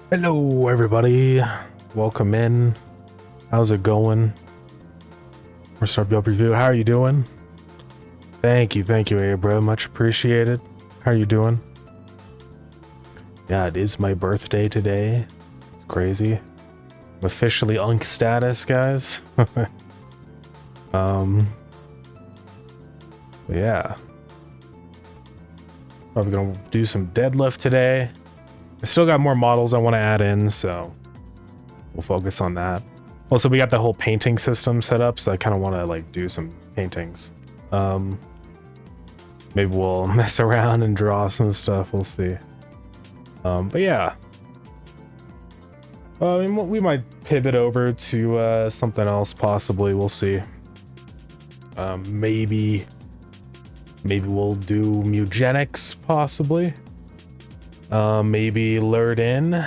Hello everybody, welcome in. How's it going? We're starting up review. How are you doing? Thank you, bro. Much appreciated. How are you doing? Yeah, it is my birthday today. It's crazy. I'm officially Unk status, guys. But yeah. Probably gonna do some deadlift today. I still got more models I want to add in, so we'll focus on that. Also, we got the whole painting system set up, so I kind of want to like do some paintings. Maybe we'll mess around and draw some stuff. We'll see. But yeah, I mean, we might pivot over to something else possibly. We'll see. Maybe we'll do mutagenics possibly. Maybe lured in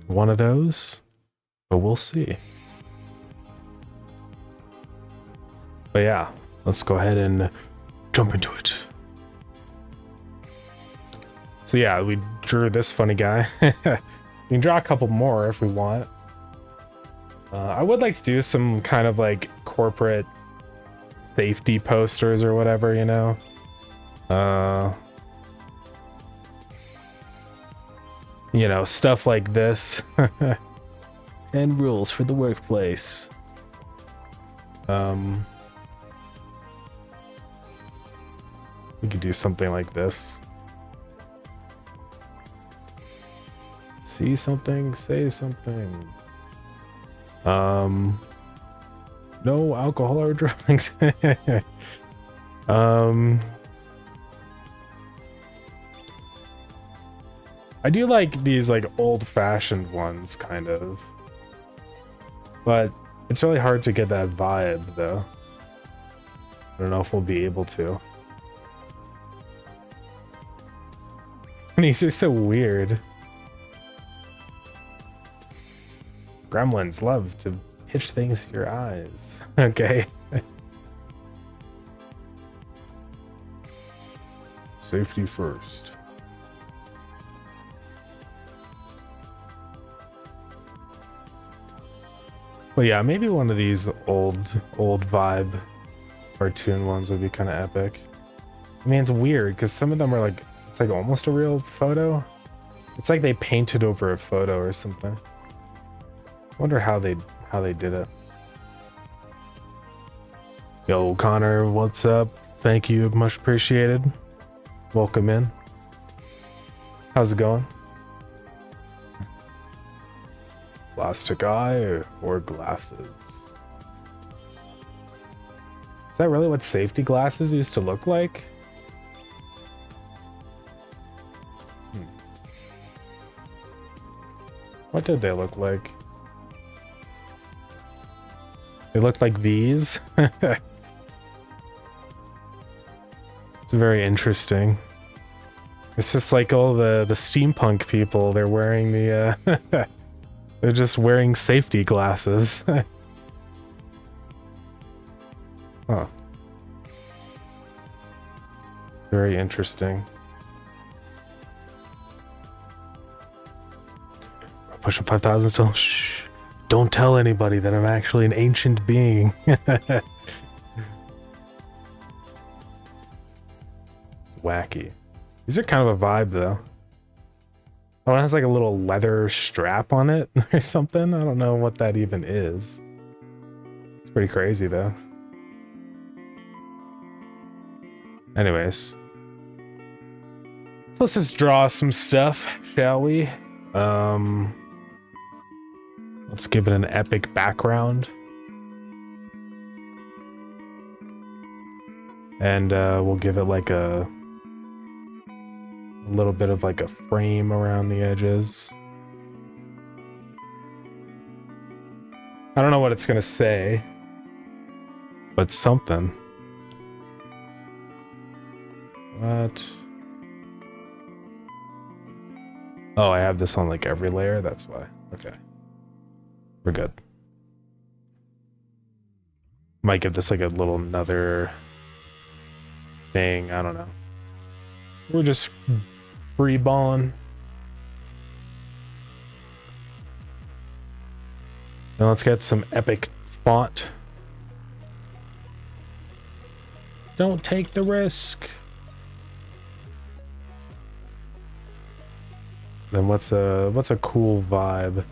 one of those, but we'll see. But yeah, let's go ahead and jump into it. So yeah, we drew this funny guy. We can draw a couple more if we want. I would like to do some kind of like corporate safety posters or whatever, you know. You know, stuff like this. 10 rules for the workplace. We could do something like this. See something, say something. No alcohol or drugs. I do like these like old-fashioned ones, kind of. But it's really hard to get that vibe, though. I don't know if we'll be able to. These are so weird. Gremlins love to pitch things to your eyes. Okay. Safety first. Well, yeah, maybe one of these old vibe cartoon ones would be kind of epic. I mean, it's weird because some of them are like, it's like almost a real photo. It's like they painted over a photo or something. Wonder how they did it. Yo, Connor, what's up? Thank you, much appreciated. Welcome in. How's it going? Plastic eye or glasses? Is that really what safety glasses used to look like? What did they look like? They looked like these. It's very interesting. It's just like all the steampunk people. They're wearing the they're just wearing safety glasses. Huh. Very interesting. Pushing 5,000 still. Shh. Don't tell anybody that I'm actually an ancient being. Wacky. These are kind of a vibe though. Oh, it has like a little leather strap on it or something. I don't know what that even is. It's pretty crazy though. Anyways. So let's just draw some stuff, shall we? Let's give it an epic background. And we'll give it like a little bit of like a frame around the edges. I don't know what it's gonna say, but something. What? Oh, I have this on like every layer, that's why. Okay. We're good. Might give this like a little another thing, I don't know. We're just free balling. Now let's get some epic font. Don't take the risk. Then what's a cool vibe?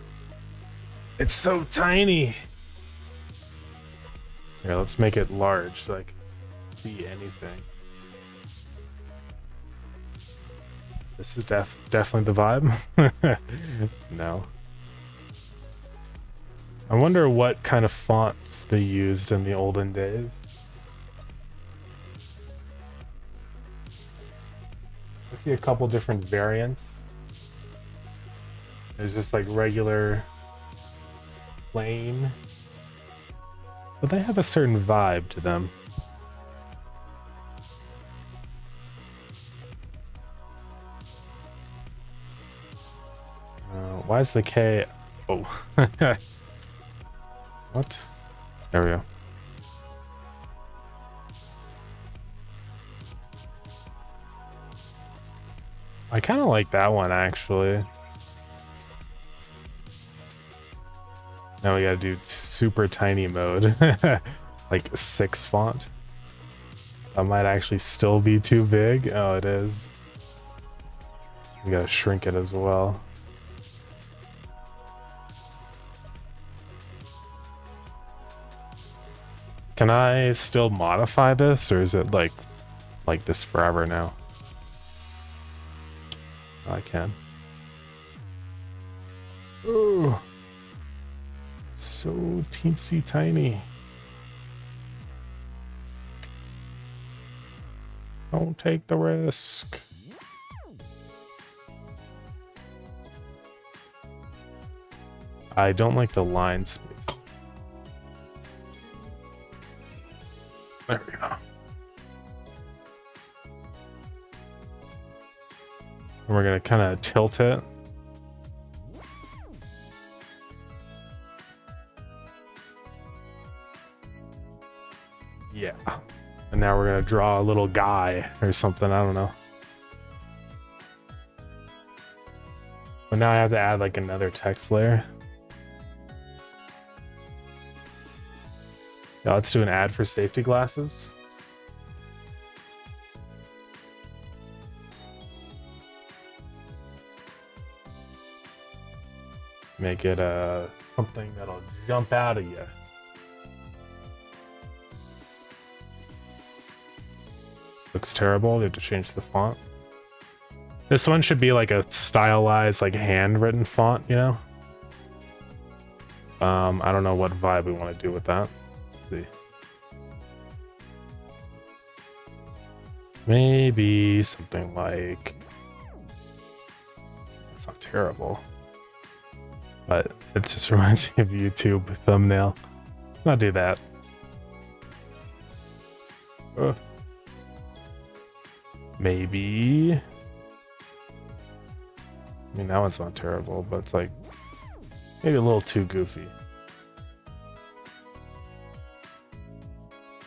It's so tiny. Here, let's make it large so I can see anything. This is definitely the vibe. No. I wonder what kind of fonts they used in the olden days. I see a couple different variants. There's just like regular plain, but they have a certain vibe to them. Why is the K? Oh. What? There we go. I kind of like that one actually. Now we gotta do super tiny mode. Like 6 font. That might actually still be too big. Oh, it is. We gotta shrink it as well. Can I still modify this, or is it like this forever now? I can. Ooh. So teensy tiny. Don't take the risk. I don't like the line space. There we go. And we're gonna kind of tilt it. Yeah. And now we're gonna draw a little guy or something, I don't know. But now I have to add like another text layer. Yeah, let's do an ad for safety glasses. Make it something that'll jump out of you. Looks terrible. You have to change the font. This one should be like a stylized, like handwritten font, you know? I don't know what vibe we want to do with that. Let's see. Maybe something like... It's not terrible. But it just reminds me of YouTube thumbnail. Let's not do that. Maybe... I mean, that one's not terrible, but it's like maybe a little too goofy.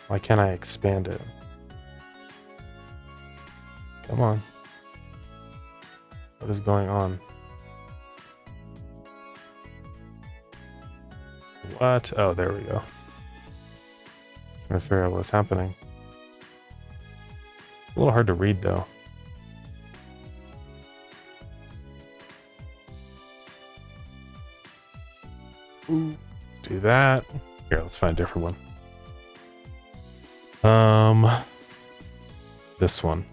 Why can't I expand it? Come on. What is going on? What? Oh, there we go. Trying to figure out what's happening. A little hard to read, though. Ooh, do that. Here, let's find a different one. This one.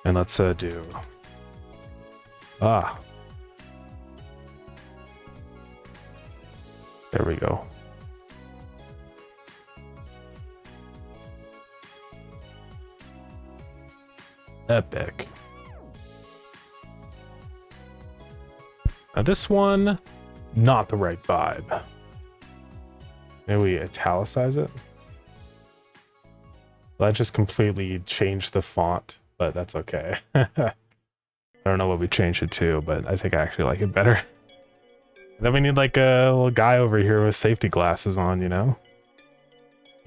And let's do... Ah. There we go. Epic. Now this one, not the right vibe. Maybe we italicize it. That just completely changed the font, but that's okay. I don't know what we changed it to, but I think I actually like it better. Then we need like a little guy over here with safety glasses on, you know?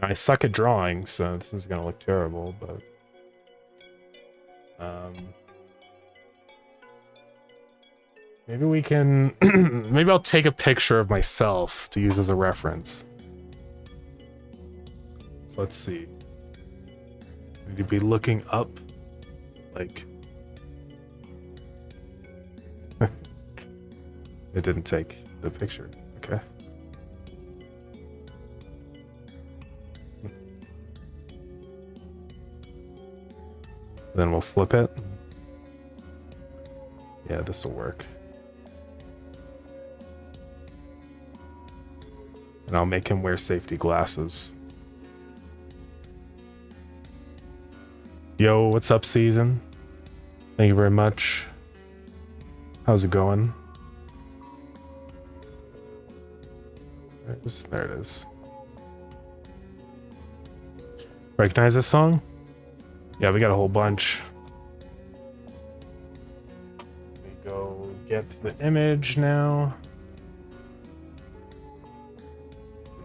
I suck at drawing, so this is gonna look terrible, but... maybe we can... maybe I'll take a picture of myself to use as a reference. So let's see. We need to be looking up, like... It didn't take the picture. Okay. Then we'll flip it. Yeah, this will work. And I'll make him wear safety glasses. Yo, what's up, Season? Thank you very much. How's it going? There it is. Recognize this song? Yeah, we got a whole bunch. Let me go get the image now.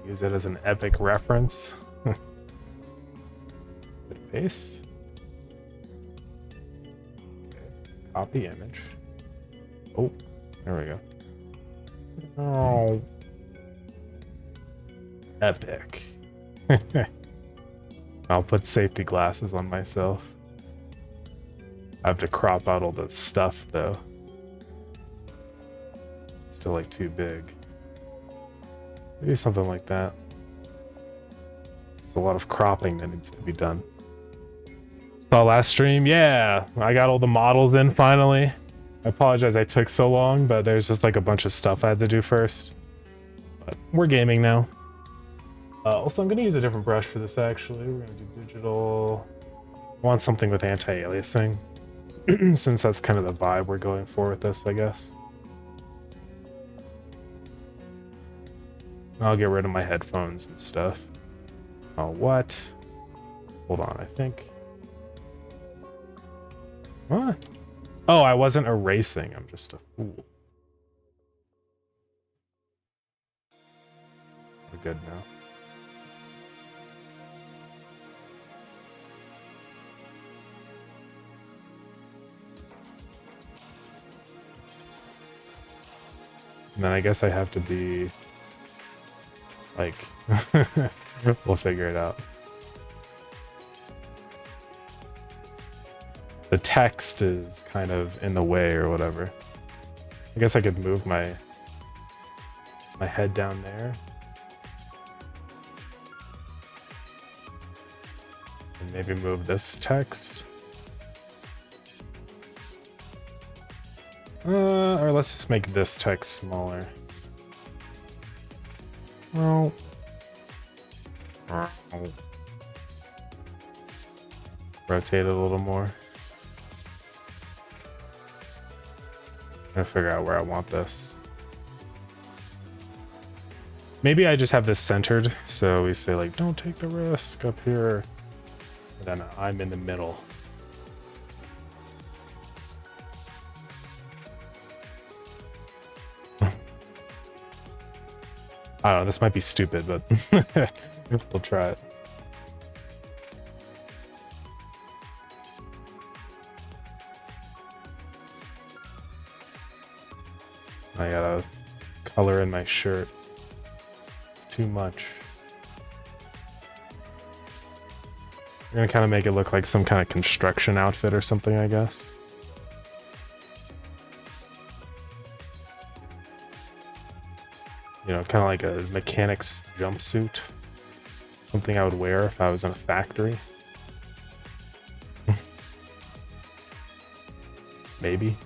Use it as an epic reference. Paste. Okay. Copy image. Oh, there we go. Oh. Epic. I'll put safety glasses on myself. I have to crop out all the stuff though. Still like too big. Maybe something like that. There's a lot of cropping that needs to be done. Saw last stream, yeah, I got all the models in finally. I apologize I took so long, but there's just like a bunch of stuff I had to do first. But we're gaming now. Also, I'm going to use a different brush for this, actually. We're going to do digital. I want something with anti-aliasing, since that's kind of the vibe we're going for with this, I guess. I'll get rid of my headphones and stuff. Oh, what? Hold on, I think. What? Oh, I wasn't erasing. I'm just a fool. We're good now. And then I guess I have to be like, we'll figure it out. The text is kind of in the way or whatever. I guess I could move my head down there. And maybe move this text. Or let's just make this text smaller. Well, rotate it a little more. I'm gonna figure out where I want this. Maybe I just have this centered, so we say like, don't take the risk up here. And then I'm in the middle. I don't know, this might be stupid, but we'll try it. I gotta color in my shirt. It's too much. I'm gonna kind of make it look like some kind of construction outfit or something, I guess. You know, kind of like a mechanic's jumpsuit. Something I would wear if I was in a factory. Maybe.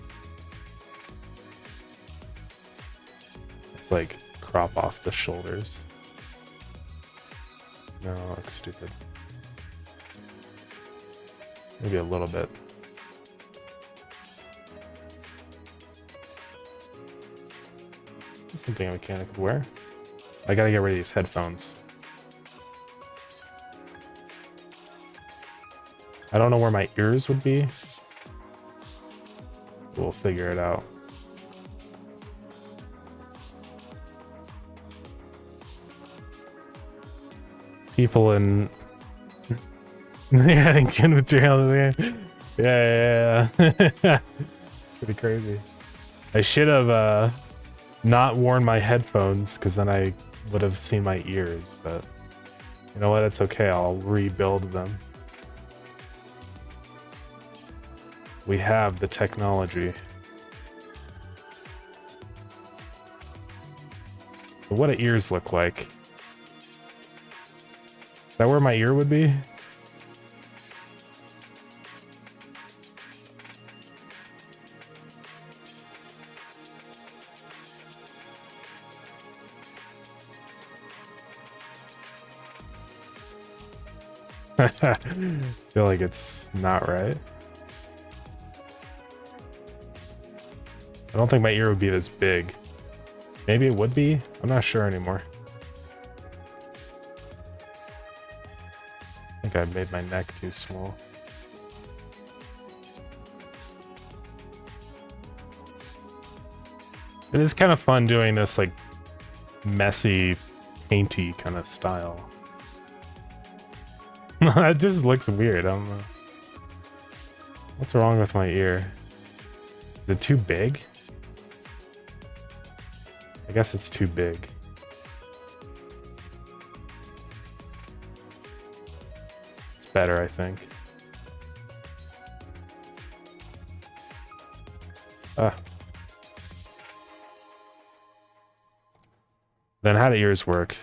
It's like crop off the shoulders. No, it looks stupid. Maybe a little bit. Something a mechanic could wear. I gotta get rid of these headphones. I don't know where my ears would be. We'll figure it out. People in adding good material to the game. Yeah. Pretty crazy. I should have not worn my headphones, because then I would have seen my ears, but you know what, it's okay, I'll rebuild them. We have the technology. So what do ears look like? Is that where my ear would be? I feel like it's not right. I don't think my ear would be this big. Maybe it would be? I'm not sure anymore. I think I made my neck too small. It is kind of fun doing this like messy, painty kind of style. That just looks weird. I don't know. What's wrong with my ear? Is it too big? I guess it's too big. It's better, I think. Then how do ears work?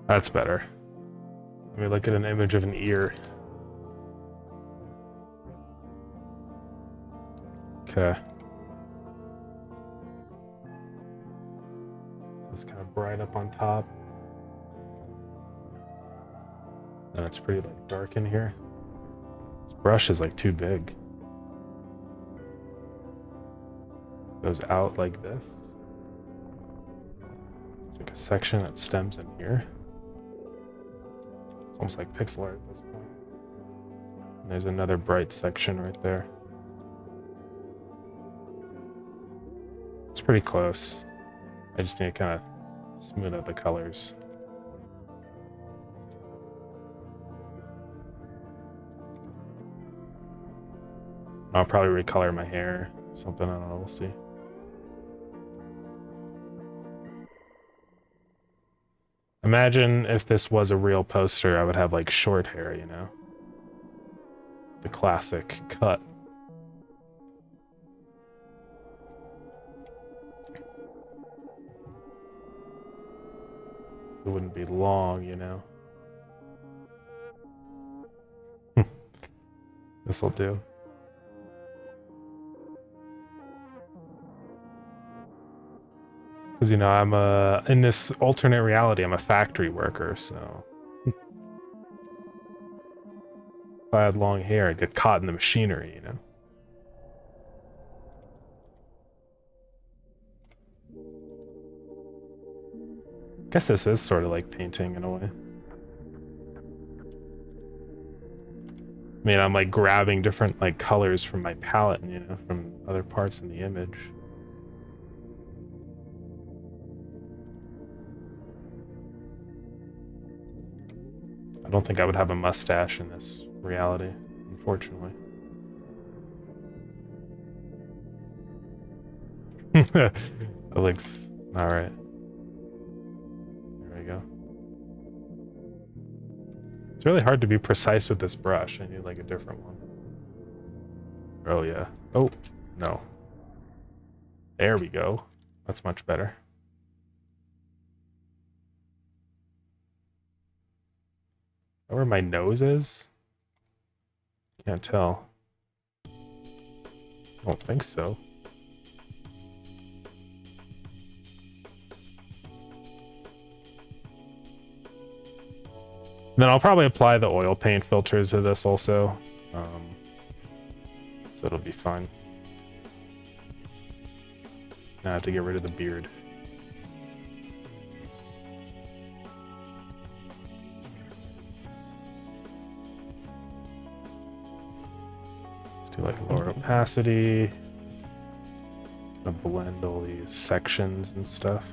That's better. Let me look at an image of an ear. Okay. It's kind of bright up on top. And it's pretty like dark in here. This brush is like too big. Goes out like this. It's like a section that stems in here. It's almost like pixel art at this point. And there's another bright section right there. It's pretty close. I just need to kind of smooth out the colors. I'll probably recolor my hair, something, I don't know, we'll see. Imagine if this was a real poster, I would have like short hair, you know? The classic cut. It wouldn't be long, you know? This'll do. Because, you know, I'm in this alternate reality, I'm a factory worker, so... If I had long hair, I'd get caught in the machinery, you know? I guess this is sort of like painting in a way. I mean, I'm like grabbing different like colors from my palette, you know, from other parts in the image. I don't think I would have a mustache in this reality, unfortunately. That looks alright. There we go. It's really hard to be precise with this brush. I need like a different one. Oh yeah. Oh, no. There we go. That's much better. Is that where my nose is? Can't tell. I don't think so. Then I'll probably apply the oil paint filter to this also. So it'll be fine. Now I have to get rid of the beard. Let's do like lower opacity. Gonna blend all these sections and stuff.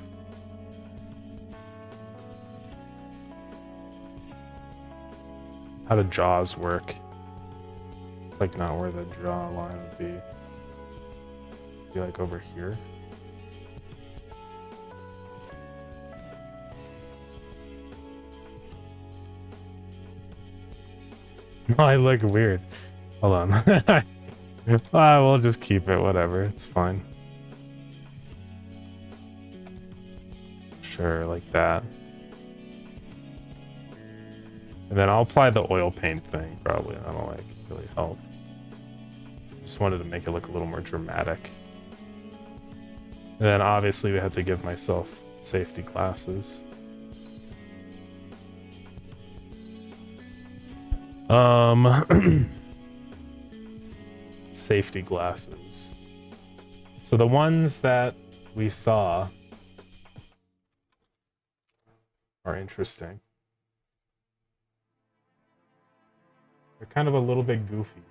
How do jaws work? Like not where the jaw line would be. Be like over here. I look weird. Hold on. We'll just keep it, whatever. It's fine. Sure, like that. And then I'll apply the oil paint thing, probably. That'll like really help. Just wanted to make it look a little more dramatic. And then obviously we have to give myself safety glasses. Safety glasses. So the ones that we saw are interesting. They're kind of a little bit goofy.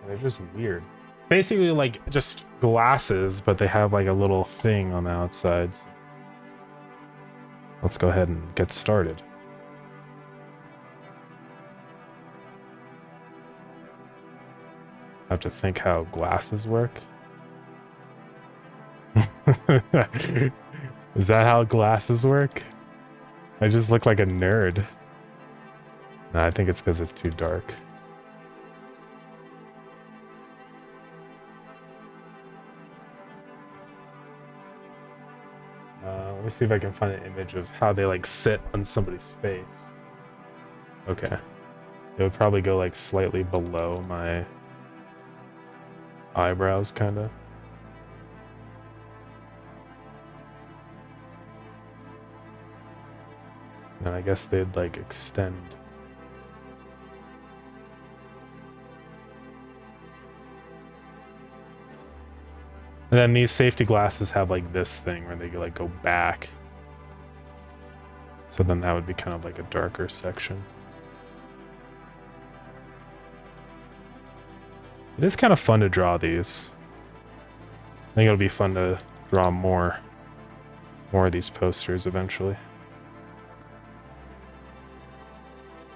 They're just weird. It's basically like just glasses, but they have like a little thing on the outside. Let's go ahead and get started. I have to think how glasses work. Is that how glasses work? I just look like a nerd. No, I think it's because it's too dark. Let me see if I can find an image of how they like sit on somebody's face. Okay. It would probably go like slightly below my eyebrows, kind of. And I guess they'd like extend. And then these safety glasses have like this thing where they like go back. So then that would be kind of like a darker section. It is kind of fun to draw these. I think it'll be fun to draw more of these posters eventually.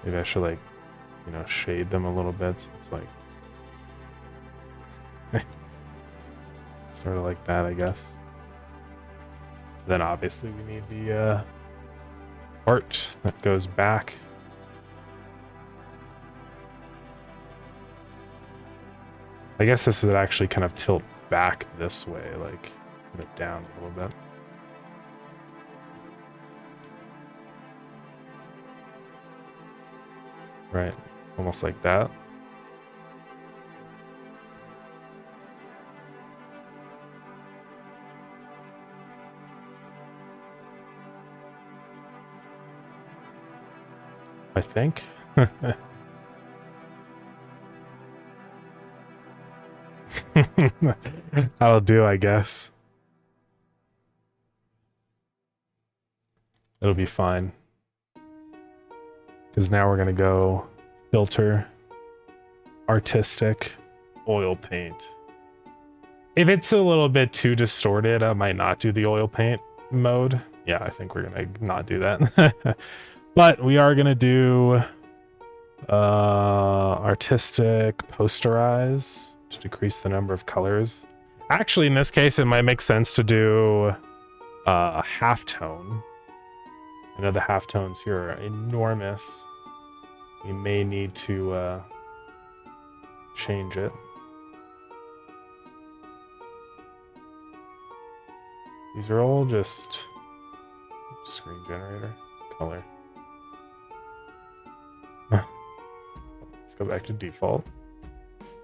Maybe I should like, you know, shade them a little bit so it's like Sort of like that, I guess. Then obviously we need the art that goes back. I guess this would actually kind of tilt back this way, like put it down a little bit. Right, almost like that. I think. That'll do, I guess. It'll be fine. Because now we're going to go filter, artistic, oil paint. If it's a little bit too distorted, I might not do the oil paint mode. Yeah, I think we're going to not do that. But we are going to do artistic, posterize to decrease the number of colors. Actually, in this case, it might make sense to do a halftone. I know the halftones here are enormous. We may need to change it. These are all just screen generator color. Let's go back to default.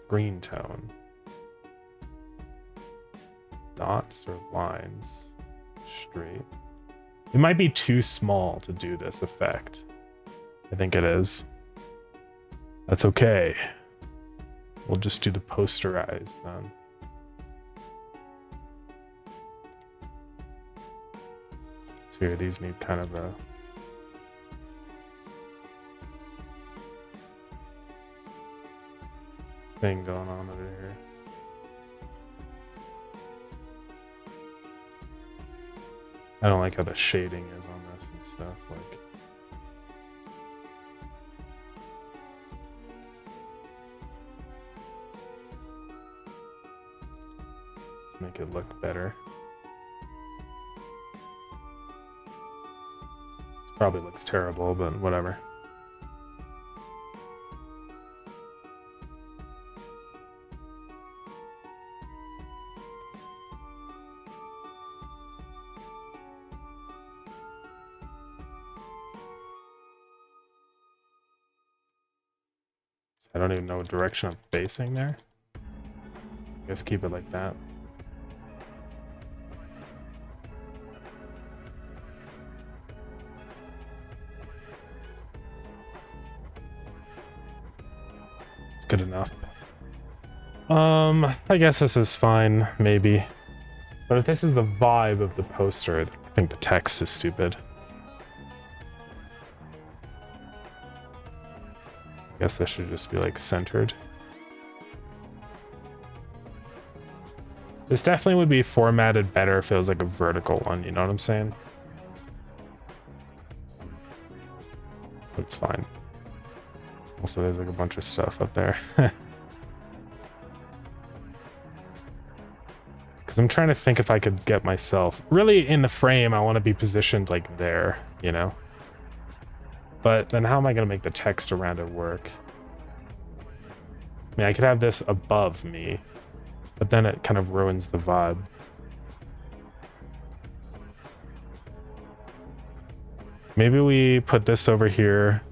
Green tone. Dots or lines. Straight. It might be too small to do this effect. I think it is. That's okay. We'll just do the posterize then. So here, these need kind of a thing going on over here. I don't like how the shading is on this and stuff. Like, let's make it look better. It probably looks terrible, but whatever. I don't even know what direction I'm facing there. I guess keep it like that. It's good enough. I guess this is fine, maybe. But if this is the vibe of the poster, I think the text is stupid. I guess this should just be like centered. This definitely would be formatted better if it was like a vertical one, you know what I'm saying? It's fine. Also, there's like a bunch of stuff up there. Because I'm trying to think if I could get myself... Really, in the frame, I want to be positioned like there, you know? But then how am I going to make the text around it work? I mean, I could have this above me, but then it kind of ruins the vibe. Maybe we put this over here,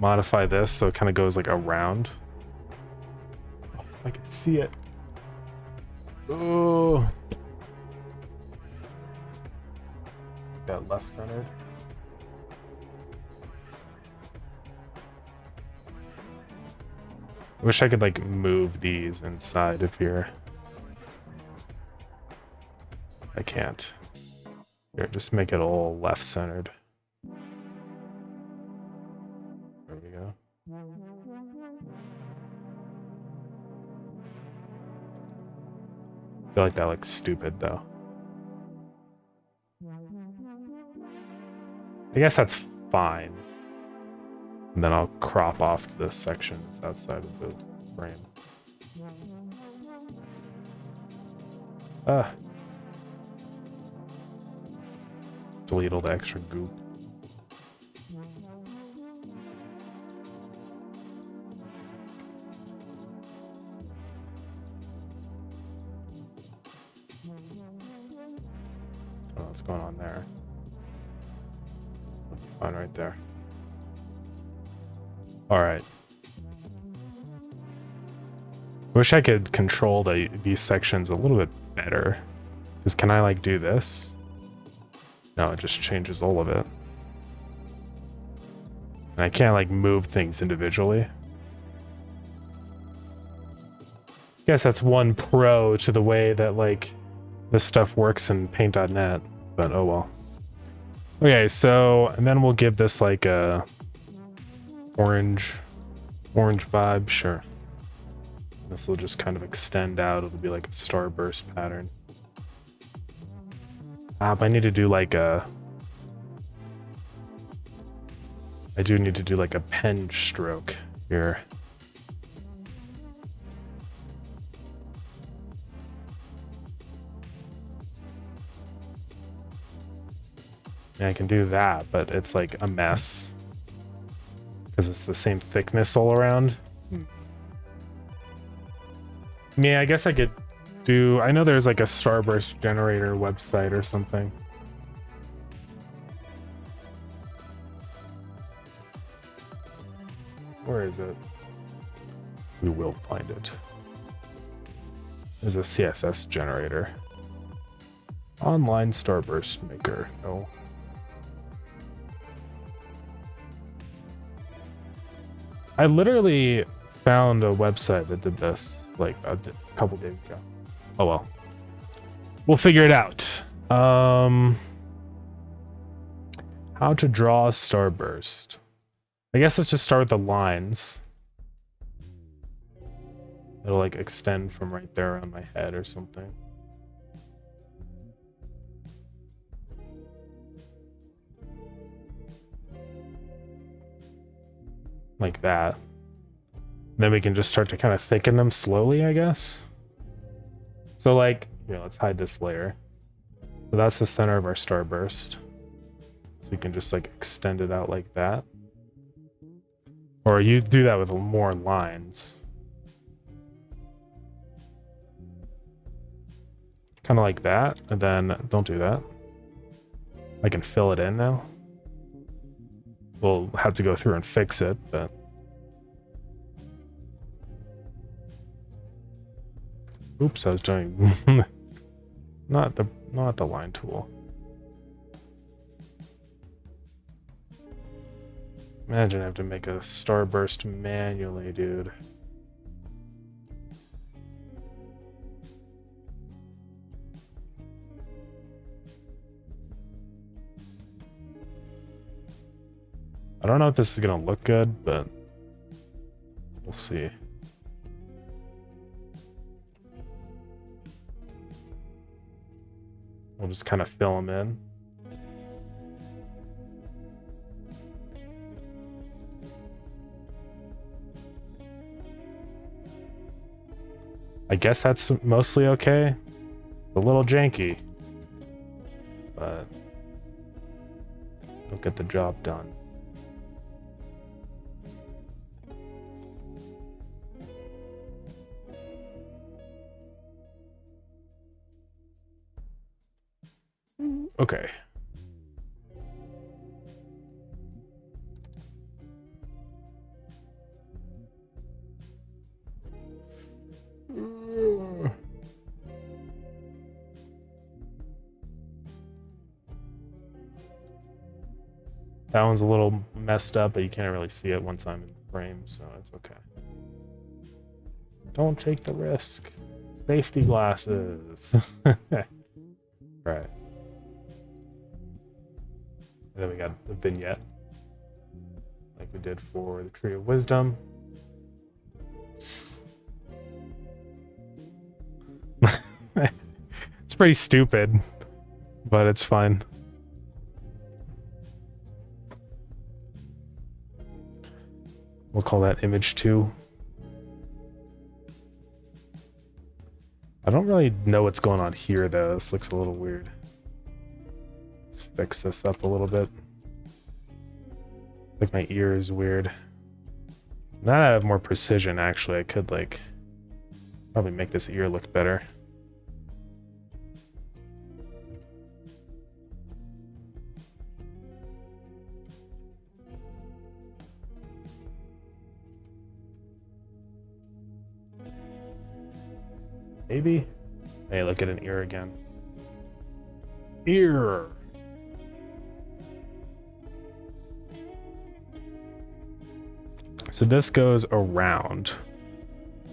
modify this so it kind of goes like around. Oh, I can see it. Oh, that left centered. I wish I could like move these inside of here. I can't. Here, just make it all left centered. There we go. I feel like that looks stupid though. I guess that's fine. And then I'll crop off this section that's outside of the frame. Ah. Delete all the extra goop. Oh, what's going on there? Fine right there. All right. Wish I could control these sections a little bit better. Because can I like do this? No, it just changes all of it. And I can't like move things individually. Guess that's one pro to the way that like this stuff works in paint.net, but oh well. Okay, so and then we'll give this like a orange vibe, sure. This will just kind of extend out. It'll be like a starburst pattern. But I need to do like a... I do need to do like a pen stroke here. And I can do that, but it's like a mess. Because it's the same thickness all around. Yeah, I guess I could do... I know there's like a starburst generator website or something. Where is it? We will find it. There's a CSS generator. Online starburst maker. No. I literally found a website that did this like a couple days ago. Oh well. We'll figure it out. How to draw a starburst. I guess let's just start with the lines. It'll like extend from right there on my head or something. Like that. Then we can just start to kind of thicken them slowly, I guess. So like, here, let's hide this layer. So that's the center of our starburst. So we can just like extend it out like that. Or you do that with more lines. Kind of like that, and then don't do that. I can fill it in now. We'll have to go through and fix it, but... Oops, I was doing not the line tool. Imagine I have to make a starburst manually, dude. I don't know if this is gonna look good, but we'll see. We'll just kind of fill them in. I guess that's mostly okay. It's a little janky, but it'll get the job done. Okay. That one's a little messed up, but you can't really see it once I'm in frame, so it's okay. Don't take the risk. Safety glasses. Right. And then we got the vignette, like we did for the Tree of Wisdom. It's pretty stupid, but it's fine. We'll call that image 2. I don't really know what's going on here though. This looks a little weird. Let's fix this up a little bit. Like my ear is weird. Now that I have more precision, actually, I could like probably make this ear look better. Maybe. Hey, look at an ear again. Ear. So this goes around,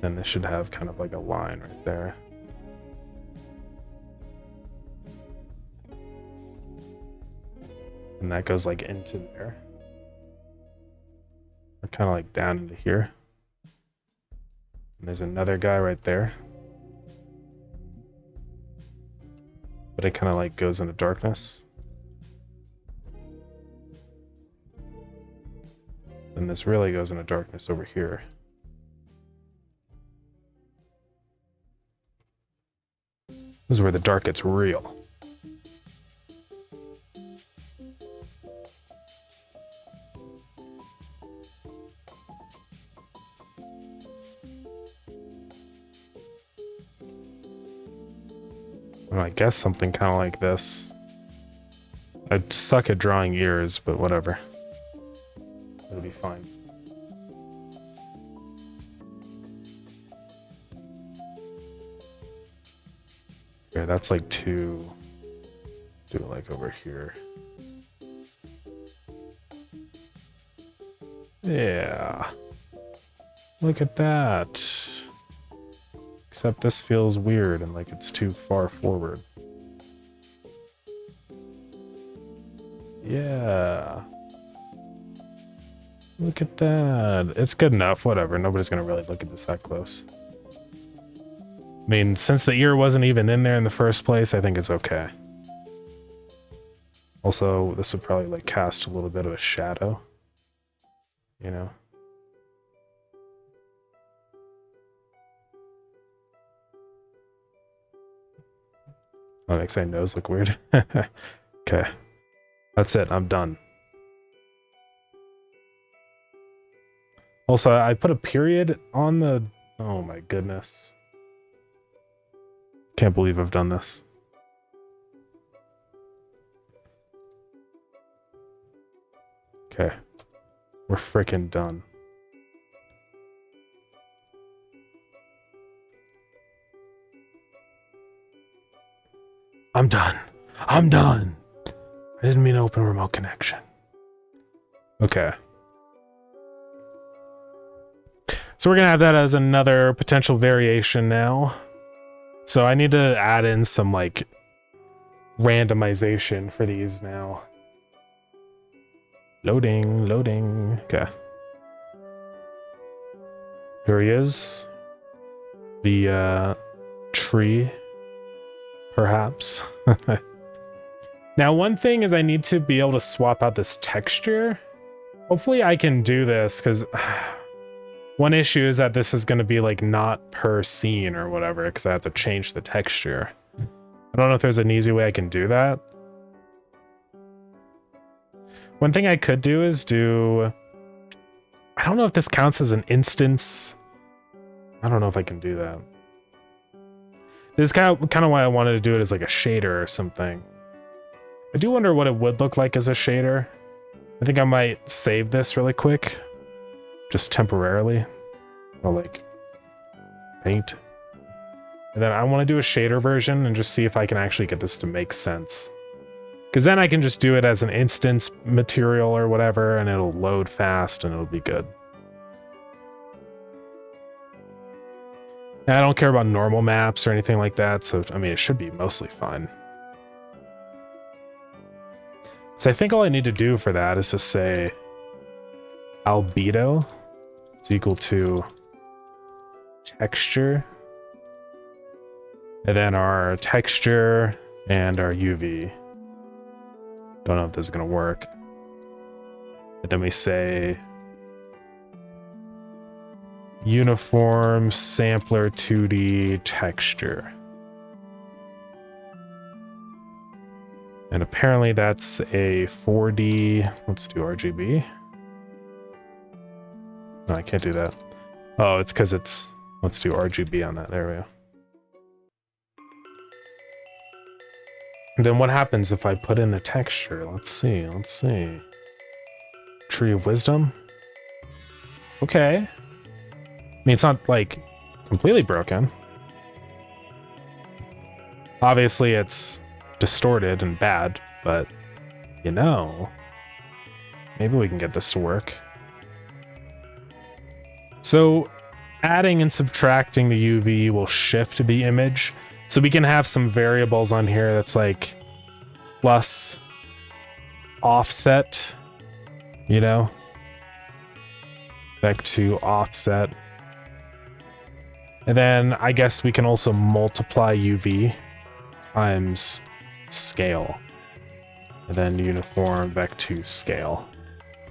and this should have kind of like a line right there. And that goes like into there. Or kind of like down into here. And there's another guy right there. But it kind of like goes into darkness. And this really goes into darkness over here. This is where the dark gets real. Well, I guess something kind of like this. I suck at drawing ears, but whatever. It'll be fine. Okay, that's like two. Do it like over here. Yeah. Look at that. Except this feels weird and like it's too far forward. Yeah. Look at that. It's good enough, whatever. Nobody's gonna really look at this that close. I mean, since the ear wasn't even in there in the first place, I think it's okay. Also, this would probably like cast a little bit of a shadow. You know? That makes my nose look weird. Okay. That's it. I'm done. Also, I put a period on the... Oh my goodness. Can't believe I've done this. Okay. We're freaking done. I'm done. I'm done. I didn't mean to open remote connection. Okay. So we're going to have that as another potential variation now. So I need to add in some like randomization for these now. Loading, loading. Okay. Here he is. The tree, perhaps. Now, one thing is I need to be able to swap out this texture. Hopefully I can do this, because one issue is that this is going to be like not per scene or whatever, because I have to change the texture. I don't know if there's an easy way I can do that. One thing I could do is do... I don't know if this counts as an instance. I don't know if I can do that. This is kind of why I wanted to do it as like a shader or something. I do wonder what it would look like as a shader. I think I might save this really quick. Just temporarily. Or like paint. And then I want to do a shader version and just see if I can actually get this to make sense. Because then I can just do it as an instance material or whatever, and it'll load fast and it'll be good. And I don't care about normal maps or anything like that, so I mean it should be mostly fine. So I think all I need to do for that is to say albedo is equal to texture, and then our texture and our UV. Don't know if this is gonna work. And then we say uniform sampler 2D texture. And apparently that's a 4D. Let's do RGB. No, I can't do that. Oh, it's because it's... Let's do RGB on that. There we go. And then what happens if I put in the texture? Let's see. Let's see. Tree of Wisdom. Okay. I mean, it's not, like, completely broken. Obviously, it's distorted and bad, but, you know, maybe we can get this to work. So, adding and subtracting the UV will shift the image. So we can have some variables on here that's like plus offset, you know, back to offset. And then I guess we can also multiply UV times scale. And then uniform back to scale.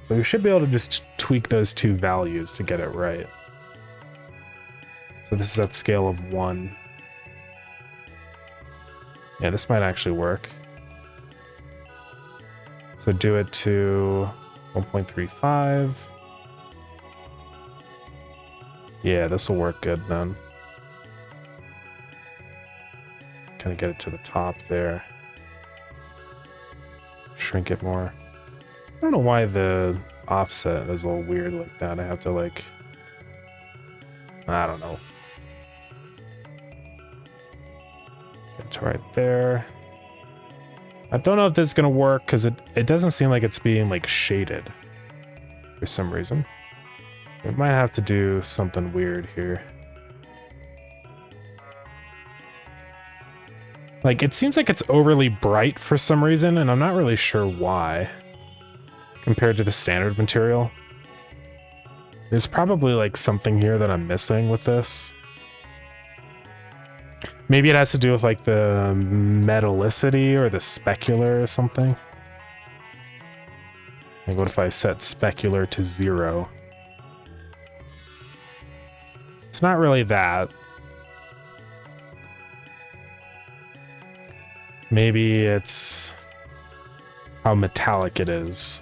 So we should be able to just tweak those two values to get it right. So this is at scale of 1. Yeah, this might actually work. So do it to 1.35. Yeah, this will work good then. Kind of get it to the top there. Shrink it more. I don't know why the offset is all weird like that. I have to like... I don't know. Get to right there. I don't know if this is going to work because it doesn't seem like it's being like shaded for some reason. We might have to do something weird here. Like, it seems like it's overly bright for some reason, and I'm not really sure why, compared to the standard material. There's probably, like, something here that I'm missing with this. Maybe it has to do with, like, the metallicity or the specular or something. Like, what if I set specular to 0? It's not really that. Maybe it's how metallic it is.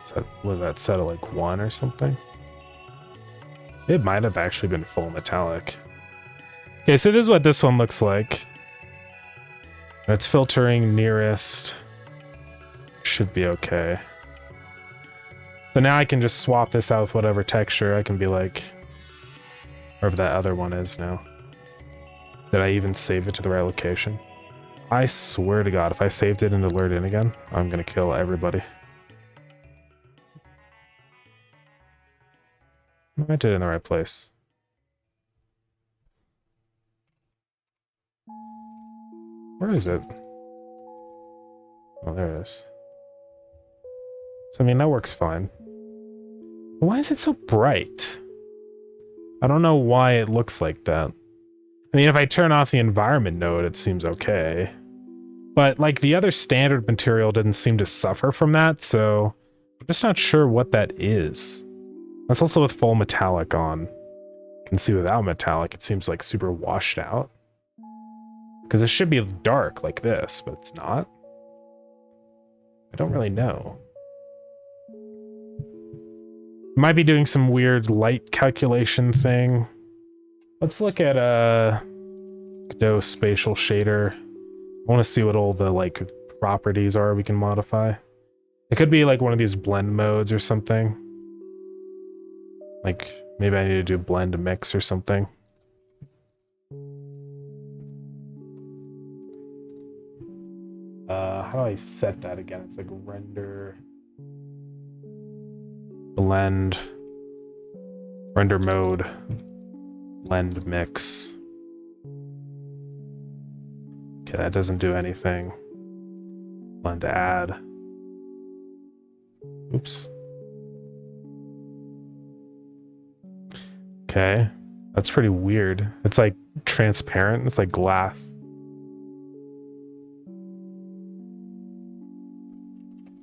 So was that set at like 1 or something? It might have actually been full metallic. Okay, so this is what this one looks like. It's filtering nearest. Should be okay. So now I can just swap this out with whatever texture. I can be like, wherever that other one is now. Did I even save it to the right location? I swear to God, if I saved it and alert in again, I'm gonna kill everybody. I did it in the right place. Where is it? Oh, there it is. So, I mean, that works fine. Why is it so bright? I don't know why it looks like that. I mean, if I turn off the environment node, it seems okay. But, like, the other standard material didn't seem to suffer from that, so I'm just not sure what that is. That's also with full metallic on. You can see without metallic, it seems, like, super washed out. Because it should be dark like this, but it's not. I don't really know. Might be doing some weird light calculation thing. Let's look at godot spatial shader. I want to see what all the like properties are we can modify. It could be like one of these blend modes or something. Like maybe I need to do blend mix or something. How do I set that again? It's like render, blend, render mode, blend mix. Okay, that doesn't do anything. Blend add. Oops. Okay, that's pretty weird. It's like transparent. It's like glass.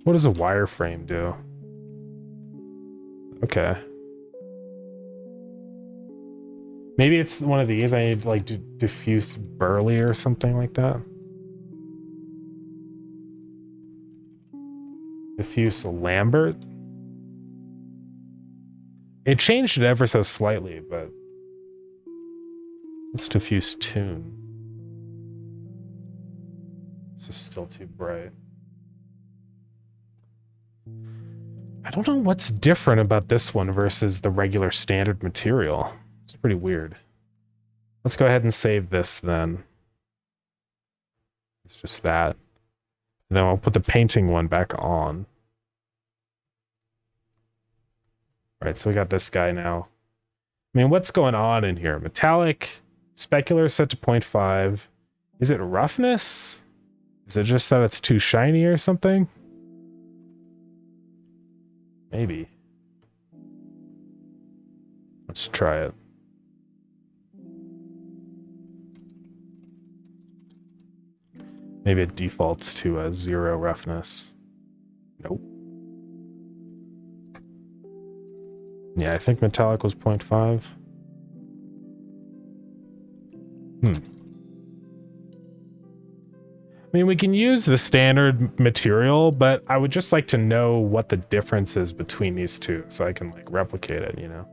What does a wireframe do? Okay. Maybe it's one of these. I need like diffuse Burley or something like that. Diffuse Lambert. It changed it ever so slightly, but let's diffuse Tune. This is still too bright. I don't know what's different about this one versus the regular standard material. It's pretty weird. Let's go ahead and save this then. It's just that. And then I'll put the painting one back on. All right, so we got this guy now. I mean, what's going on in here? Metallic, specular set to 0.5. Is it roughness? Is it just that it's too shiny or something? Maybe. Let's try it. Maybe it defaults to a 0 roughness. Nope. Yeah, I think metallic was 0.5. I mean, we can use the standard material, but I would just like to know what the difference is between these two so I can like replicate it, you know?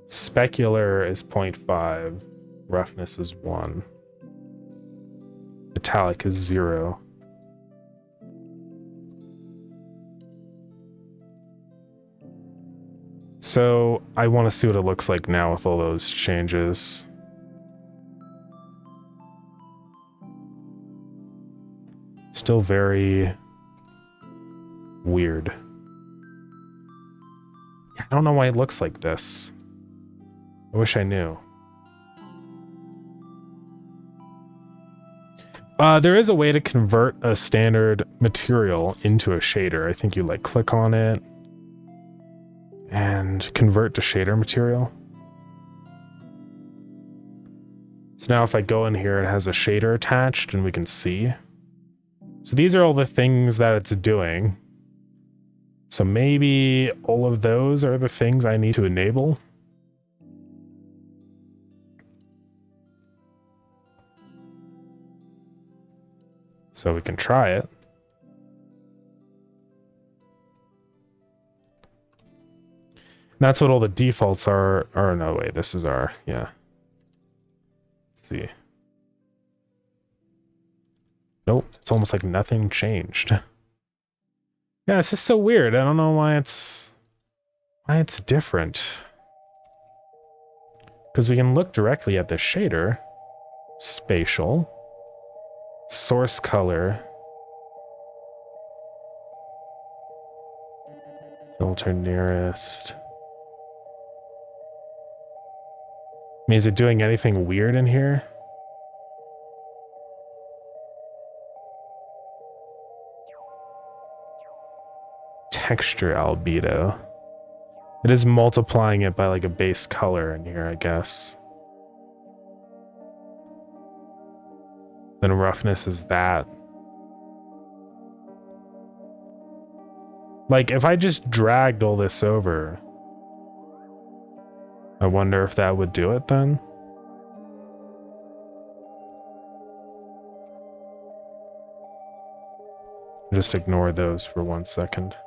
Specular is 0.5. Roughness is 1. Metallic is 0. So I want to see what it looks like now with all those changes. Still very weird. I don't know why it looks like this. I wish I knew. There is a way to convert a standard material into a shader. I think you like click on it and convert to shader material. So now if I go in here, it has a shader attached and we can see. So these are all the things that it's doing. So maybe all of those are the things I need to enable. So we can try it. That's what all the defaults are. Or no, wait, this is our, yeah. Let's see. Nope, it's almost like nothing changed. Yeah, this is so weird. I don't know why it's different. Because we can look directly at the shader. Spatial. Source color. Filter nearest. I mean, is it doing anything weird in here? Texture albedo. It is multiplying it by like a base color in here, I guess. Then roughness is that. Like, if I just dragged all this over, I wonder if that would do it then. Just ignore those for 1 second.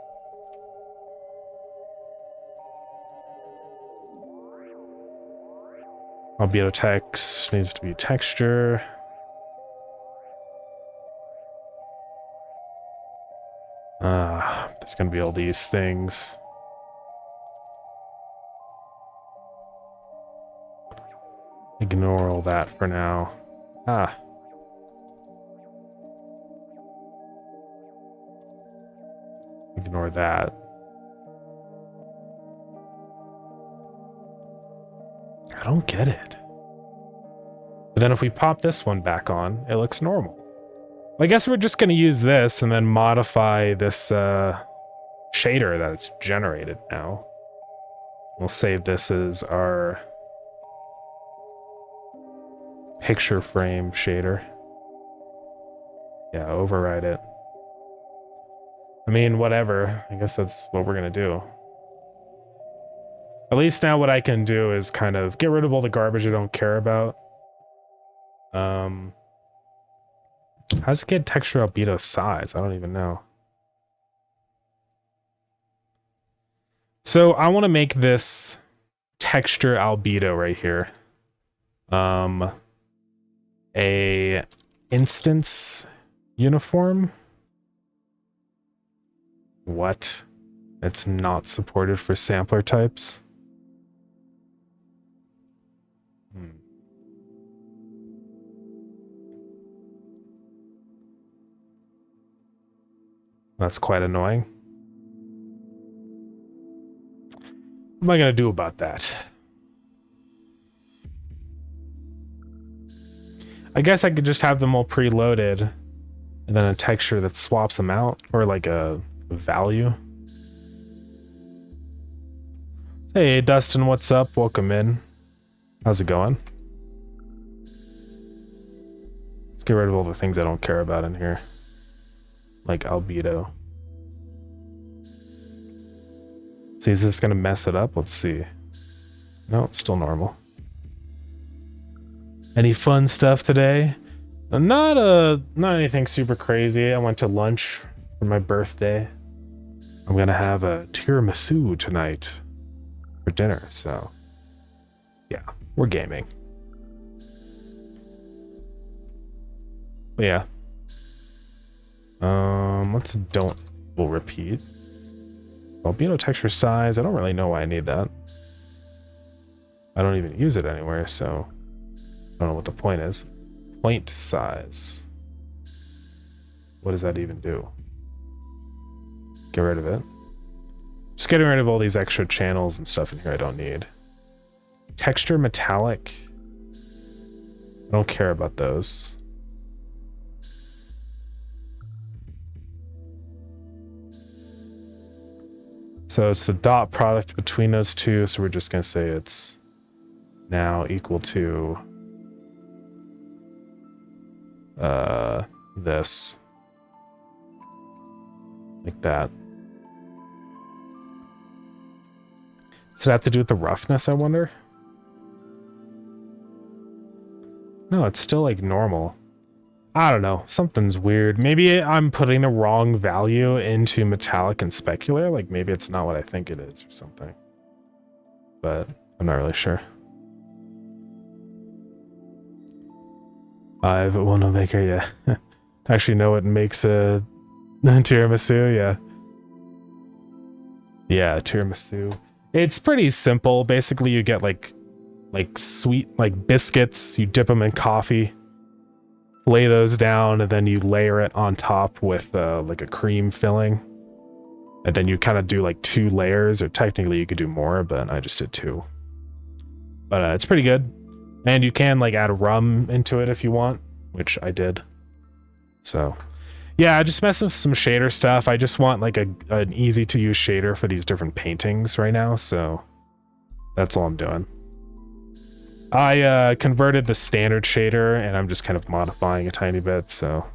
Albedo text needs to be texture. There's gonna be all these things. Ignore all that for now. Ignore that. I don't get it. But then if we pop this one back on, it looks normal. I guess we're just going to use this and then modify this shader that's generated now. We'll save this as our picture frame shader. Yeah, override it. I mean, whatever. I guess that's what we're going to do. At least now what I can do is kind of get rid of all the garbage I don't care about. How does it get texture albedo size? I don't even know. So I want to make this texture albedo right here. A instance uniform. What? It's not supported for sampler types. That's quite annoying. What am I gonna do about that? I guess I could just have them all preloaded and then a texture that swaps them out, or like a value. Hey Dustin, what's up? Welcome in. How's it going? Let's get rid of all the things I don't care about in here. Like albedo. See, is this gonna mess it up? Let's see. No, it's still normal. Any fun stuff today? Not anything super crazy. I went to lunch for my birthday. I'm gonna have a tiramisu tonight for dinner, so yeah, we're gaming. But yeah. We'll repeat. Albedo texture size, I don't really know why I need that. I don't even use it anywhere, so I don't know what the point is. Point size. What does that even do? Get rid of it. Just getting rid of all these extra channels and stuff in here I don't need. Texture metallic. I don't care about those. So it's the dot product between those two, so we're just going to say it's now equal to this. Like that. Does it have to do with the roughness, I wonder? No, it's still like normal. I don't know. Something's weird. Maybe I'm putting the wrong value into metallic and specular. Like maybe it's not what I think it is or something. But I'm not really sure. If it will no maker, yeah. Actually know what makes a tiramisu, yeah. Yeah, tiramisu. It's pretty simple. Basically you get like sweet like biscuits, you dip them in coffee. Lay those down and then you layer it on top with like a cream filling, and then you kind of do like 2 layers, or technically you could do more, but I just did 2. But it's pretty good, and you can like add rum into it if you want, which I did. So yeah, I just messed with some shader stuff. I just want like an easy to use shader for these different paintings right now, so that's all I'm doing. I converted the standard shader and I'm just kind of modifying a tiny bit, so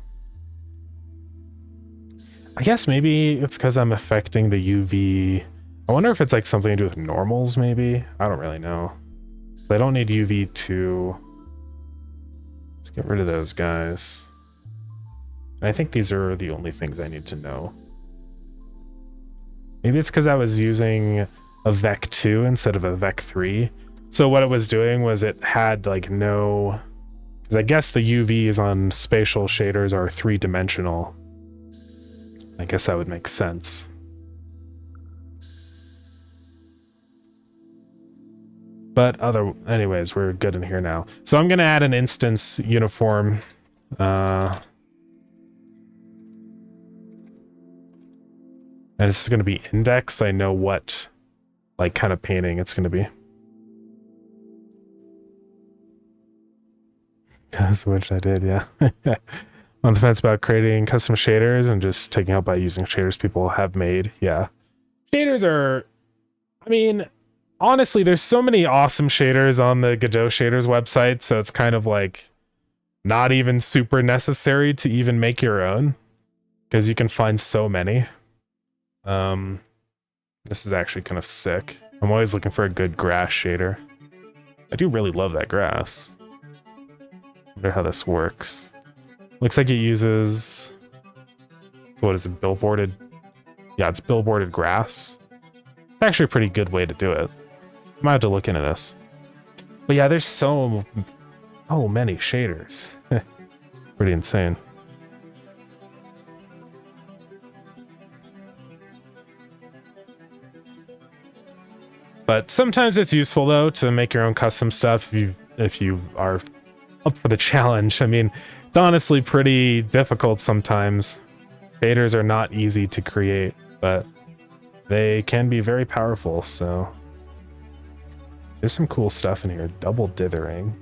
I guess maybe it's because I'm affecting the UV. I wonder if it's like something to do with normals, maybe. I don't really know. So I don't need UV2. Let's get rid of those guys. I think these are the only things I need to know. Maybe it's because I was using a VEC2 instead of a VEC3. So what it was doing was it had like no, because I guess the UVs on spatial shaders are 3-dimensional. I guess that would make sense. But anyways, we're good in here now. So I'm gonna add an instance uniform. And this is gonna be index. I know what like kind of painting it's gonna be. Which I did, yeah. On the fence about creating custom shaders and just taking help by using shaders people have made. Yeah. Shaders are, I mean, honestly, there's so many awesome shaders on the Godot shaders website, so it's kind of like not even super necessary to even make your own, because you can find so many. This is actually kind of sick. I'm always looking for a good grass shader. I do really love that grass. Wonder how this works. Looks like it uses... So what is it, billboarded? Yeah, it's billboarded grass. It's actually a pretty good way to do it. I might have to look into this. But yeah, there's so many shaders. Pretty insane. But sometimes it's useful though to make your own custom stuff if you are up for the challenge. I mean, it's honestly pretty difficult sometimes. Shaders are not easy to create, but they can be very powerful, so there's some cool stuff in here. Double dithering.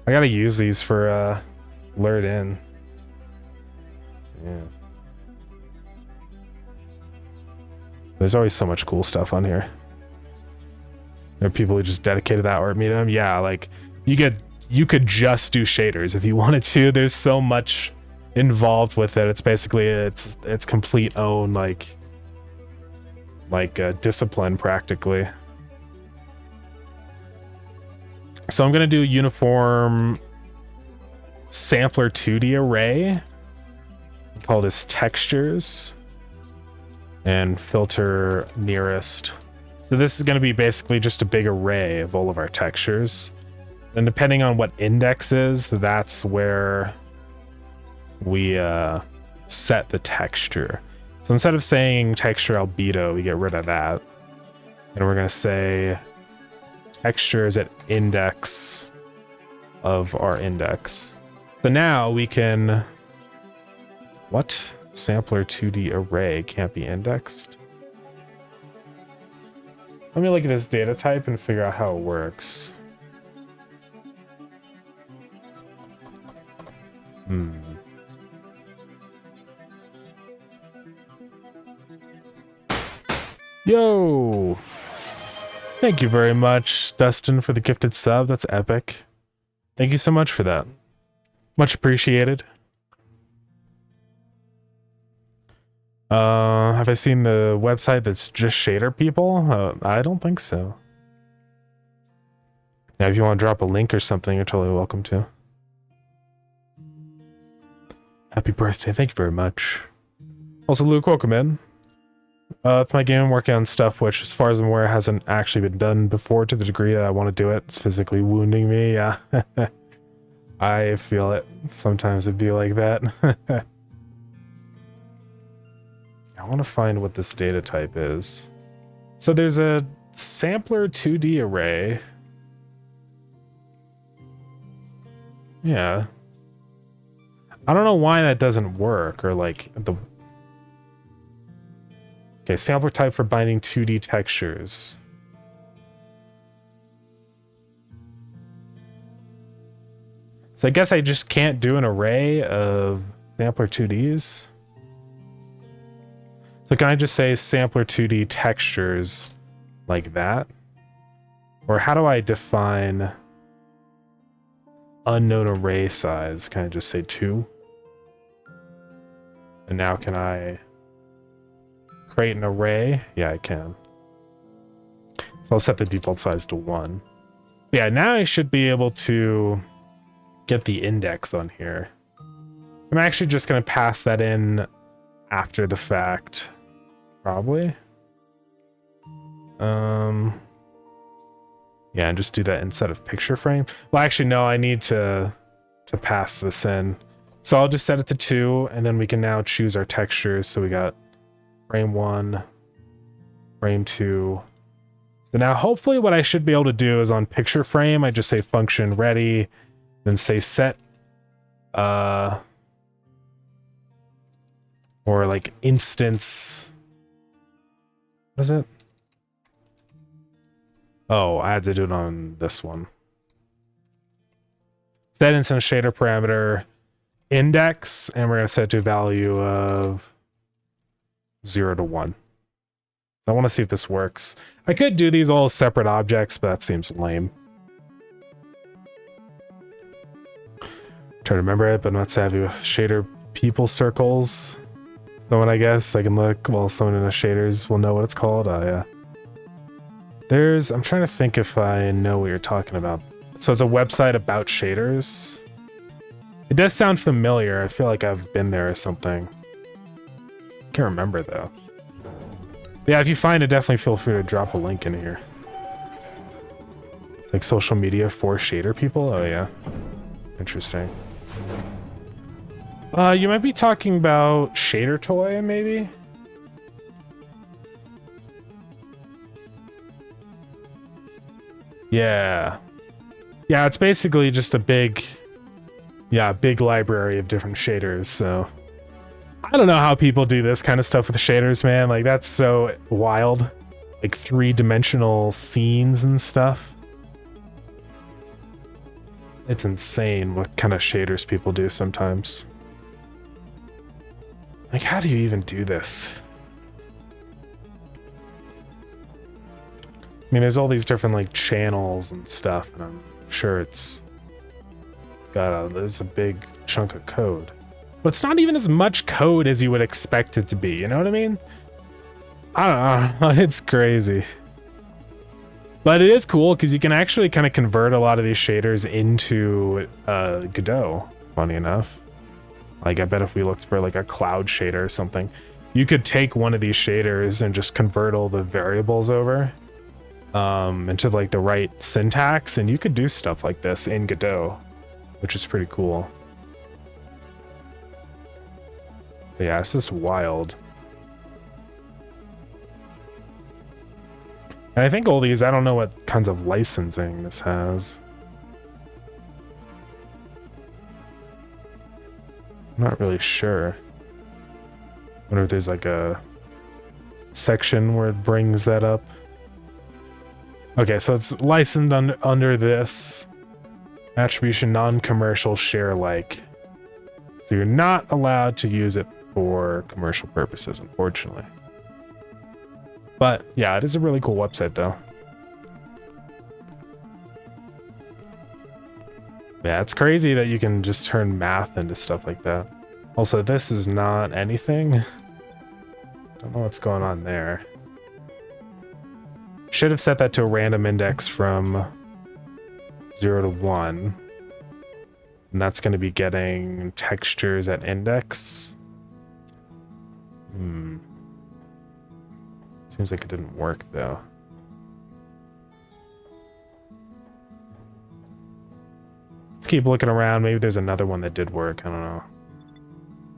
I gotta use these for lured in. Yeah. There's always so much cool stuff on here. There are people who just dedicated that art medium. Yeah, like you could just do shaders if you wanted to. There's so much involved with it. It's basically it's complete own like discipline practically. So I'm gonna do uniform sampler 2D array. Call this textures and filter nearest. So this is going to be basically just a big array of all of our textures. And depending on what index is, that's where we set the texture. So instead of saying texture albedo, we get rid of that. And we're going to say texture is at index of our index. So now we can... What? Sampler 2D array can't be indexed? Let me look at this data type and figure out how it works. Yo! Thank you very much, Dustin, for the gifted sub. That's epic. Thank you so much for that. Much appreciated. Have I seen the website that's just shader people? I don't think so. Yeah, if you want to drop a link or something, you're totally welcome to. Happy birthday. Thank you very much. Also, Luke, welcome in. It's my game. I'm working on stuff which, as far as I'm aware, hasn't actually been done before to the degree that I want to do it. It's physically wounding me. Yeah. I feel it. Sometimes it'd be like that. I want to find what this data type is. So there's a sampler 2D array. Yeah. I don't know why that doesn't work, or like the... Okay, sampler type for binding 2D textures. So I guess I just can't do an array of sampler 2Ds. So can I just say sampler 2D textures like that? Or how do I define unknown array size? Can I just say 2? And now can I create an array? Yeah, I can. So I'll set the default size to 1. Yeah, now I should be able to get the index on here. I'm actually just going to pass that in after the fact. Probably. Yeah, and just do that instead of picture frame. Well, actually, no, I need to pass this in. So I'll just set it to 2, and then we can now choose our textures. So we got frame 1, frame 2. So now hopefully what I should be able to do is on picture frame, I just say function ready, then say set, or like instance. What is it? Oh, I had to do it on this one. Set instance shader parameter index, and we're going to set it to a value of 0 to 1. I want to see if this works. I could do these all as separate objects, but that seems lame. Try to remember it, but I'm not savvy with shader people circles. Someone, I guess, I can look. Well, someone in the shaders will know what it's called. Yeah. I'm trying to think if I know what you're talking about. So it's a website about shaders. It does sound familiar. I feel like I've been there or something. Can't remember though. Yeah, if you find it, definitely feel free to drop a link in here. Like social media for shader people? Oh yeah. Interesting. You might be talking about Shader Toy, maybe? Yeah. Yeah, it's basically just a big library of different shaders, so I don't know how people do this kind of stuff with shaders, man. Like, that's so wild. Like, three-dimensional scenes and stuff. It's insane what kind of shaders people do sometimes. Like, how do you even do this? I mean, there's all these different, like, channels and stuff, and I'm sure it's there's a big chunk of code. But it's not even as much code as you would expect it to be, you know what I mean? I don't know, it's crazy. But it is cool because you can actually kind of convert a lot of these shaders into Godot, funny enough. Like, I bet if we looked for like a cloud shader or something, you could take one of these shaders and just convert all the variables over into like the right syntax, and you could do stuff like this in Godot, which is pretty cool. But yeah, it's just wild. And I think all these, I don't know what kinds of licensing this has. I'm not really sure. I wonder if there's like a section where it brings that up. Okay, so it's licensed under this attribution non-commercial share like. So you're not allowed to use it for commercial purposes, unfortunately. But yeah, it is a really cool website though. Yeah, it's crazy that you can just turn math into stuff like that. Also, this is not anything. Don't know what's going on there. Should have set that to a random index from 0 to 1. And that's going to be getting textures at index. Seems like it didn't work though. Let's keep looking around. Maybe there's another one that did work. I don't know.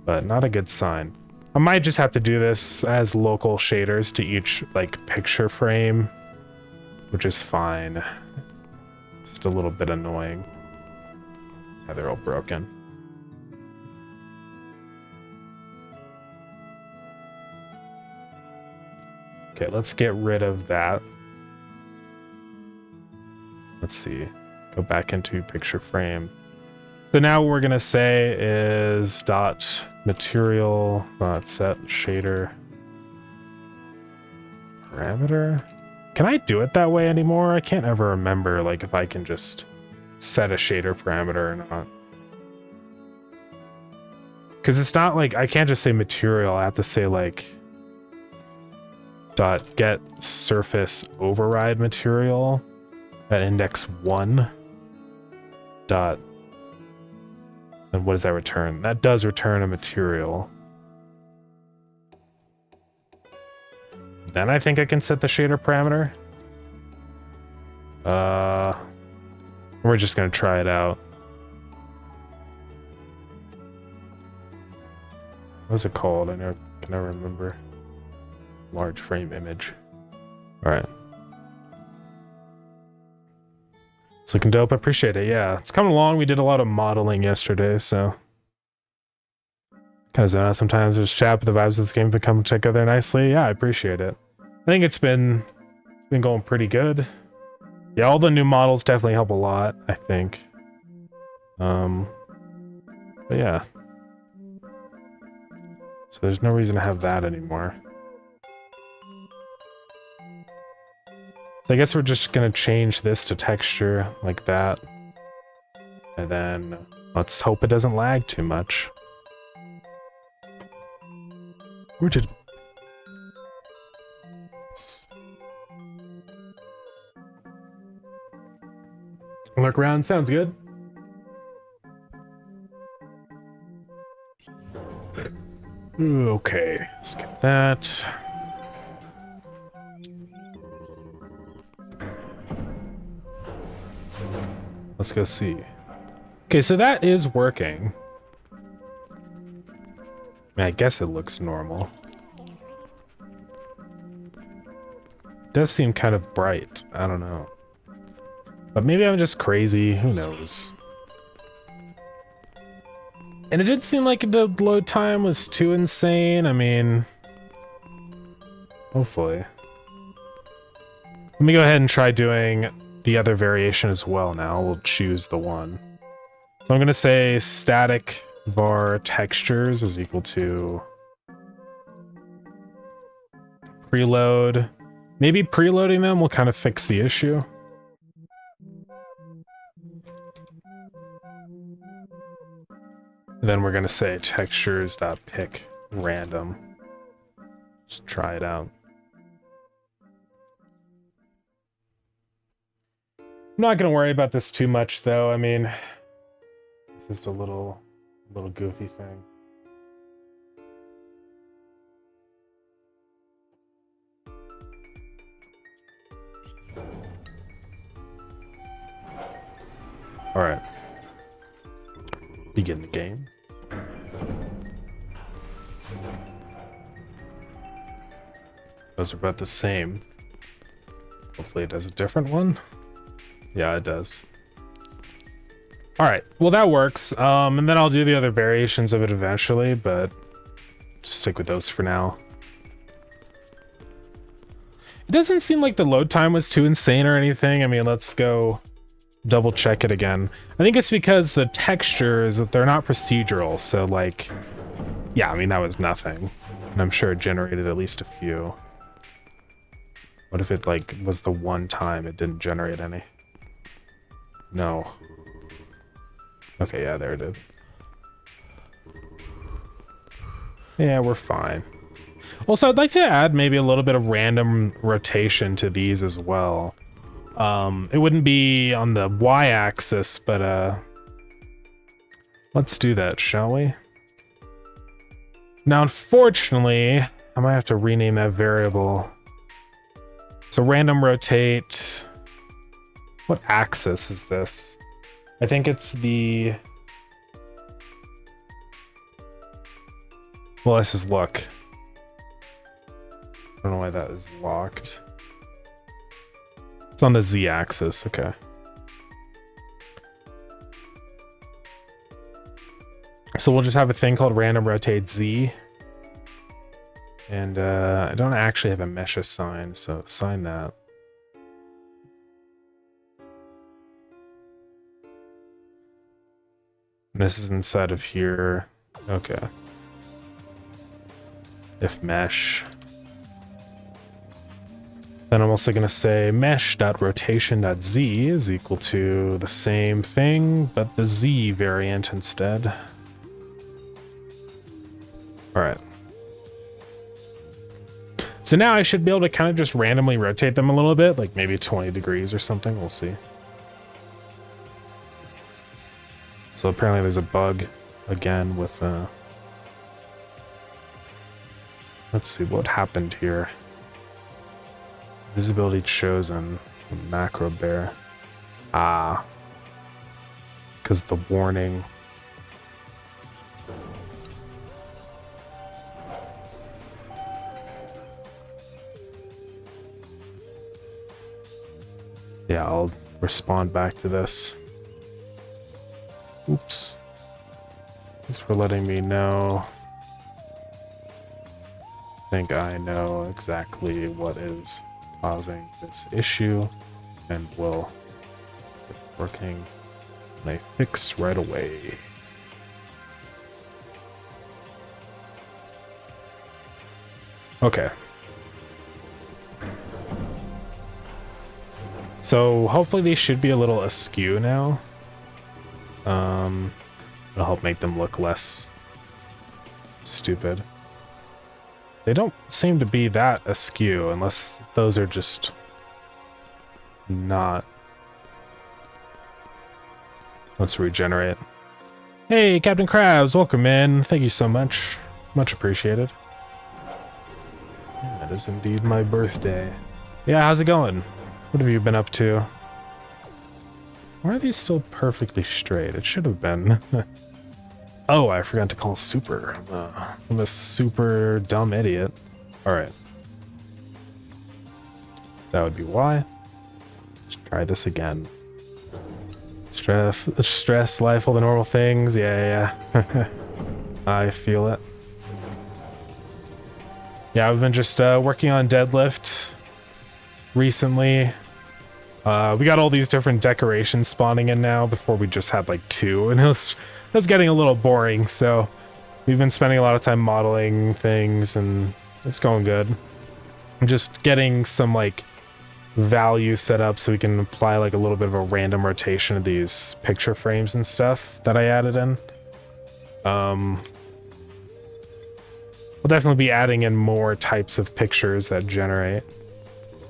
But not a good sign. I might just have to do this as local shaders to each like picture frame, which is fine. Just a little bit annoying. Yeah, they're all broken. Okay, let's get rid of that. Let's see. Go back into picture frame. So now what we're gonna say is dot material dot set shader parameter. Can I do it that way anymore? I can't ever remember like if I can just set a shader parameter or not. Because it's not like I can't just say material. I have to say like dot get surface override material at index 1 dot, and what does that return? That does return a material. Then I think I can set the shader parameter. We're just gonna try it out. What's it called? I can never remember. Large frame image. All right. It's looking dope. I appreciate it. Yeah, it's coming along. We did a lot of modeling yesterday, so kind of zone out sometimes. Just chat, but the vibes of this game become together nicely. Yeah, I appreciate it. I think it's been going pretty good. Yeah, all the new models definitely help a lot, I think. But yeah. So there's no reason to have that anymore. So I guess we're just gonna change this to texture like that. And then let's hope it doesn't lag too much. Or did... Look around, sounds good. Okay, skip that. Let's go see. Okay, so that is working. I guess it looks normal. It does seem kind of bright. I don't know. But maybe I'm just crazy. Who knows? And it did seem like the load time was too insane. I mean, hopefully. Let me go ahead and try doing the other variation as well now. We'll choose the one. So I'm going to say static var textures is equal to preload. Maybe preloading them will kind of fix the issue. Then we're going to say textures.pick random. Just try it out. I'm not going to worry about this too much though. I mean, it's just a little goofy thing. All right. Begin the game. Those are about the same. Hopefully it does a different one. Yeah, it does. All right, well that works. And then I'll do the other variations of it eventually, but just stick with those for now. It doesn't seem like the load time was too insane or anything. I mean, let's go double check it again. I think it's because the textures, that they're not procedural. So like, yeah, I mean, that was nothing. And I'm sure it generated at least a few. What if it like was the one time it didn't generate any? No. Okay, yeah, there it is. Yeah, we're fine. Also, I'd like to add maybe a little bit of random rotation to these as well. It wouldn't be on the y-axis, but let's do that, shall we? Now, unfortunately, I might have to rename that variable. So random rotate. What axis is this? I think it's the... Well, this is look. I don't know why that is locked. It's on the z-axis, okay. So we'll just have a thing called random rotate z. And I don't actually have a mesh assigned, so assign that. And this is inside of here. Okay. If mesh. Then I'm also going to say mesh.rotation.z is equal to the same thing, but the z variant instead. All right. So now I should be able to kind of just randomly rotate them a little bit, like maybe 20 degrees or something. We'll see. So apparently there's a bug again with let's see what happened here. Visibility chosen, macro bear. Ah, because the warning. Yeah, I'll respond back to this. Oops. Thanks for letting me know. I think I know exactly what is causing this issue and will get working on a fix right away. Okay. So hopefully they should be a little askew now. It'll help make them look less stupid. They don't seem to be that askew unless those are just not Let's regenerate. Hey, Captain Krabs, welcome in. Thank you so much. Much appreciated. That is indeed my birthday. Yeah, how's it going? What have you been up to? Why are these still perfectly straight? It should have been. Oh, I forgot to call super. I'm a super dumb idiot. Alright. That would be why. Let's try this again. Stress, life, all the normal things. Yeah. I feel it. Yeah, I've been just working on Deadlift recently. We got all these different decorations spawning in now. Before we just had like 2, and it was getting a little boring. So we've been spending a lot of time modeling things, and it's going good. I'm just getting some like value set up so we can apply like a little bit of a random rotation of these picture frames and stuff that I added in. We'll definitely be adding in more types of pictures that generate,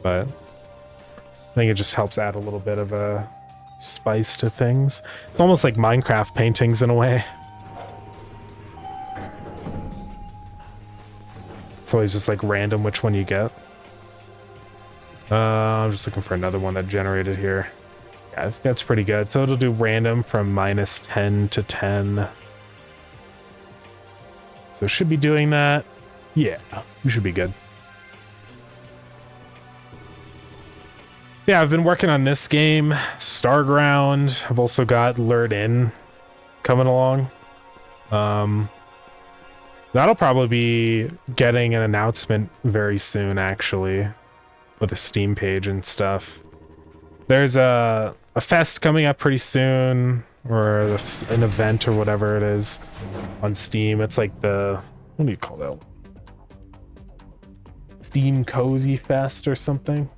but I think it just helps add a little bit of a spice to things. It's almost like Minecraft paintings in a way. It's always just like random which one you get. I'm just looking for another one that generated here. Yeah, I think that's pretty good. So it'll do random from -10 to 10. So it should be doing that. Yeah, we should be good. Yeah, I've been working on this game, Starground. I've also got Lured In coming along. That'll probably be getting an announcement very soon, actually, with a Steam page and stuff. There's a fest coming up pretty soon, or an event or whatever it is on Steam. It's like the, what do you call that? Steam Cozy Fest or something.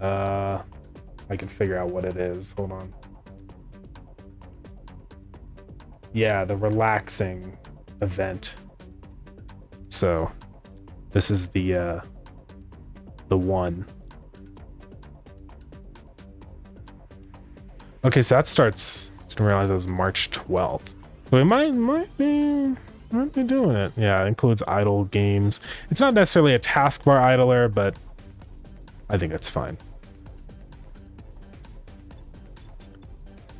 I can figure out what it is. Hold on. Yeah, the relaxing event. So this is the one. Okay, so that starts, didn't realize it was March 12th. So we might be doing it. Yeah, it includes idle games. It's not necessarily a taskbar idler, but I think it's fine.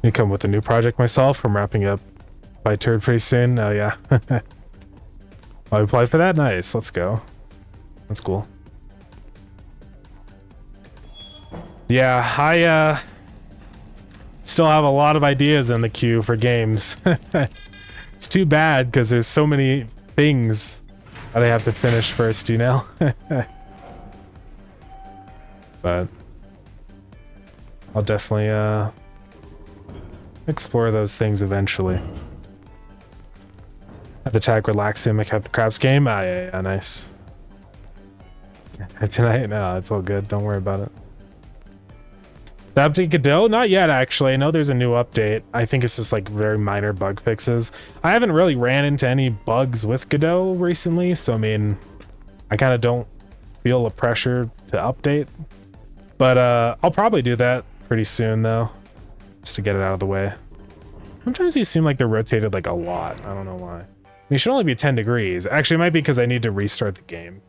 You come with a new project myself. I'm wrapping up by Turd pretty soon. Oh yeah. I applied for that. Nice. Let's go. That's cool. Yeah, I still have a lot of ideas in the queue for games. It's too bad because there's so many things that I have to finish first, you know? But I'll definitely explore those things eventually. At the tag relaxing my Captain Krabs game. Ah, yeah, nice. Tonight? No, it's all good. Don't worry about it. The update Godot? Not yet, actually. I know there's a new update. I think it's just like very minor bug fixes. I haven't really ran into any bugs with Godot recently, so I mean, I kind of don't feel a pressure to update. But I'll probably do that pretty soon, though, just to get it out of the way. Sometimes these seem like they're rotated like a lot. I don't know why. It should only be 10 degrees. Actually, it might be because I need to restart the game.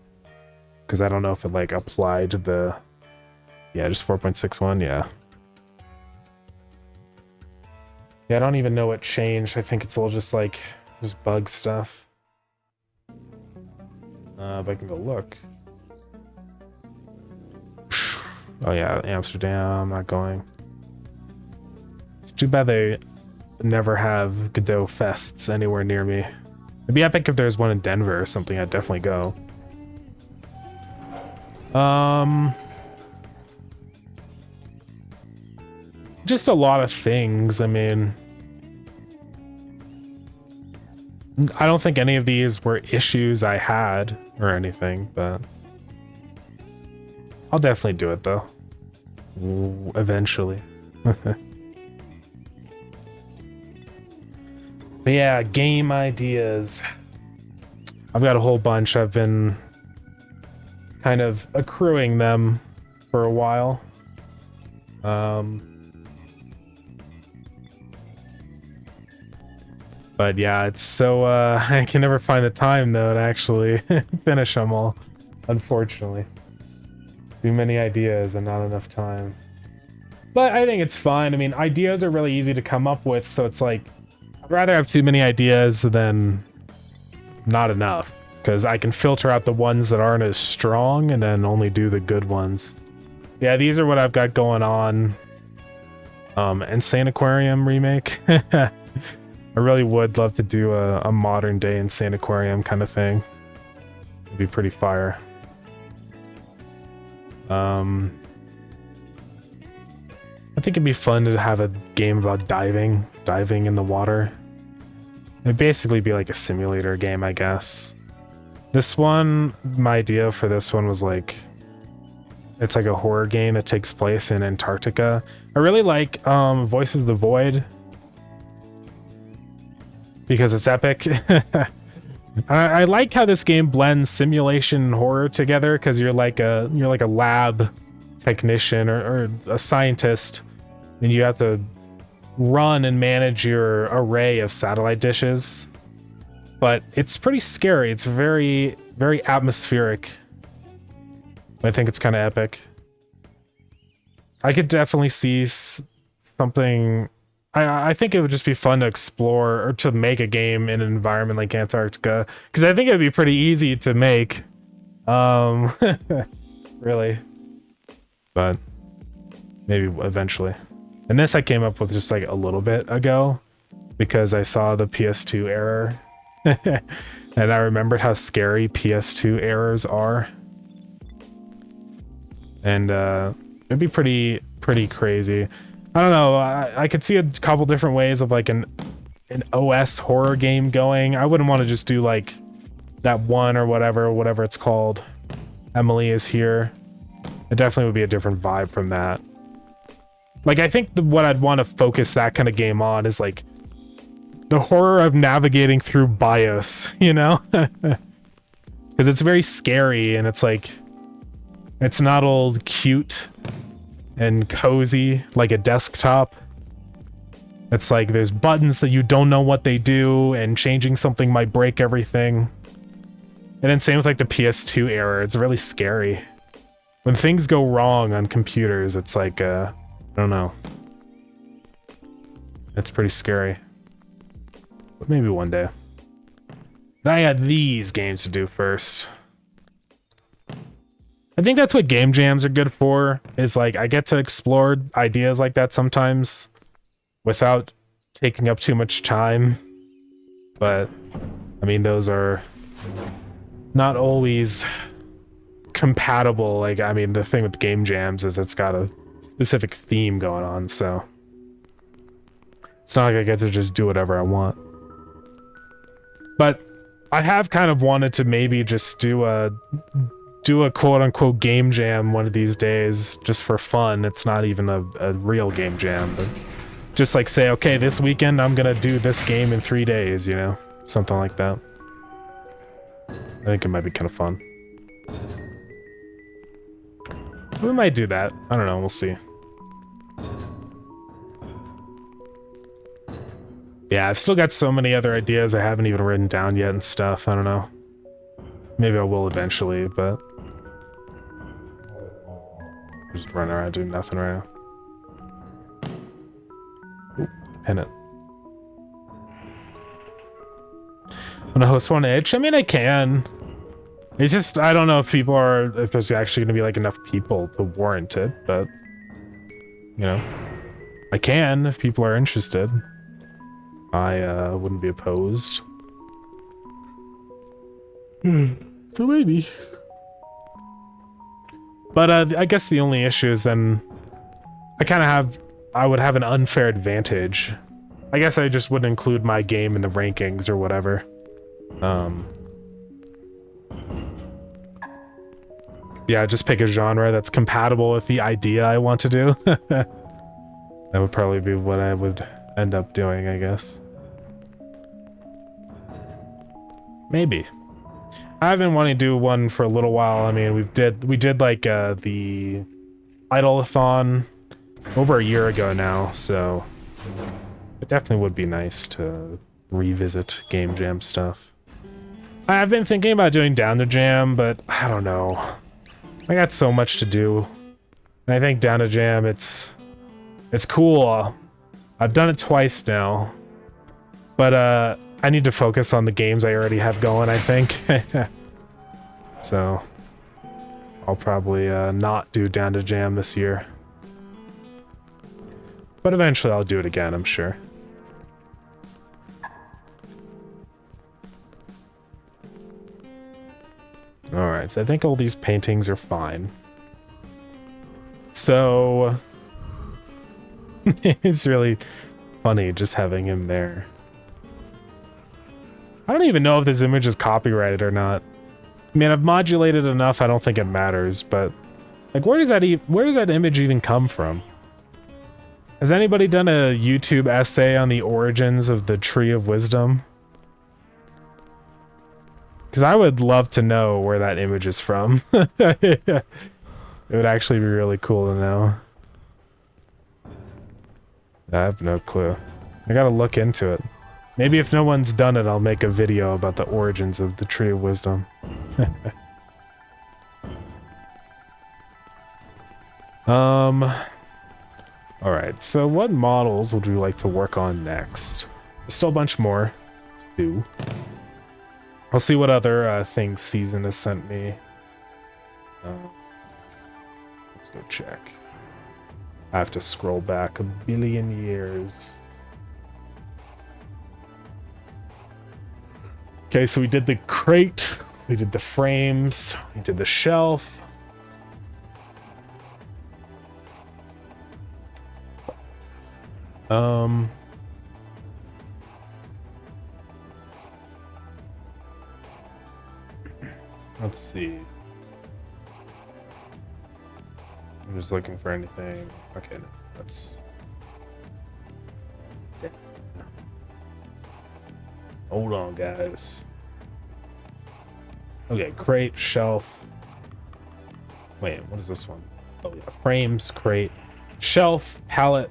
Because I don't know if it like applied to the... Yeah, just 4.61, yeah. Yeah, I don't even know what changed. I think it's all just like, just bug stuff. But I can go look. Oh yeah, Amsterdam, not going. It's too bad they never have Godot fests anywhere near me. It'd be epic if there's one in Denver or something. I'd definitely go. Just a lot of things. I mean, I don't think any of these were issues I had or anything, but I'll definitely do it though. Eventually. But yeah, game ideas. I've got a whole bunch. I've been kind of accruing them for a while. But yeah, it's so I can never find the time though to actually finish them all, unfortunately. Too many ideas and not enough time. But I think it's fun. I mean, ideas are really easy to come up with, so it's like I'd rather have too many ideas than not enough, because I can filter out the ones that aren't as strong and then only do the good ones. Yeah, these are what I've got going on. Insane Aquarium remake. I really would love to do a modern day Insane Aquarium kind of thing. It'd be pretty fire. I think it'd be fun to have a game about diving in the water. It'd basically be like a simulator game, I guess. This one, my idea for this one was like, it's like a horror game that takes place in Antarctica. I really like Voices of the Void because it's epic. I like how this game blends simulation and horror together, because you're like a lab technician or a scientist, and you have to run and manage your array of satellite dishes. But it's pretty scary. It's very, very atmospheric. I think it's kind of epic. I could definitely see something. I think it would just be fun to explore or to make a game in an environment like Antarctica, because I think it'd be pretty easy to make. Really. But maybe eventually. And this I came up with just like a little bit ago because I saw the PS2 error. And I remembered how scary PS2 errors are. And it'd be pretty crazy. I don't know, I could see a couple different ways of like an OS horror game going. I wouldn't want to just do like that one or whatever it's called. Emily is Here. It definitely would be a different vibe from that. Like, I think what I'd want to focus that kind of game on is like the horror of navigating through BIOS, you know? Because it's very scary, and it's like, it's not all cute and cozy like a desktop. It's like there's buttons that you don't know what they do, and changing something might break everything. And then same with like the PS2 era. It's really scary. When things go wrong on computers, it's like, I don't know. It's pretty scary. But maybe one day. And I got these games to do first. I think that's what game jams are good for, is like I get to explore ideas like that sometimes without taking up too much time. But I mean, those are not always compatible. Like, I mean, the thing with game jams is it's got a specific theme going on, so it's not like I get to just do whatever I want. But I have kind of wanted to maybe just do a quote-unquote game jam one of these days, just for fun. It's not even a real game jam, but just like say, okay, this weekend I'm gonna do this game in 3 days, you know, something like that. I think it might be kind of fun. We might do that. I don't know, we'll see. Yeah, I've still got so many other ideas I haven't even written down yet and stuff. I don't know. Maybe I will eventually, but I'm just running around doing nothing right now. Ooh, pin it. Wanna host one itch? I mean, I can. It's just, I don't know if there's actually gonna be like enough people to warrant it, but you know, I can if people are interested. I wouldn't be opposed. So maybe. But I guess the only issue is then I would have an unfair advantage. I guess I just wouldn't include my game in the rankings or whatever. Yeah, just pick a genre that's compatible with the idea I want to do. That would probably be what I would end up doing, I guess. Maybe. I've been wanting to do one for a little while. I mean, we did like the Idolathon over a year ago now, so it definitely would be nice to revisit Game Jam stuff. I've been thinking about doing Down to Jam, but I don't know. I got so much to do. And I think Down to Jam, it's cool. I've done it twice now. But I need to focus on the games I already have going, I think. So I'll probably not do Down to Jam this year. But eventually I'll do it again, I'm sure. Alright, so I think all these paintings are fine. So it's really funny just having him there. I don't even know if this image is copyrighted or not. I mean, I've modulated enough, I don't think it matters, but like where does that image even come from? Has anybody done a YouTube essay on the origins of the Tree of Wisdom? Because I would love to know where that image is from. It would actually be really cool to know. I have no clue. I gotta look into it. Maybe if no one's done it, I'll make a video about the origins of the Tree of Wisdom. Alright, so what models would we like to work on next? There's still a bunch more to do. I'll see what other things Season has sent me. Let's go check. I have to scroll back a billion years. Okay, so we did the crate, we did the frames, we did the shelf. Let's see. I'm just looking for anything. Okay, no, that's... Hold on, guys. Okay, crate, shelf. Wait, what is this one? Oh yeah, frames, crate, shelf, pallet.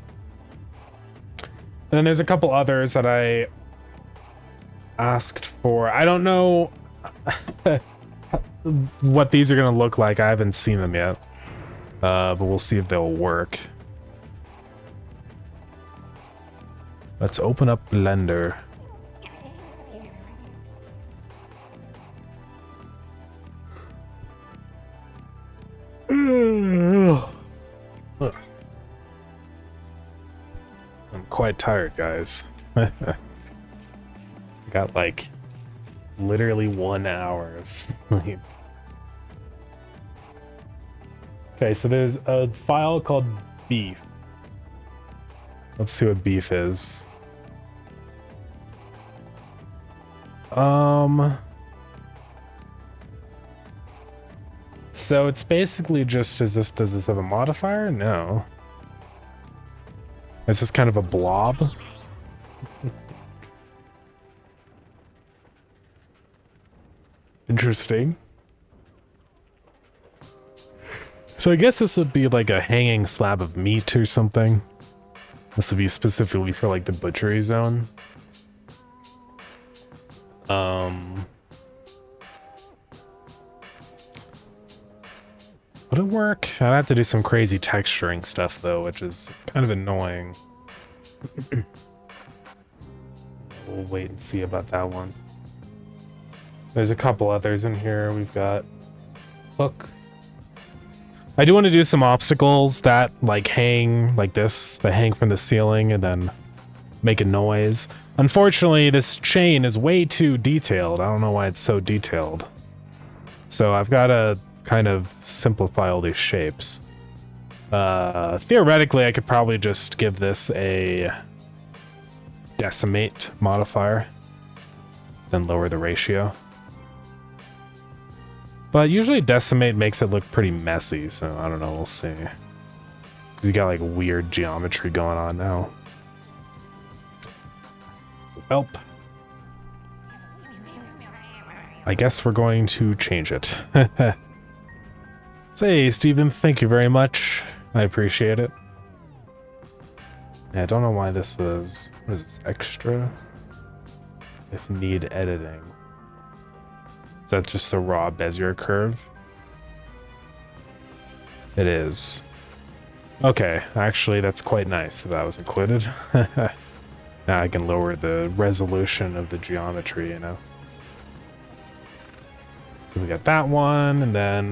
And then there's a couple others that I asked for. I don't know what these are gonna look like. I haven't seen them yet. But we'll see if they'll work. Let's open up Blender. I'm quite tired, guys. I got like literally 1 hour of sleep. Okay, so there's a file called beef. Let's see what beef is. So it's basically just, does this have a modifier? No. It's just kind of a blob. Interesting. So I guess this would be like a hanging slab of meat or something. This would be specifically for like the butchery zone. Would it work? I'd have to do some crazy texturing stuff though, which is kind of annoying. We'll wait and see about that one. There's a couple others in here. We've got hook. I do want to do some obstacles that like hang like this, that hang from the ceiling and then make a noise. Unfortunately, this chain is way too detailed. I don't know why it's so detailed. So I've got to kind of simplify all these shapes. Theoretically, I could probably just give this a decimate modifier, then lower the ratio. But usually decimate makes it look pretty messy, so I don't know, we'll see. Because you got like weird geometry going on now. Welp. I guess we're going to change it. Say, Steven, thank you very much. I appreciate it. Yeah, I don't know why this was... What is this? Extra? if need editing. Is that just the raw Bezier curve? It is. Okay, actually that's quite nice that was included. Now I can lower the resolution of the geometry, you know. So we got that one, and then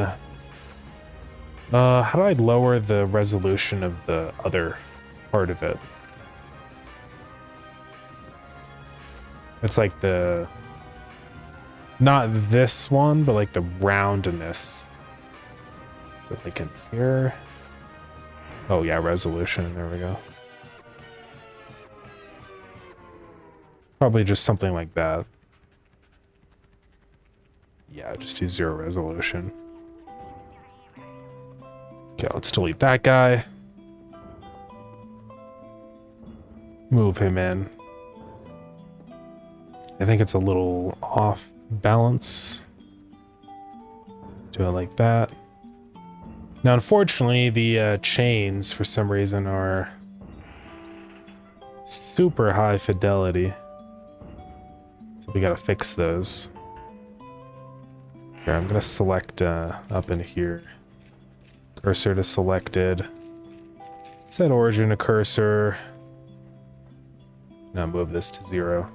how do I lower the resolution of the other part of it? It's like the, not this one, but like the roundness. So like in here. Oh yeah, resolution, there we go. Probably just something like that. Yeah, just do 0 resolution. Okay, let's delete that guy. Move him in. I think it's a little off balance. Do it like that. Now, unfortunately, the chains, for some reason, are super high fidelity. So we gotta fix those. Here, I'm gonna select up in here. Cursor to selected. Set origin to cursor. Now move this to 0.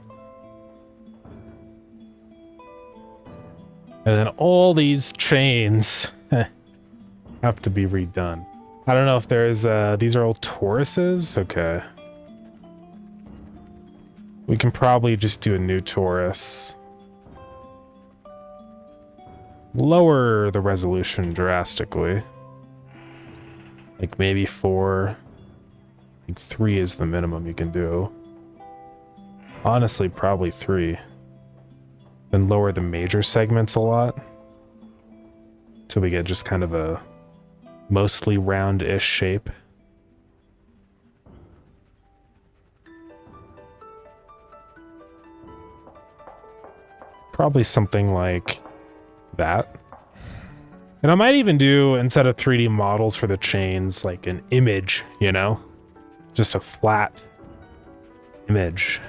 And then all these chains have to be redone. I don't know if there's, these are all toruses? Okay. We can probably just do a new torus. Lower the resolution drastically. Like maybe 4. I think 3 is the minimum you can do. Honestly, probably 3. Then lower the major segments a lot. Till we get just kind of a mostly round-ish shape. Probably something like that. And I might even do, instead of 3D models for the chains, like an image, you know? Just a flat image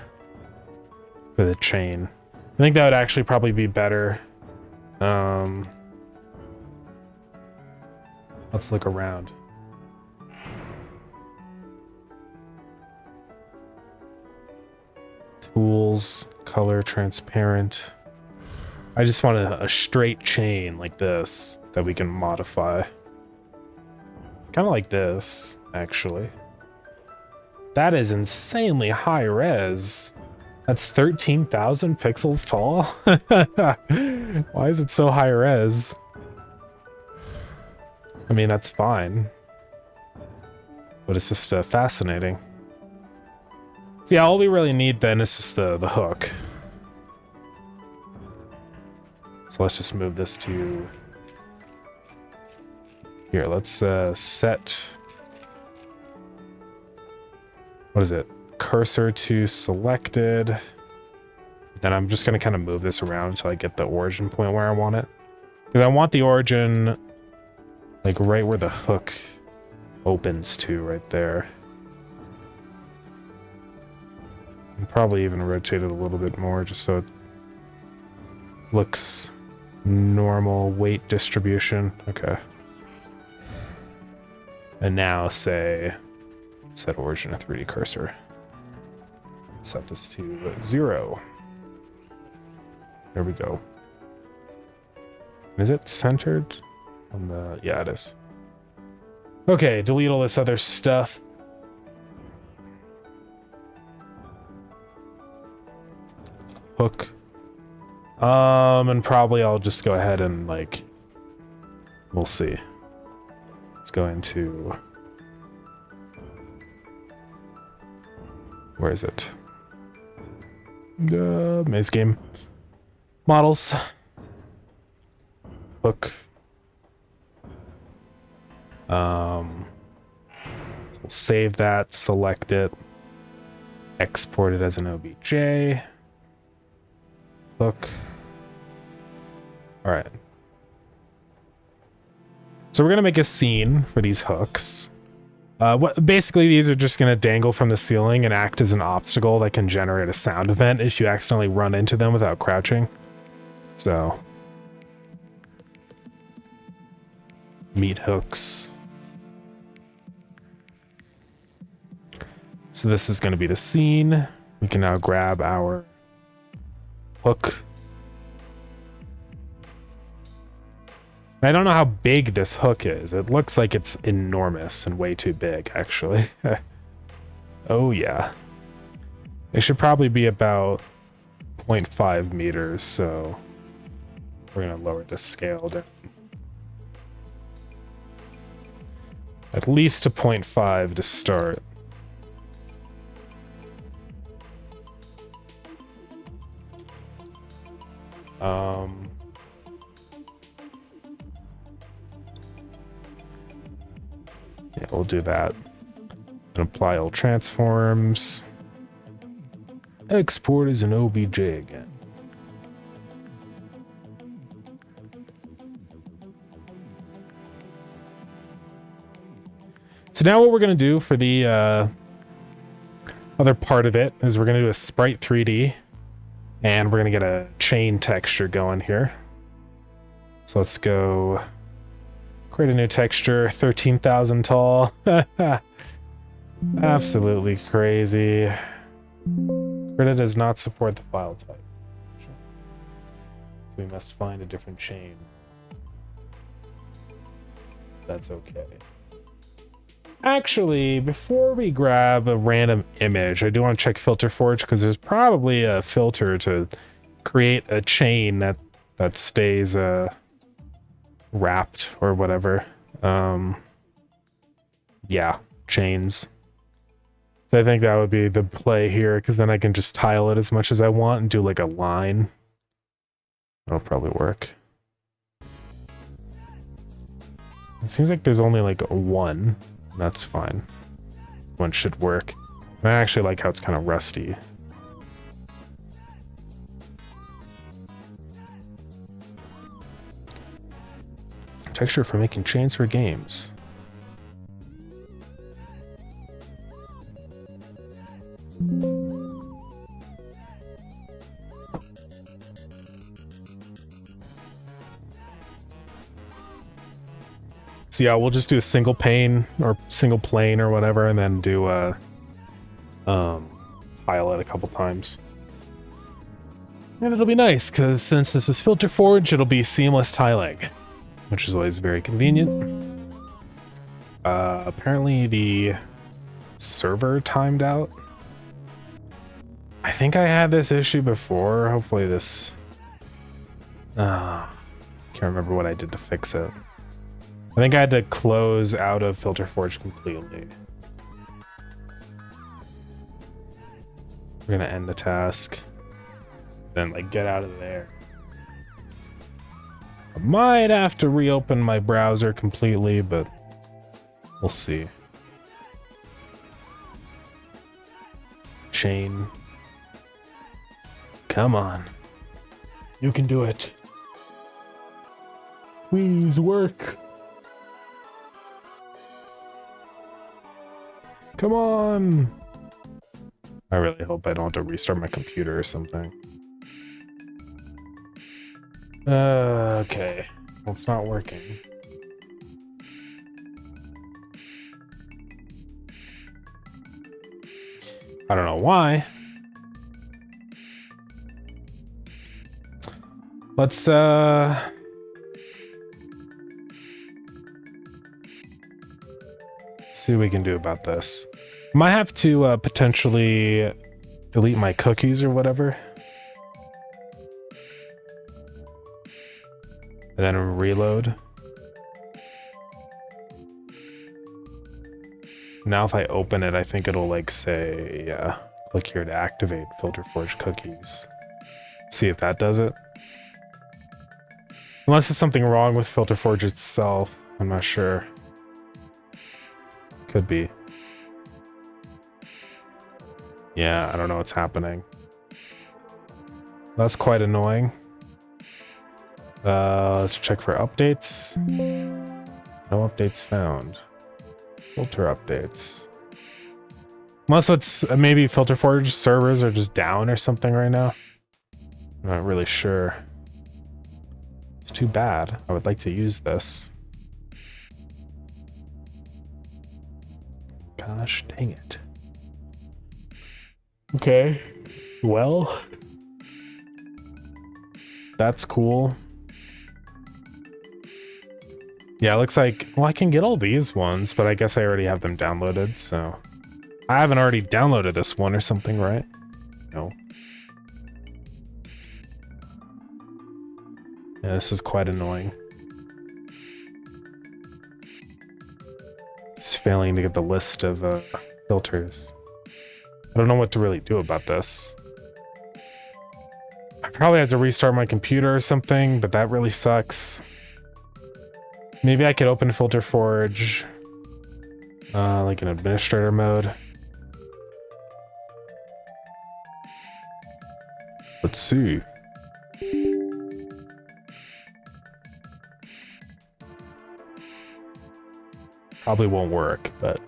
for the chain. I think that would actually probably be better. Let's look around. Tools, color, transparent. I just want a straight chain like this that we can modify. Kind of like this, actually. That is insanely high res. That's 13,000 pixels tall? Why is it so high res? I mean, that's fine. But it's just fascinating. So yeah, all we really need then is just the hook. So let's just move this to... Here, let's set... What is it? Cursor to selected. Then I'm just going to kind of move this around until I get the origin point where I want it. Because I want the origin like right where the hook opens to, right there. And probably even rotate it a little bit more just so it looks normal weight distribution. Okay. And now say set origin to 3D cursor. Set this to 0. There we go. Is it centered on the... Yeah, it is. Okay, delete all this other stuff. Hook. And probably I'll just go ahead and like... We'll see. Let's go into... Where is it? Maze game. Models. Hook. So we'll save that, select it, export it as an OBJ. Hook. All right. So we're gonna make a scene for these hooks. Basically, these are just going to dangle from the ceiling and act as an obstacle that can generate a sound event if you accidentally run into them without crouching. So, meat hooks. So this is going to be the scene. We can now grab our hook. I don't know how big this hook is. It looks like it's enormous and way too big, actually. Oh, yeah. It should probably be about 0.5 meters, so we're going to lower the scale down. At least to 0.5 to start. Yeah, we'll do that. And apply all transforms. Export as an OBJ again. So now what we're going to do for the other part of it is we're going to do a sprite 3D. And we're going to get a chain texture going here. So let's go create a new texture, 13,000 tall. Absolutely crazy. Krita does not support the file type. So we must find a different chain. That's okay. Actually, before we grab a random image, I do want to check Filter Forge because there's probably a filter to create a chain that stays wrapped or whatever. Yeah, chains. So I think that would be the play here because then I can just tile it as much as I want and do like a line. That'll probably work. It seems like there's only like one. That's fine. One should work. And I actually like how it's kind of rusty. Texture for making chains for games. So yeah, we'll just do a single pane or single plane or whatever, and then do tile it a couple times. And it'll be nice, because since this is Filter Forge, it'll be seamless tiling, which is always very convenient. Apparently the server timed out. I think I had this issue before. Hopefully this... can't remember what I did to fix it. I think I had to close out of Filter Forge completely. We're gonna end the task. Then like get out of there. I might have to reopen my browser completely, but we'll see. Chain. Come on. You can do it. Please work. Come on! I really hope I don't have to restart my computer or something. Okay. Well, it's not working. I don't know why. Let's, see what we can do about this. Might have to potentially delete my cookies or whatever. And then reload. Now if I open it, I think it'll like say, click here to activate Filter Forge cookies. See if that does it. Unless there's something wrong with Filter Forge itself. I'm not sure. Could be. Yeah, I don't know what's happening. That's quite annoying. Let's check for updates. No updates found. Filter updates. Unless it's maybe Filter Forge servers are just down or something right now. I'm not really sure. It's too bad. I would like to use this. Gosh dang it. Okay. Well, that's cool. Yeah, it looks like, well, I can get all these ones, but I guess I already have them downloaded, so. I haven't already downloaded this one or something, right? No. Yeah, this is quite annoying. It's failing to get the list of filters. I don't know what to really do about this. I probably have to restart my computer or something, but that really sucks. Maybe I could open Filter Forge, like in administrator mode. Let's see. Probably won't work, but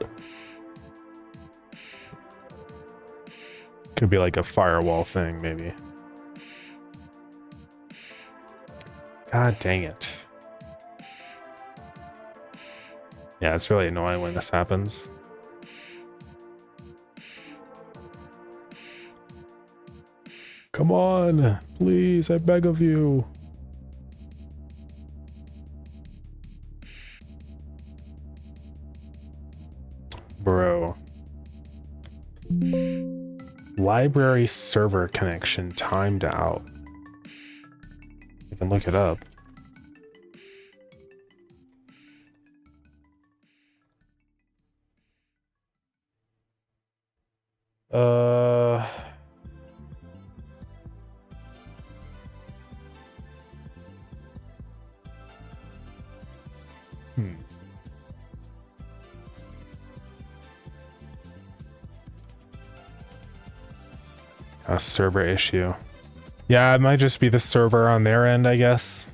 could be like a firewall thing, maybe. God dang it. Yeah, it's really annoying when this happens. Come on, please, I beg of you. Bro. Library server connection timed out. You can look it up. A server issue. Yeah, it might just be the server on their end, I guess.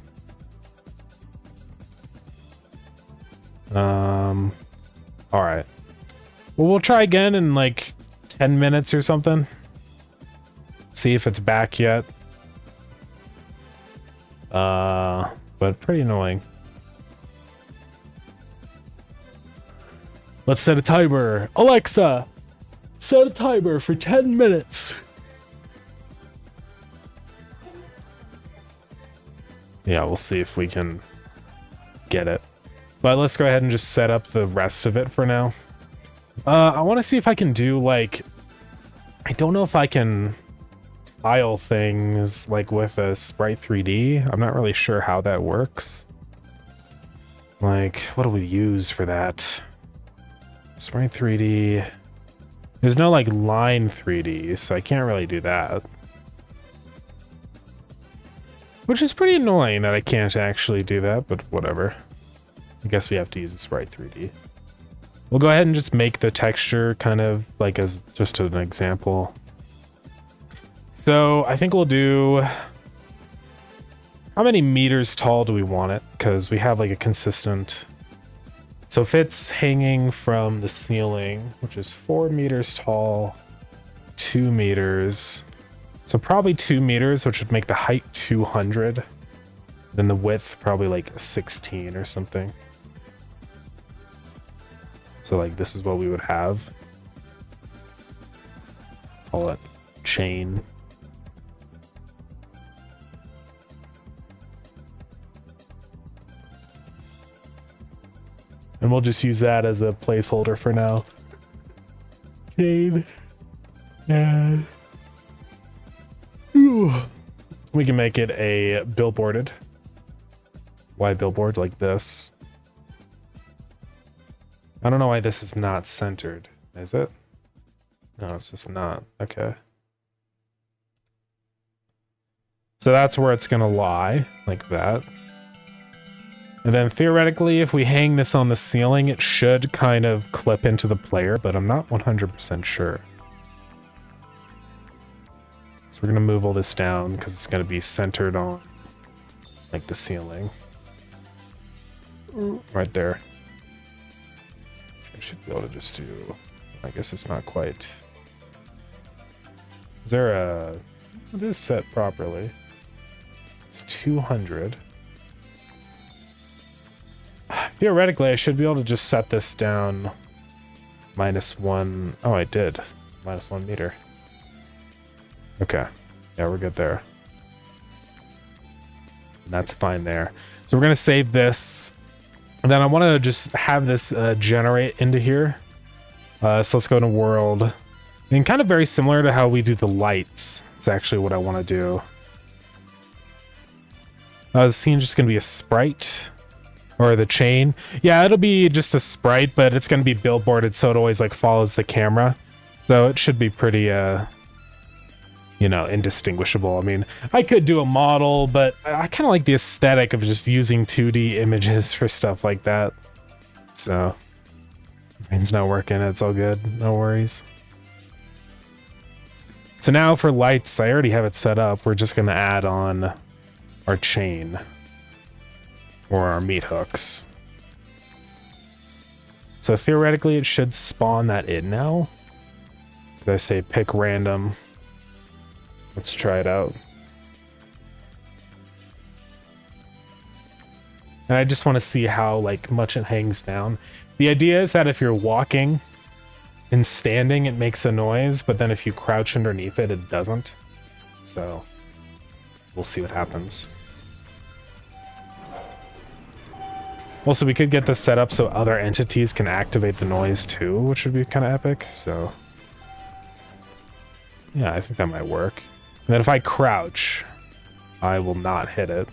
All right. Well, we'll try again in like 10 minutes or something. See if it's back yet. But pretty annoying. Let's set a timer. Alexa, set a timer for 10 minutes. Yeah, we'll see if we can get it. But let's go ahead and just set up the rest of it for now. I want to see if I can do, like... I don't know if I can tile things, like, with a Sprite 3D. I'm not really sure how that works. Like, what do we use for that? Sprite 3D... There's no, like, line 3D, so I can't really do that. Which is pretty annoying that I can't actually do that, but whatever. I guess we have to use a Sprite 3D. We'll go ahead and just make the texture kind of like as just an example. So I think we'll do... How many meters tall do we want it? Because we have like a consistent... So if it's hanging from the ceiling, which is 4 meters tall, 2 meters... So probably 2 meters, which would make the height 200. Then the width probably like 16 or something. So like this is what we would have. Call it chain. And we'll just use that as a placeholder for now. Chain. And... we can make it a billboarded. Why billboard like this? I don't know why this is not centered. Is it? No, it's just not. Okay. So that's where it's gonna lie, like that. And then theoretically, if we hang this on the ceiling, it should kind of clip into the player, but I'm not 100% sure. We're gonna move all this down because it's gonna be centered on like the ceiling. Right there. should be able to just do, I guess it's not quite. Is there a, it is set properly. It's 200. Theoretically, I should be able to just set this down -1. Oh, I did. -1 meter. Okay. Yeah, we're good there. And that's fine there. So we're going to save this. And then I want to just have this generate into here. So let's go to world. And kind of very similar to how we do the lights. It's actually what I want to do. The scene just going to be a sprite. Or the chain. Yeah, it'll be just a sprite, but it's going to be billboarded, so it always like follows the camera. So it should be pretty, you know, indistinguishable. I mean, I could do a model, but I kind of like the aesthetic of just using 2D images for stuff like that. So, brain's not working. It's all good. No worries. So now for lights, I already have it set up. We're just going to add on our chain. Or our meat hooks. So theoretically it should spawn that in now. Did I say pick random? Let's try it out. And I just want to see how like much it hangs down. The idea is that if you're walking and standing, it makes a noise, but then if you crouch underneath it, it doesn't. So we'll see what happens. Also, we could get this set up so other entities can activate the noise too, which would be kind of epic. So, yeah, I think that might work. And then if I crouch, I will not hit it.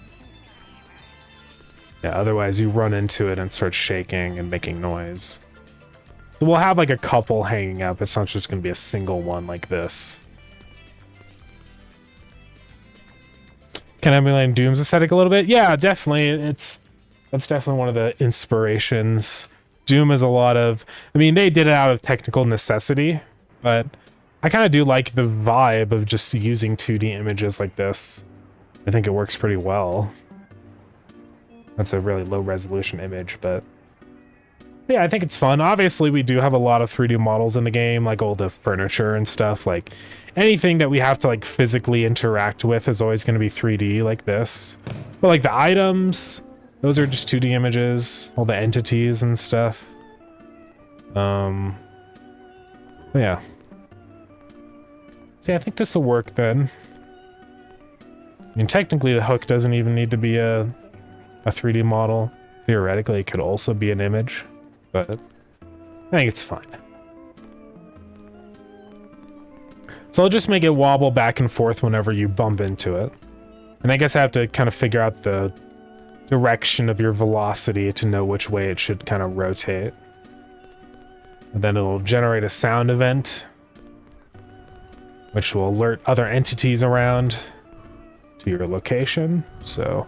Yeah, otherwise you run into it and start shaking and making noise. So we'll have like a couple hanging up. It's not just going to be a single one like this. Can I emulate Doom's aesthetic a little bit? Yeah, definitely. That's definitely one of the inspirations. Doom is a lot of, I mean, they did it out of technical necessity, but I kind of do like the vibe of just using 2D images like this. I think it works pretty well. That's a really low resolution image, but yeah, I think it's fun. Obviously, we do have a lot of 3D models in the game, like all the furniture and stuff. Like anything that we have to like physically interact with is always going to be 3D like this. But like the items, those are just 2D images, all the entities and stuff. But yeah. See, I think this will work then. I mean, technically the hook doesn't even need to be a 3D model. Theoretically, it could also be an image, but I think it's fine. So I'll just make it wobble back and forth whenever you bump into it. And I guess I have to kind of figure out the direction of your velocity to know which way it should kind of rotate. And then it'll generate a sound event, which will alert other entities around to your location. So,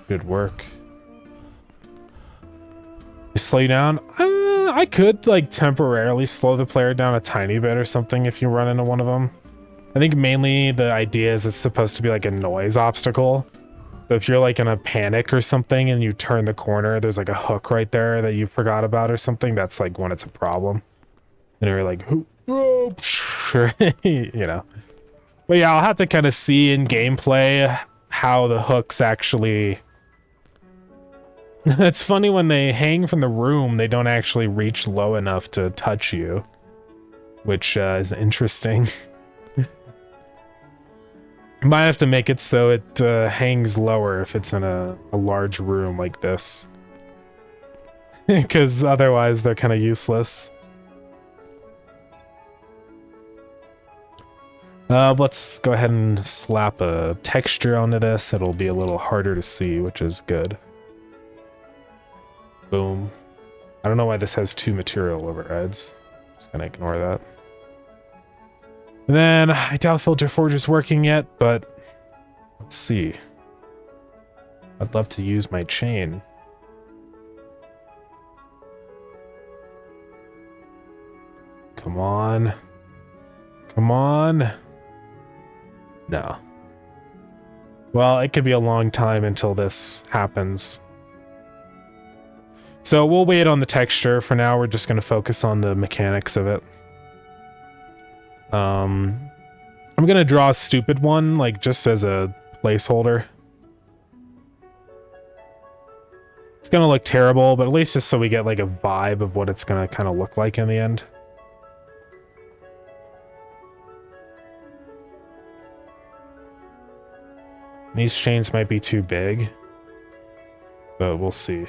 good work. You slow you down? I could like temporarily slow the player down a tiny bit or something if you run into one of them. I think mainly the idea is it's supposed to be like a noise obstacle. So if you're like in a panic or something and you turn the corner, there's like a hook right there that you forgot about or something. That's like when it's a problem. And you're like, oh, you know. But yeah, I'll have to kind of see in gameplay how the hooks actually... It's funny when they hang from the room, they don't actually reach low enough to touch you. Which is interesting. Might have to make it so it hangs lower if it's in a large room like this. Because otherwise they're kind of useless. Let's go ahead and slap a texture onto this. It'll be a little harder to see, which is good. Boom. I don't know why this has 2 material overrides. Just gonna ignore that. And then I doubt Filter Forge is working yet, but let's see. I'd love to use my chain. Come on. Come on. No. Well, it could be a long time until this happens. So we'll wait on the texture. For now, we're just going to focus on the mechanics of it. I'm going to draw a stupid one, like just as a placeholder. It's going to look terrible, but at least just so we get like a vibe of what it's going to kind of look like in the end. These chains might be too big, but we'll see.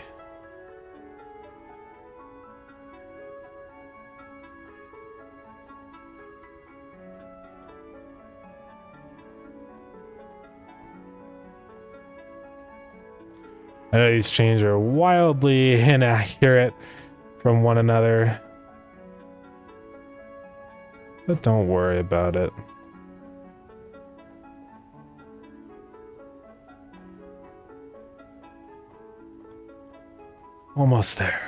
I know these chains are wildly inaccurate from one another, but don't worry about it. Almost there.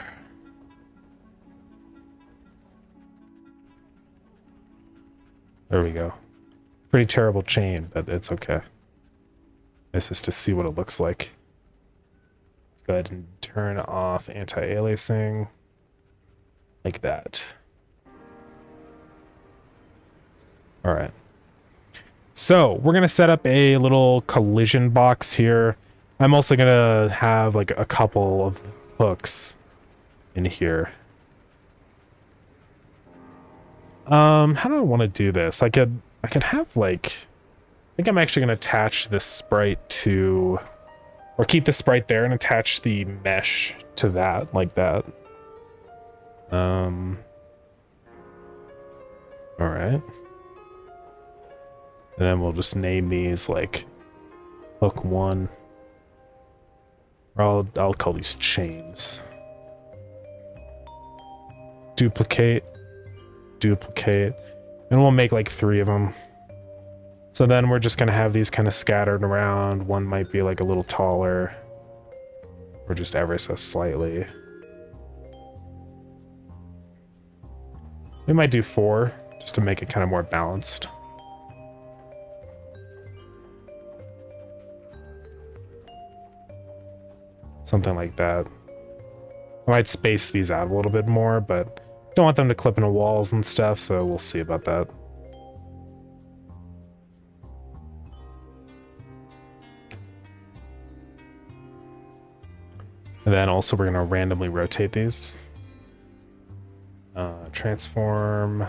There we go. Pretty terrible chain, but it's okay. This is to see what it looks like. Let's go ahead and turn off anti-aliasing. Like that. Alright. So, we're going to set up a little collision box here. I'm also going to have like a couple of hooks in here. How do I want to do this? I could have like, I think I'm actually going to attach this sprite to, or keep the sprite there and attach the mesh to that, like that. All right. And then we'll just name these like hook 1. Or I'll call these chains. Duplicate, duplicate, and we'll make like 3 of them. So then we're just gonna have these kind of scattered around. One might be like a little taller, or just ever so slightly. We might do 4 just to make it kind of more balanced. Something like that. I might space these out a little bit more, but don't want them to clip into walls and stuff, so we'll see about that. And then also we're going to randomly rotate these. Transform.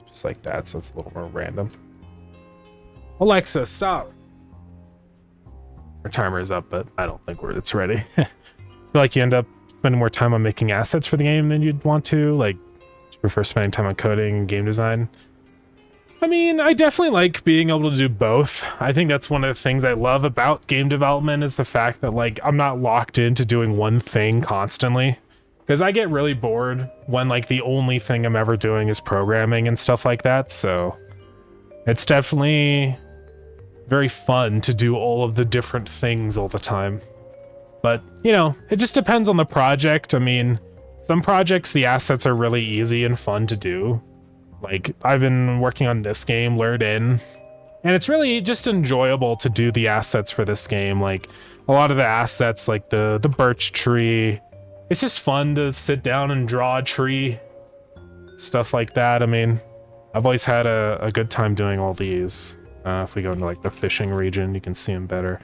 Just like that, so it's a little more random. Alexa, stop! Our timer is up, but I don't think it's ready. I feel like you end up spending more time on making assets for the game than you'd want to. Like, you prefer spending time on coding and game design. I mean, I definitely like being able to do both. I think that's one of the things I love about game development is the fact that, like, I'm not locked into doing one thing constantly. Because I get really bored when, like, the only thing I'm ever doing is programming and stuff like that. So, it's definitely very fun to do all of the different things all the time. But, you know, it just depends on the project. I mean, some projects, the assets are really easy and fun to do. Like, I've been working on this game, Lured In, and it's really just enjoyable to do the assets for this game. Like, a lot of the assets, like the birch tree, it's just fun to sit down and draw a tree. Stuff like that. I mean, I've always had a good time doing all these. If we go into like the fishing region, you can see them better.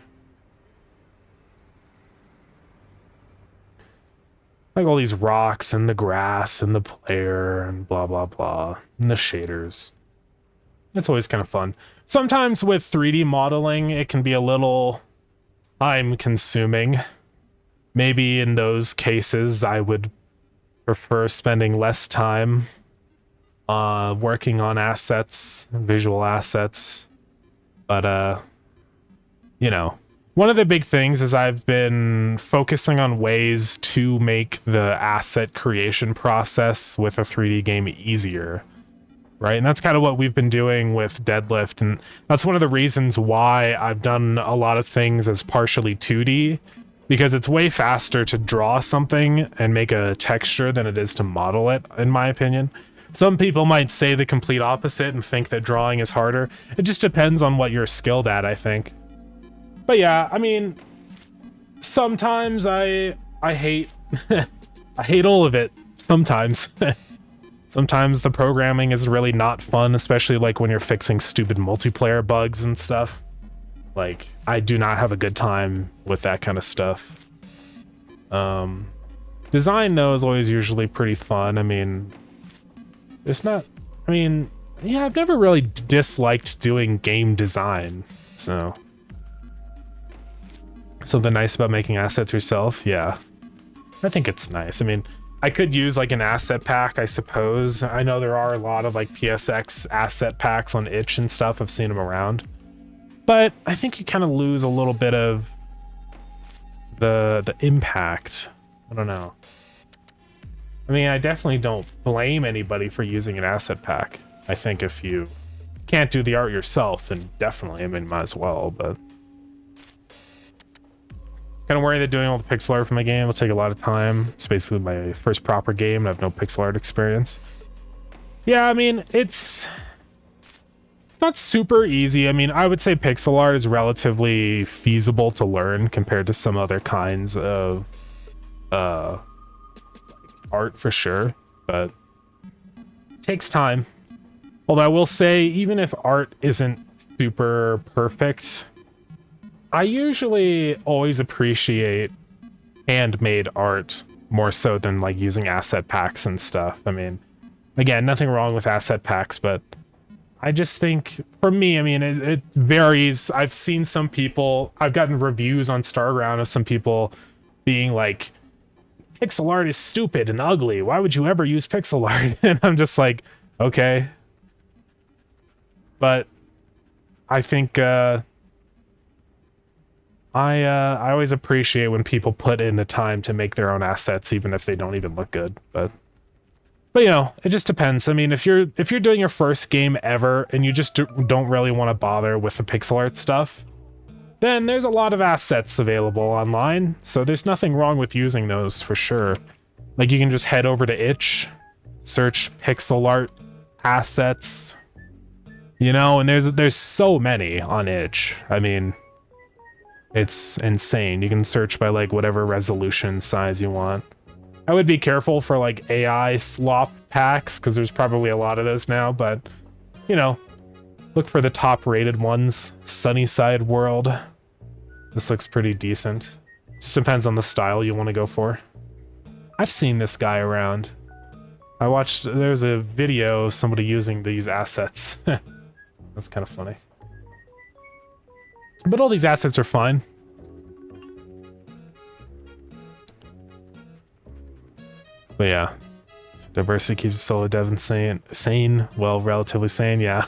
Like all these rocks and the grass and the player and blah, blah, blah. And the shaders. It's always kind of fun. Sometimes with 3D modeling, it can be a little time consuming. Maybe in those cases, I would prefer spending less time working on assets, visual assets. But, you know, one of the big things is I've been focusing on ways to make the asset creation process with a 3D game easier, right? And that's kind of what we've been doing with Deadlift, and that's one of the reasons why I've done a lot of things as partially 2D, because it's way faster to draw something and make a texture than it is to model it, in my opinion. Some people might say the complete opposite and think that drawing is harder. It just depends on what you're skilled at, I think. But yeah, I mean, sometimes I hate I hate all of it. Sometimes. Sometimes the programming is really not fun, especially like when you're fixing stupid multiplayer bugs and stuff. Like, I do not have a good time with that kind of stuff. Design, though, is always usually pretty fun. I mean, yeah, I've never really disliked doing game design, so. Something nice about making assets yourself? Yeah. I think it's nice. I mean, I could use like an asset pack, I suppose. I know there are a lot of like PSX asset packs on itch and stuff. I've seen them around. But I think you kind of lose a little bit of the impact. I don't know. I mean, I definitely don't blame anybody for using an asset pack. I think if you can't do the art yourself, then definitely, I mean, might as well, but... Kind of worried that doing all the pixel art for my game will take a lot of time. It's basically my first proper game, and I have no pixel art experience. Yeah, I mean, it's not super easy. I mean, I would say pixel art is relatively feasible to learn compared to some other kinds of art for sure, but it takes time. Although I will say, even if art isn't super perfect, I usually always appreciate handmade art more so than like using asset packs and stuff. I mean, again, nothing wrong with asset packs, but I just think for me, I mean, it varies. I've seen some people, I've gotten reviews on Starground of some people being like, pixel art is stupid and ugly. Why would you ever use pixel art? And I'm just like, okay. But I think, I always appreciate when people put in the time to make their own assets, even if they don't even look good. But you know, it just depends. I mean, if you're doing your first game ever and you just don't really want to bother with the pixel art stuff, then there's a lot of assets available online. So there's nothing wrong with using those for sure. Like you can just head over to itch, search pixel art assets, you know, and there's so many on itch. I mean, it's insane. You can search by like whatever resolution size you want. I would be careful for like AI slop packs because there's probably a lot of those now, but you know, look for the top rated ones. Sunnyside World. This looks pretty decent. Just depends on the style you want to go for. I've seen this guy around. I watched, there's a video of somebody using these assets. That's kind of funny. But all these assets are fine. But yeah, so diversity keeps solo dev sane. Well, relatively sane, yeah.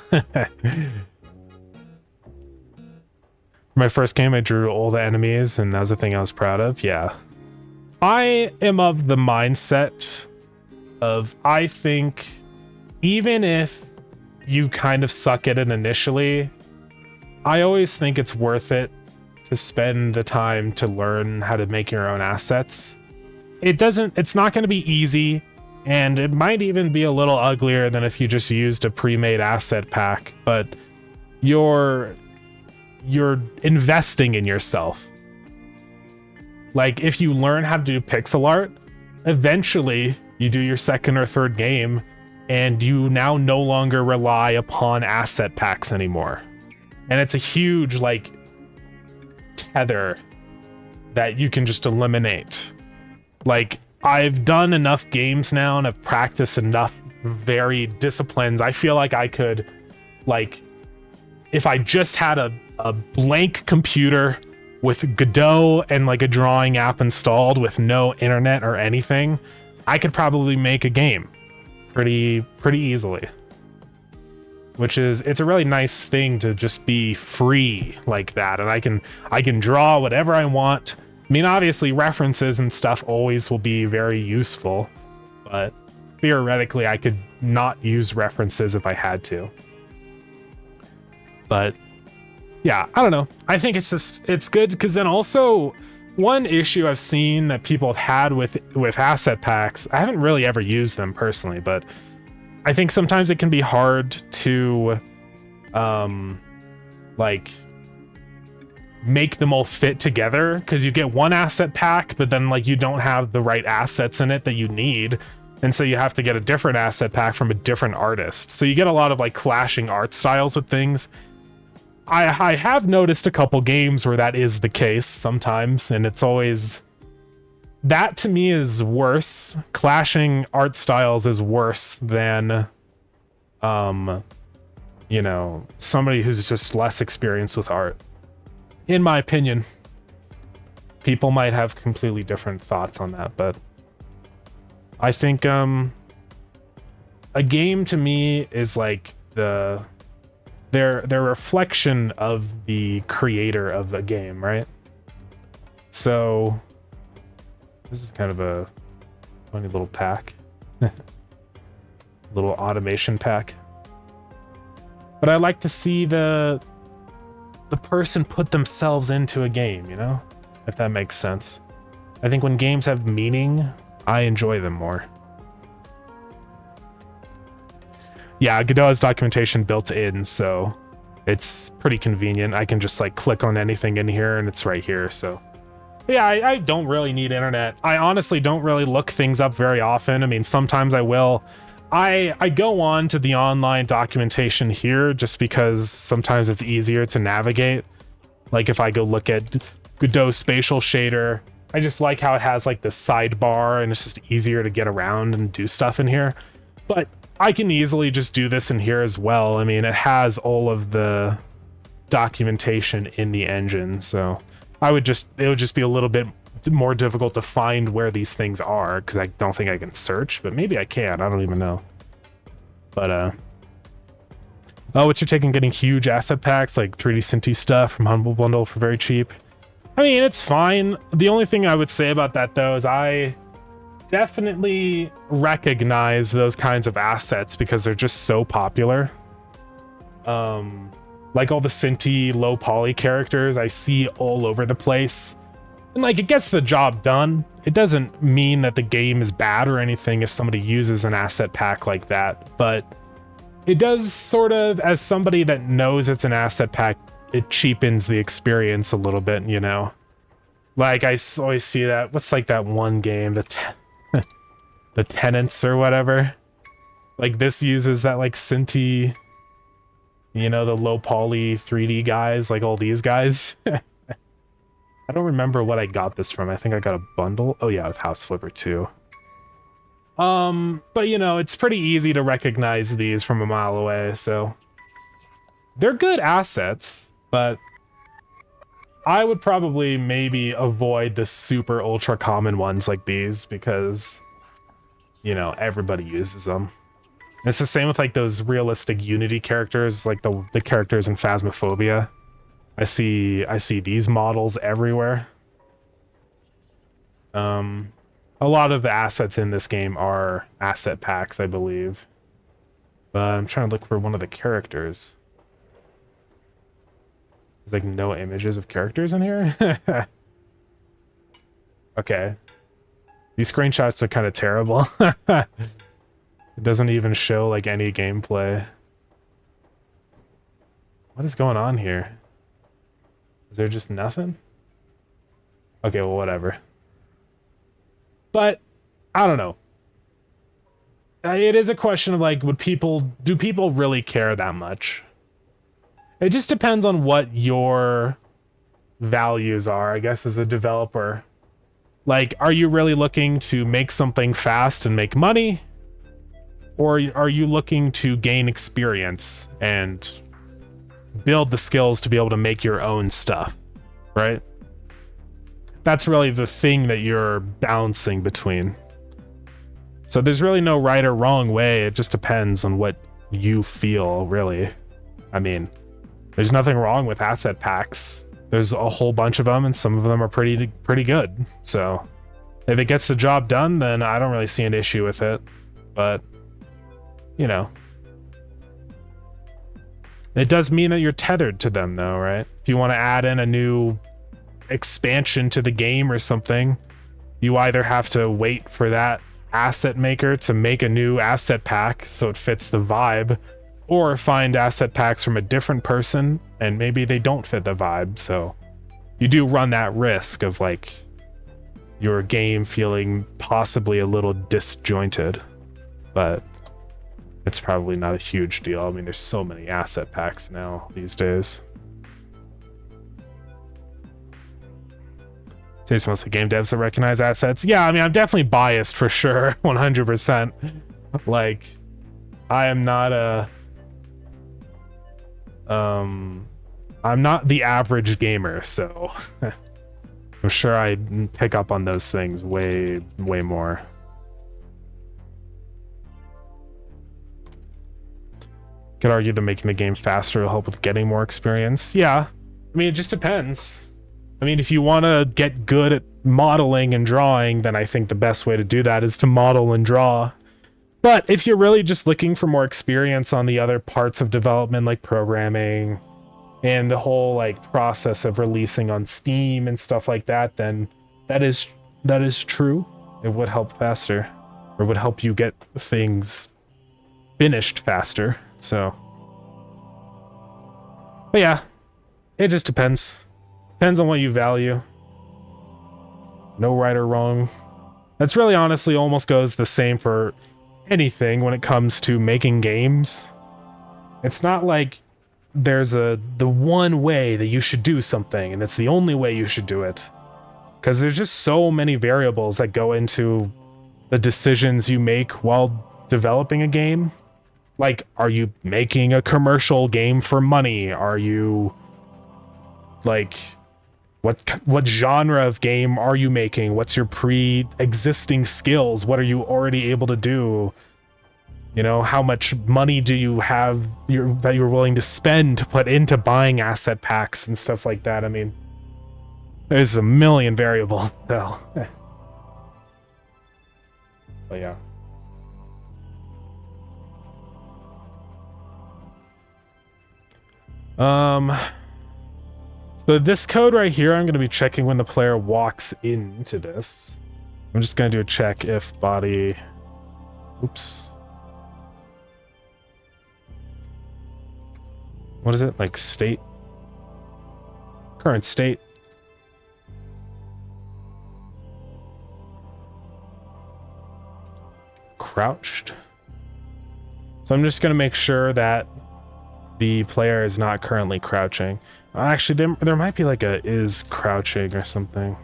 My first game, I drew all the enemies, and that was the thing I was proud of. Yeah, I am of the mindset of I think even if you kind of suck at it initially, I always think it's worth it to spend the time to learn how to make your own assets. It's not going to be easy, and it might even be a little uglier than if you just used a pre-made asset pack, but you're investing in yourself. Like if you learn how to do pixel art, eventually you do your second or third game and you now no longer rely upon asset packs anymore. And it's a huge like tether that you can just eliminate. Like I've done enough games now and I've practiced enough varied disciplines. I feel like I could, like, if I just had a blank computer with Godot and like a drawing app installed with no internet or anything, I could probably make a game pretty easily. Which is, it's a really nice thing to just be free like that, and I can draw whatever I want. I mean, obviously references and stuff always will be very useful, but theoretically I could not use references if I had to. But yeah, I don't know. I think it's good because then also one issue I've seen that people have had with asset packs, I haven't really ever used them personally, but I think sometimes it can be hard to like make them all fit together, because you get one asset pack, but then like you don't have the right assets in it that you need, and so you have to get a different asset pack from a different artist. So you get a lot of like clashing art styles with things. I have noticed a couple games where that is the case sometimes, and it's always, that to me is worse. Clashing art styles is worse than you know, somebody who's just less experienced with art, in my opinion. People might have completely different thoughts on that, but I think a game to me is like their reflection of the creator of the game, right? So this is kind of a funny little pack. Little automation pack. But I like to see the person put themselves into a game, you know? If that makes sense. I think when games have meaning, I enjoy them more. Yeah, Godot has documentation built in, so it's pretty convenient. I can just like click on anything in here and it's right here, so. Yeah, I don't really need internet. I honestly don't really look things up very often. I mean, sometimes I will. I go on to the online documentation here just because sometimes it's easier to navigate. Like if I go look at Godot spatial shader, I just like how it has like this sidebar and it's just easier to get around and do stuff in here. But I can easily just do this in here as well. I mean, it has all of the documentation in the engine, so it would just be a little bit more difficult to find where these things are, because I don't think I can search, but maybe I can. I don't even know. But oh, what's your take on getting huge asset packs like 3D Cinti stuff from Humble Bundle for very cheap? I mean, it's fine. The only thing I would say about that though is I definitely recognize those kinds of assets because they're just so popular. Like all the Cinti low poly characters I see all over the place. And like, it gets the job done. It doesn't mean that the game is bad or anything if somebody uses an asset pack like that, but it does sort of, as somebody that knows it's an asset pack, it cheapens the experience a little bit, you know? Like, I always see that, what's like that one game, the Tenants or whatever? Like, this uses that like Cinti, you know, the low poly 3D guys, like all these guys. I don't remember what I got this from. I think I got a bundle. Oh yeah, with House Flipper too. But you know, it's pretty easy to recognize these from a mile away, so they're good assets, but I would probably maybe avoid the super ultra common ones like these because, you know, everybody uses them. It's the same with like those realistic Unity characters, like the characters in Phasmophobia. I see these models everywhere. A lot of the assets in this game are asset packs, I believe. But I'm trying to look for one of the characters. There's like no images of characters in here. Okay. These screenshots are kind of terrible. It doesn't even show like any gameplay. What is going on here? Is there just nothing? Okay, well, whatever. But I don't know. It is a question of like, do people really care that much? It just depends on what your values are, I guess, as a developer. Like, are you really looking to make something fast and make money? Or are you looking to gain experience and build the skills to be able to make your own stuff, right? That's really the thing that you're balancing between. So there's really no right or wrong way. It just depends on what you feel, really. I mean, there's nothing wrong with asset packs. There's a whole bunch of them, and some of them are pretty good. So if it gets the job done, then I don't really see an issue with it. But, you know, it does mean that you're tethered to them, though, right? If you want to add in a new expansion to the game or something, you either have to wait for that asset maker to make a new asset pack so it fits the vibe, or find asset packs from a different person and maybe they don't fit the vibe. So you do run that risk of like your game feeling possibly a little disjointed, but it's probably not a huge deal. I mean, there's so many asset packs now these days. It's mostly game devs that recognize assets. Yeah, I mean, I'm definitely biased for sure, 100%. Like, I am not a... I'm not the average gamer, so... I'm sure I pick up on those things way more. Could argue that making the game faster will help with getting more experience. Yeah, I mean, it just depends. I mean, if you want to get good at modeling and drawing, then I think the best way to do that is to model and draw. But if you're really just looking for more experience on the other parts of development, like programming and the whole like process of releasing on Steam and stuff like that, then that is true. It would help faster, or would help you get things finished faster. So, but yeah, it just depends. Depends on what you value. No right or wrong. That's really honestly almost goes the same for anything when it comes to making games. It's not like there's the one way that you should do something and it's the only way you should do it. Because there's just so many variables that go into the decisions you make while developing a game. Like, are you making a commercial game for money? Are you like... What genre of game are you making? What's your pre-existing skills? What are you already able to do? You know, how much money do you have that you're willing to spend to put into buying asset packs and stuff like that? I mean, there's a million variables, though. But yeah. So this code right here, I'm going to be checking when the player walks into this. I'm just going to do a check if body... Oops. What is it? Like state? Current state. Crouched. So I'm just going to make sure that the player is not currently crouching. Actually, there might be like a is crouching or something.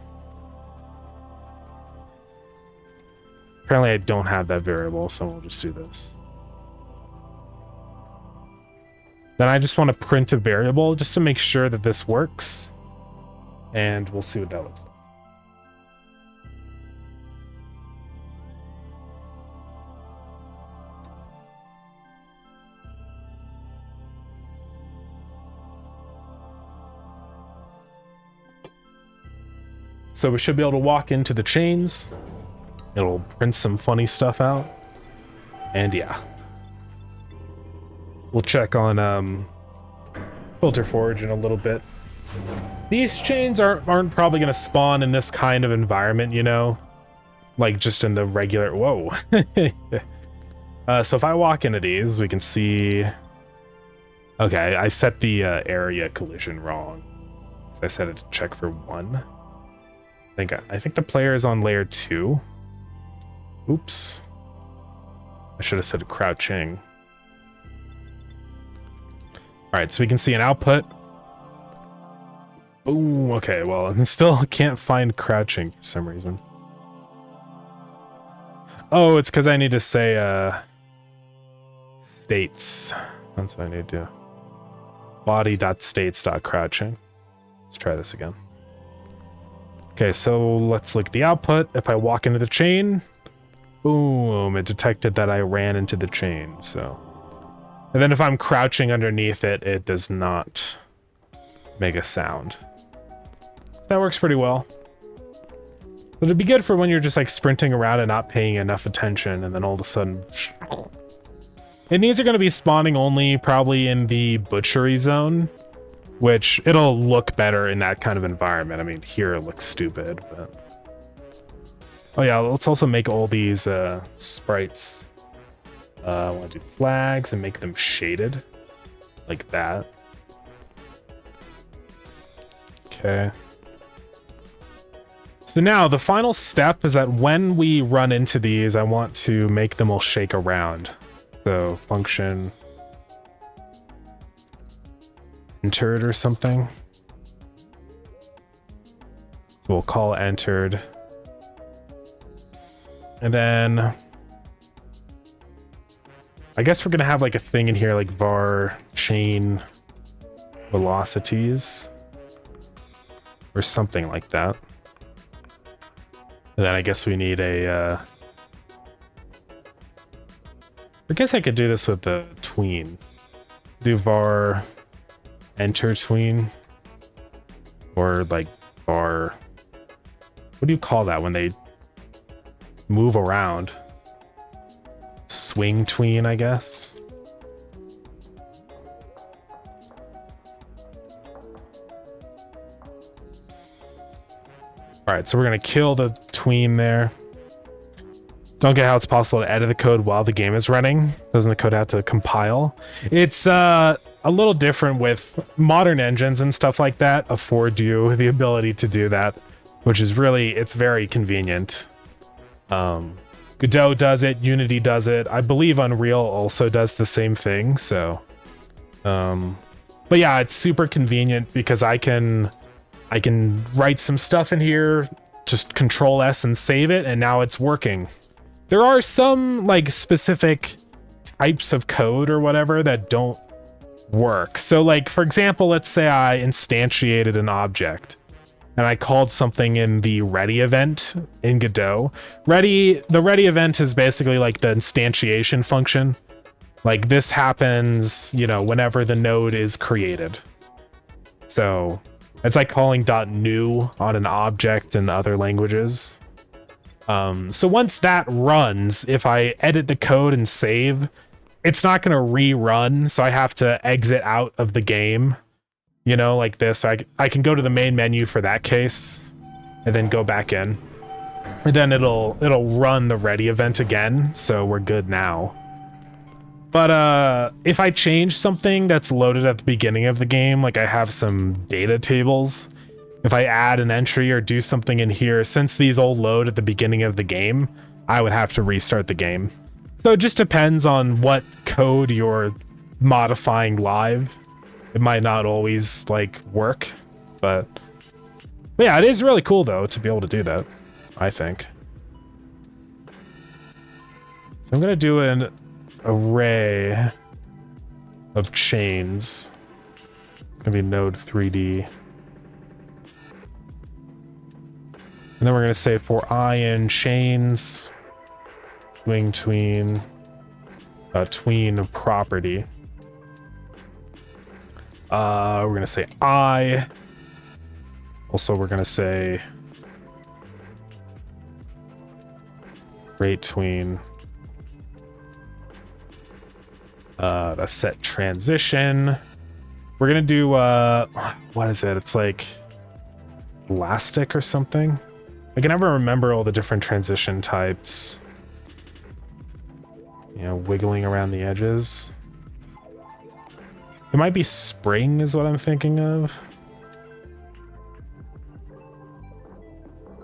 Apparently I don't have that variable, so we'll just do this. Then I just want to print a variable just to make sure that this works. And we'll see what that looks like. So we should be able to walk into the chains. It'll print some funny stuff out. And yeah. We'll check on Filter Forge in a little bit. These chains aren't probably going to spawn in this kind of environment, you know? Like just in the regular... Whoa. So if I walk into these, we can see... Okay, I set the area collision wrong. I set it to check for 1. I think the player is on layer 2. Oops. I should have said crouching. Alright, so we can see an output. Oh, okay, well, I still can't find crouching for some reason. Oh, it's because I need to say, states. That's what I need to do. Body.states.crouching. Let's try this again. Okay, so let's look at the output. If I walk into the chain, boom, it detected that I ran into the chain, so. And then if I'm crouching underneath it, it does not make a sound. That works pretty well. But it'd be good for when you're just like sprinting around and not paying enough attention, and then all of a sudden... And these are going to be spawning only probably in the butchery zone, which it'll look better in that kind of environment. I mean, here it looks stupid, but... Oh yeah, let's also make all these sprites. I want to do flags and make them shaded, like that. Okay. So now the final step is that when we run into these, I want to make them all shake around. So function entered or something. So we'll call entered. And then I guess we're going to have like a thing in here like var chain velocities or something like that. And then I guess we need a I guess I could do this with the tween. Do var enter tween or like var, what do you call that when they move around? Swing tween, I guess. All right, so we're gonna kill the tween there. Don't get how it's possible to edit the code while the game is running. Doesn't the code have to compile? It's a little different with modern engines and stuff like that afford you the ability to do that, which is really, it's very convenient. Godot does it, Unity does it. I believe Unreal also does the same thing. So, but yeah, it's super convenient because I can write some stuff in here, just Control S and save it, and now it's working. There are some like specific types of code or whatever that don't work. So like, for example, let's say I instantiated an object and I called something in the ready event in Godot. The ready event is basically like the instantiation function. Like this happens, you know, whenever the node is created. So it's like calling .new on an object in other languages. So once that runs, if I edit the code and save, it's not going to rerun. So I have to exit out of the game, you know, like this. So I can go to the main menu for that case and then go back in. And then it'll run the ready event again. So we're good now. But if I change something that's loaded at the beginning of the game, like I have some data tables, if I add an entry or do something in here, since these all load at the beginning of the game, I would have to restart the game. So it just depends on what code you're modifying live. It might not always like work, but yeah, it is really cool though to be able to do that, I think. So I'm gonna do an array of chains. It's gonna be node 3D. And then we're going to say for I in chains, swing tween, tween property. We're going to say I. Also, we're going to say create tween. A set transition. We're going to do, what is it? It's like elastic or something. I can never remember all the different transition types. You know, wiggling around the edges. It might be spring is what I'm thinking of.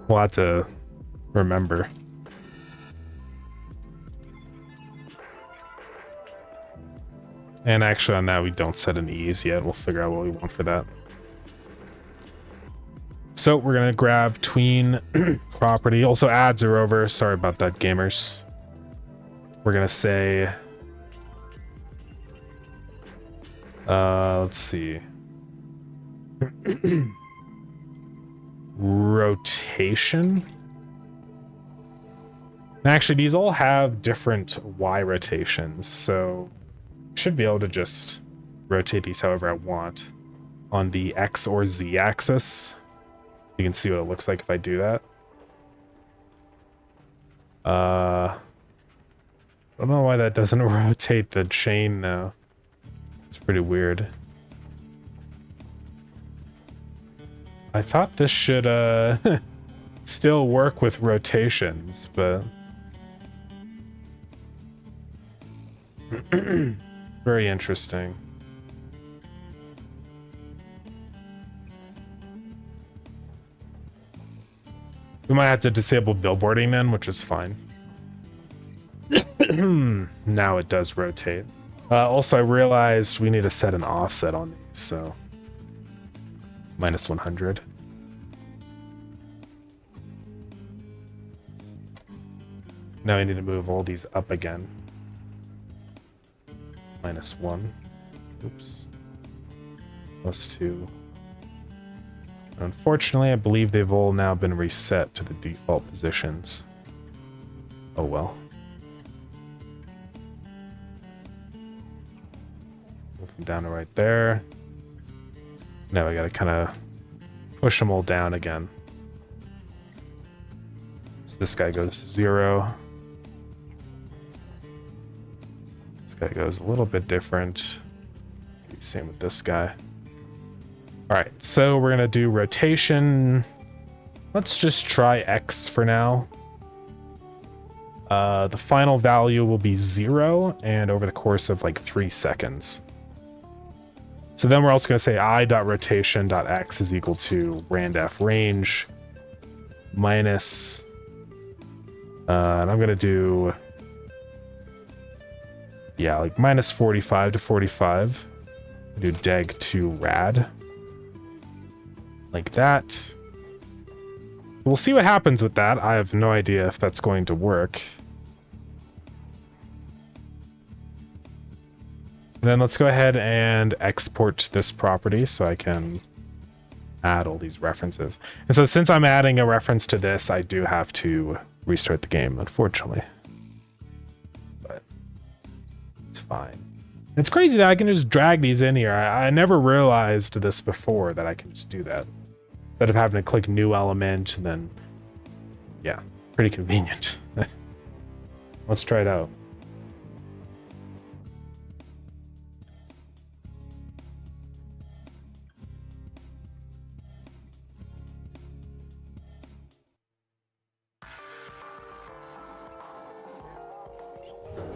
We'll have to remember. And actually on that, we don't set an ease yet. We'll figure out what we want for that. So we're going to grab tween property. Also adds are over. Sorry about that, gamers. We're going to say, let's see. Rotation. And actually, these all have different Y rotations. So I should be able to just rotate these however I want on the X or Z axis. You can see what it looks like if I do that. I don't know why that doesn't rotate the chain though. It's pretty weird. I thought this should still work with rotations, but very interesting. We might have to disable billboarding then, which is fine. Now it does rotate. Also, I realized we need to set an offset on these, so minus 100. Now I need to move all these up again. Minus 1. Oops. Plus 2. Unfortunately, I believe they've all now been reset to the default positions. Oh well. Move them down to right there. Now I gotta kind of push them all down again. So this guy goes to 0. This guy goes a little bit different. Same with this guy. All right, so we're gonna do rotation. Let's just try X for now. The final value will be 0 and over the course of like 3 seconds. So then we're also gonna say I.rotation.x is equal to randf range minus, and I'm gonna do, yeah, like minus 45 to 45. Do deg to rad. Like that. We'll see what happens with that. I have no idea if that's going to work. And then let's go ahead and export this property so I can add all these references. And so since I'm adding a reference to this, I do have to restart the game, unfortunately. But it's fine. It's crazy that I can just drag these in here. I never realized this before, that I can just do that. Instead of having to click new element, and then, yeah, pretty convenient. Let's try it out.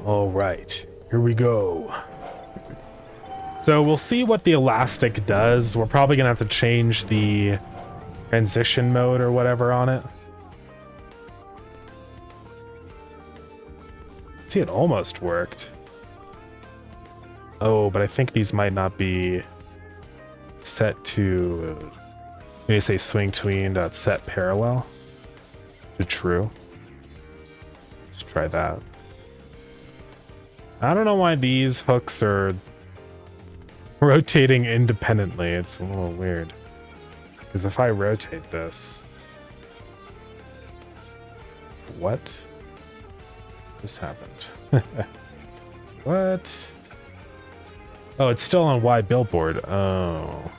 All right, here we go. So we'll see what the elastic does. We're probably gonna have to change the transition mode or whatever on it. See, it almost worked. Oh, but I think these might not be set to, maybe say swing tween dot set parallel to true. Let's try that. I don't know why these hooks are rotating independently. It's a little weird. Because if I rotate this... What just happened? What? Oh, it's still on Y billboard. Oh.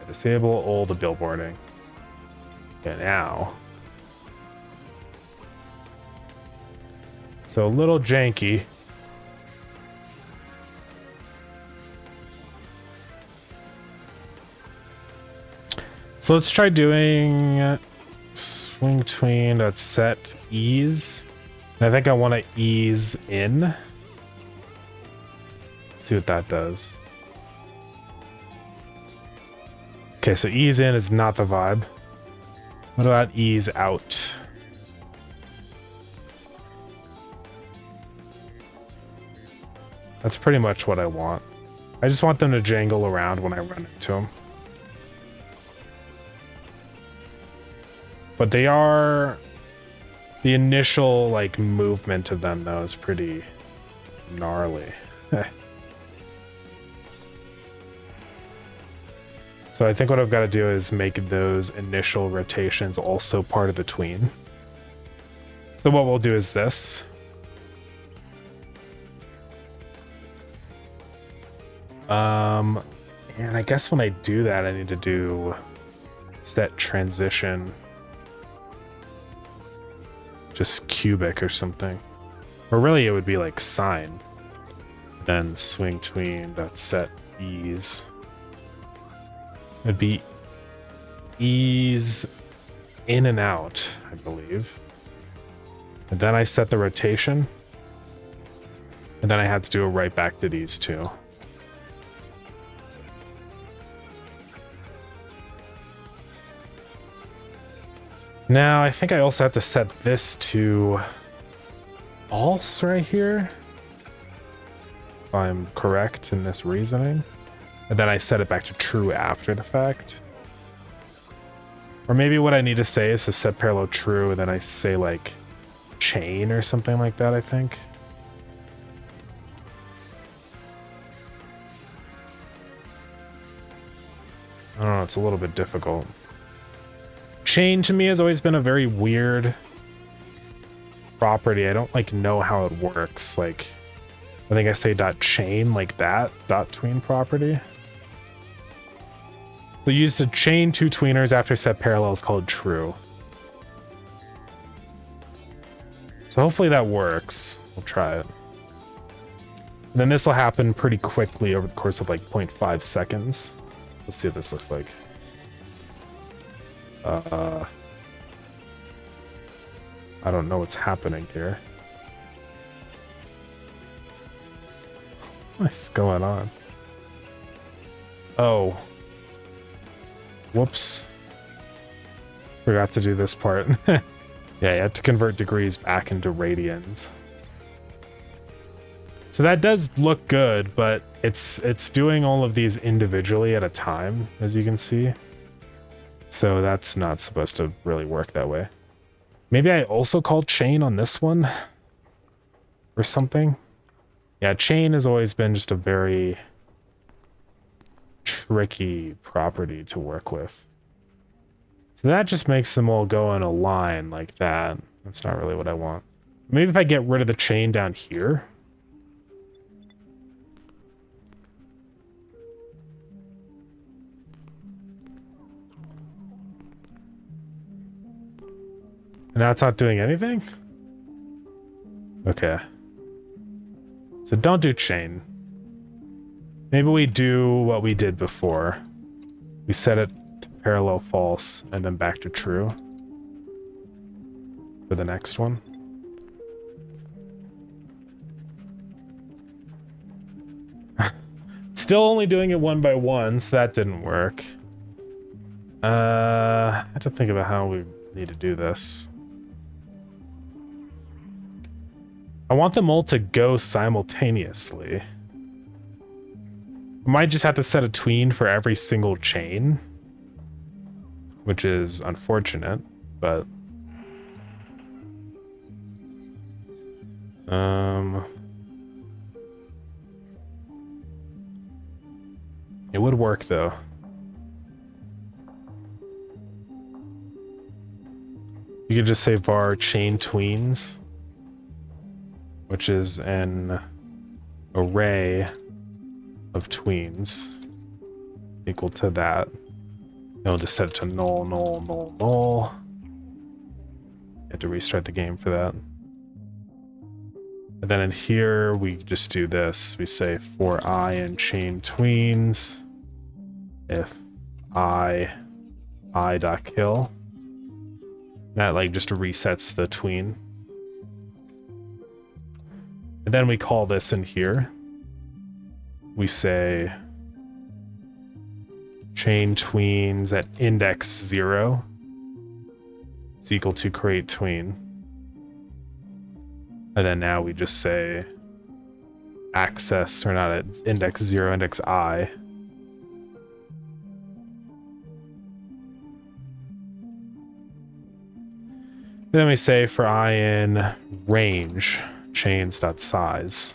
Yeah, disable all the billboarding. Okay, now. So a little janky. So let's try doing swing tween set ease. And I think I want to ease in. See what that does. Okay, so ease in is not the vibe. What about ease out? That's pretty much what I want. I just want them to jangle around when I run into them. But they are... The initial, like, movement of them, though, is pretty gnarly. So I think what I've got to do is make those initial rotations also part of the tween. So what we'll do is this. And I guess when I do that, I need to do set transition. Just cubic or something. Or really it would be like sine. Then swing tween dot set ease. It'd be ease in and out, I believe. And then I set the rotation. And then I have to do it right back to these two. Now, I think I also have to set this to false right here, if I'm correct in this reasoning. And then I set it back to true after the fact. Or maybe what I need to say is to set parallel true, and then I say like chain or something like that, I think. I don't know, it's a little bit difficult. Chain to me has always been a very weird property. I don't like know how it works. Like, I think I say dot chain like that, dot tween property. So use to chain two tweeners after set parallel is called true. So hopefully that works. We'll try it. And then this will happen pretty quickly over the course of like 0.5 seconds. Let's see what this looks like. I don't know what's happening here. What's going on? Oh. Whoops. Forgot to do this part. Yeah, you have to convert degrees back into radians. So that does look good, but it's doing all of these individually at a time, as you can see. So that's not supposed to really work that way. Maybe I also called chain on this one or something. Yeah, chain has always been just a very tricky property to work with. So that just makes them all go in a line like that. That's not really what I want. Maybe if I get rid of the chain down here. And that's not doing anything? Okay. So don't do chain. Maybe we do what we did before. We set it to parallel false and then back to true for the next one. Still only doing it one by one, so that didn't work. I have to think about how we need to do this. I want them all to go simultaneously. Might just have to set a tween for every single chain, which is unfortunate, but it would work though. You could just say var chain tweens, which is an array of tweens equal to that. And we'll just set it to null, null, null, null. You have to restart the game for that. And then in here, we just do this. We say for I in chain tweens, if I dot kill. That like just resets the tween. And then we call this in here. We say chain tweens at index 0 is equal to create tween. And then now we just say access, or not at index 0, index I. Then we say for I in range, chains.size.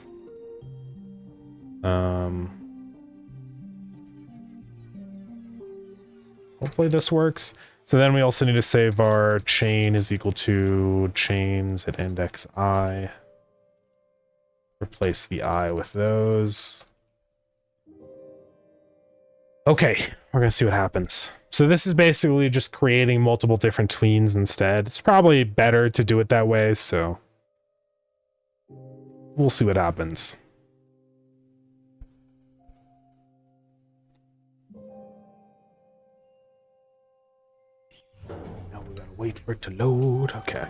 Hopefully this works. So then we also need to say var chain is equal to chains at index I. Replace the I with those. Okay, we're gonna see what happens. So this is basically just creating multiple different tweens instead. It's probably better to do it that way, so we'll see what happens. Now we gotta wait for it to load. Okay.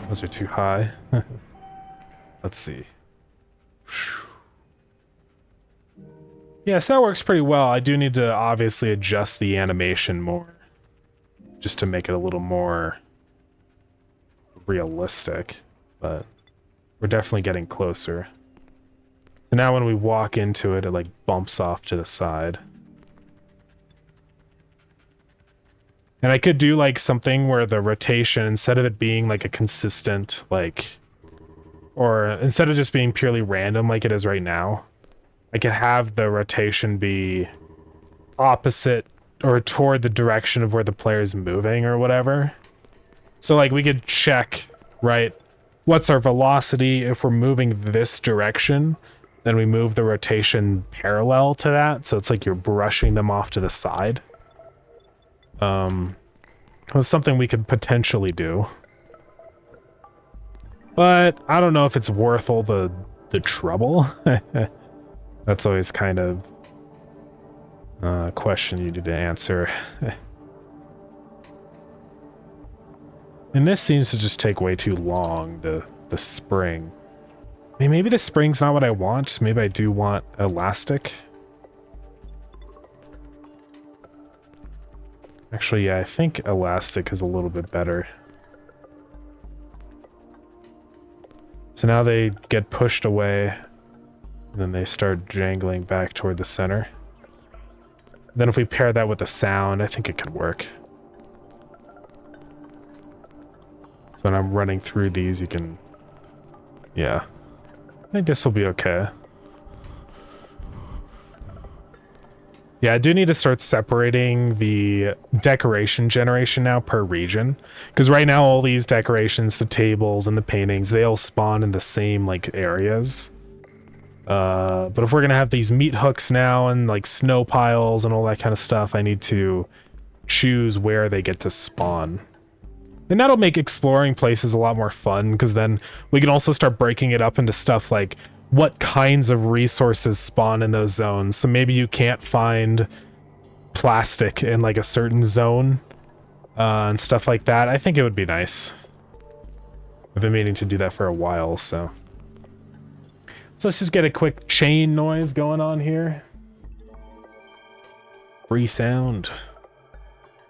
Those are too high. Let's see. Yeah, so that works pretty well. I do need to obviously adjust the animation more, just to make it a little more realistic, but we're definitely getting closer. So now when we walk into it, it like bumps off to the side. And I could do like something where the rotation, instead of it being like a consistent, like, or instead of just being purely random like it is right now, I could have the rotation be opposite or toward the direction of where the player's moving or whatever. So like we could check, right, what's our velocity if we're moving this direction, then we move the rotation parallel to that, so it's like you're brushing them off to the side. Was something we could potentially do, but I don't know if it's worth all the trouble. That's always kind of a question you need to answer. And this seems to just take way too long, the spring. I mean, maybe the spring's not what I want. Maybe I do want elastic. Actually, yeah, I think elastic is a little bit better. So now they get pushed away, and then they start jangling back toward the center. Then if we pair that with the sound, I think it could work. So when I'm running through these, you can... Yeah. I think this will be okay. Yeah, I do need to start separating the decoration generation now per region. Because right now all these decorations, the tables and the paintings, they all spawn in the same like areas. But if we're going to have these meat hooks now and like snow piles and all that kind of stuff, I need to choose where they get to spawn. And that'll make exploring places a lot more fun, because then we can also start breaking it up into stuff like what kinds of resources spawn in those zones. So maybe you can't find plastic in like a certain zone and stuff like that. I think it would be nice. I've been meaning to do that for a while, so let's just get a quick chain noise going on here. Free sound.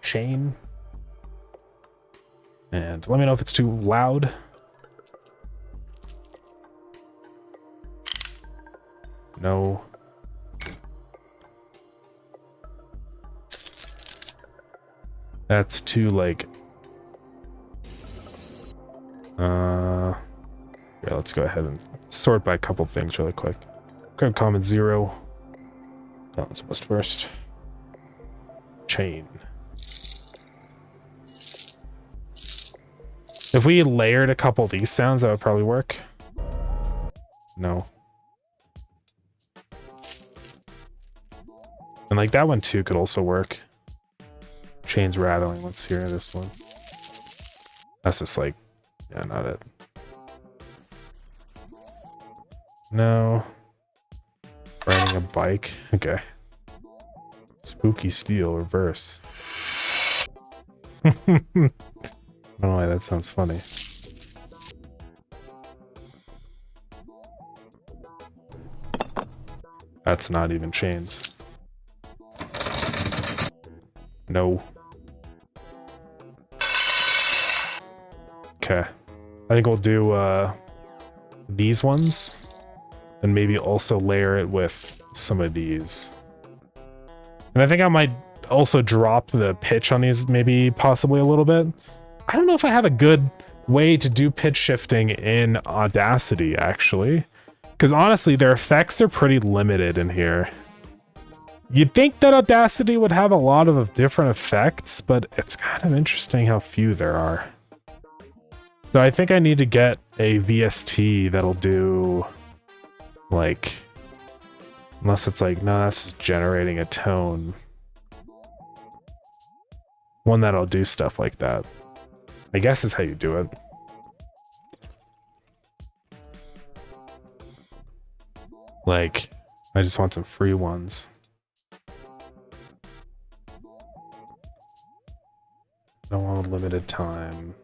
Chain. And let me know if it's too loud. No. That's too like... Yeah, let's go ahead and sort by a couple things really quick. Grab comment 0. That one's supposed first. Chain. If we layered a couple of these sounds, that would probably work. No. And like that one too could also work. Chains rattling. Let's hear this one. That's just like, yeah, not it. No. Riding a bike. Okay. Spooky steel reverse. I don't know why that sounds funny. That's not even chains. No. Okay. I think we'll do these ones. And maybe also layer it with some of these. And I think I might also drop the pitch on these, maybe possibly a little bit. I don't know if I have a good way to do pitch shifting in Audacity, actually. Because honestly, their effects are pretty limited in here. You'd think that Audacity would have a lot of different effects, but it's kind of interesting how few there are. So I think I need to get a VST that'll do, like... Unless it's like, no, that's just generating a tone. One that'll do stuff like that. I guess is how you do it. Like, I just want some free ones. Don't want a limited time.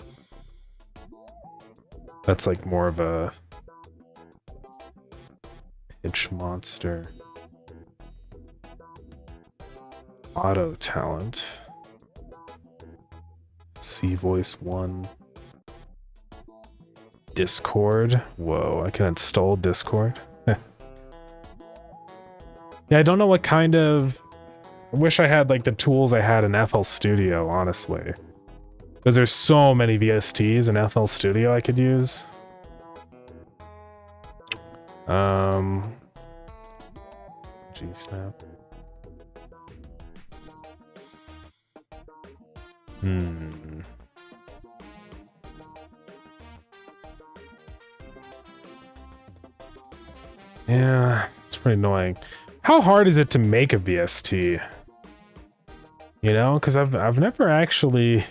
That's like more of a pitch monster. Auto talent. C voice 1. Discord. Whoa, I can install Discord. Yeah, I don't know what kind of... I wish I had like the tools I had in FL Studio, honestly. Because there's so many VSTs in FL Studio I could use. G-Snap. Yeah, it's pretty annoying. How hard is it to make a VST? You know, because I've never actually...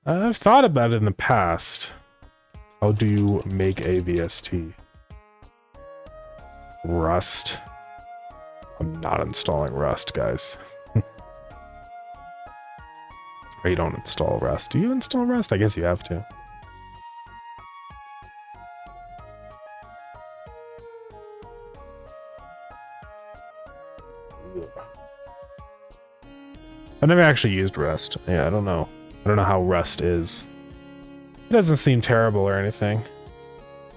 I've thought about it in the past. How do you make a VST? Rust. I'm not installing Rust, guys. Or you don't install Rust. Do you install Rust? I guess you have to. I've never actually used Rust. Yeah, I don't know. I don't know how Rust is. It doesn't seem terrible or anything.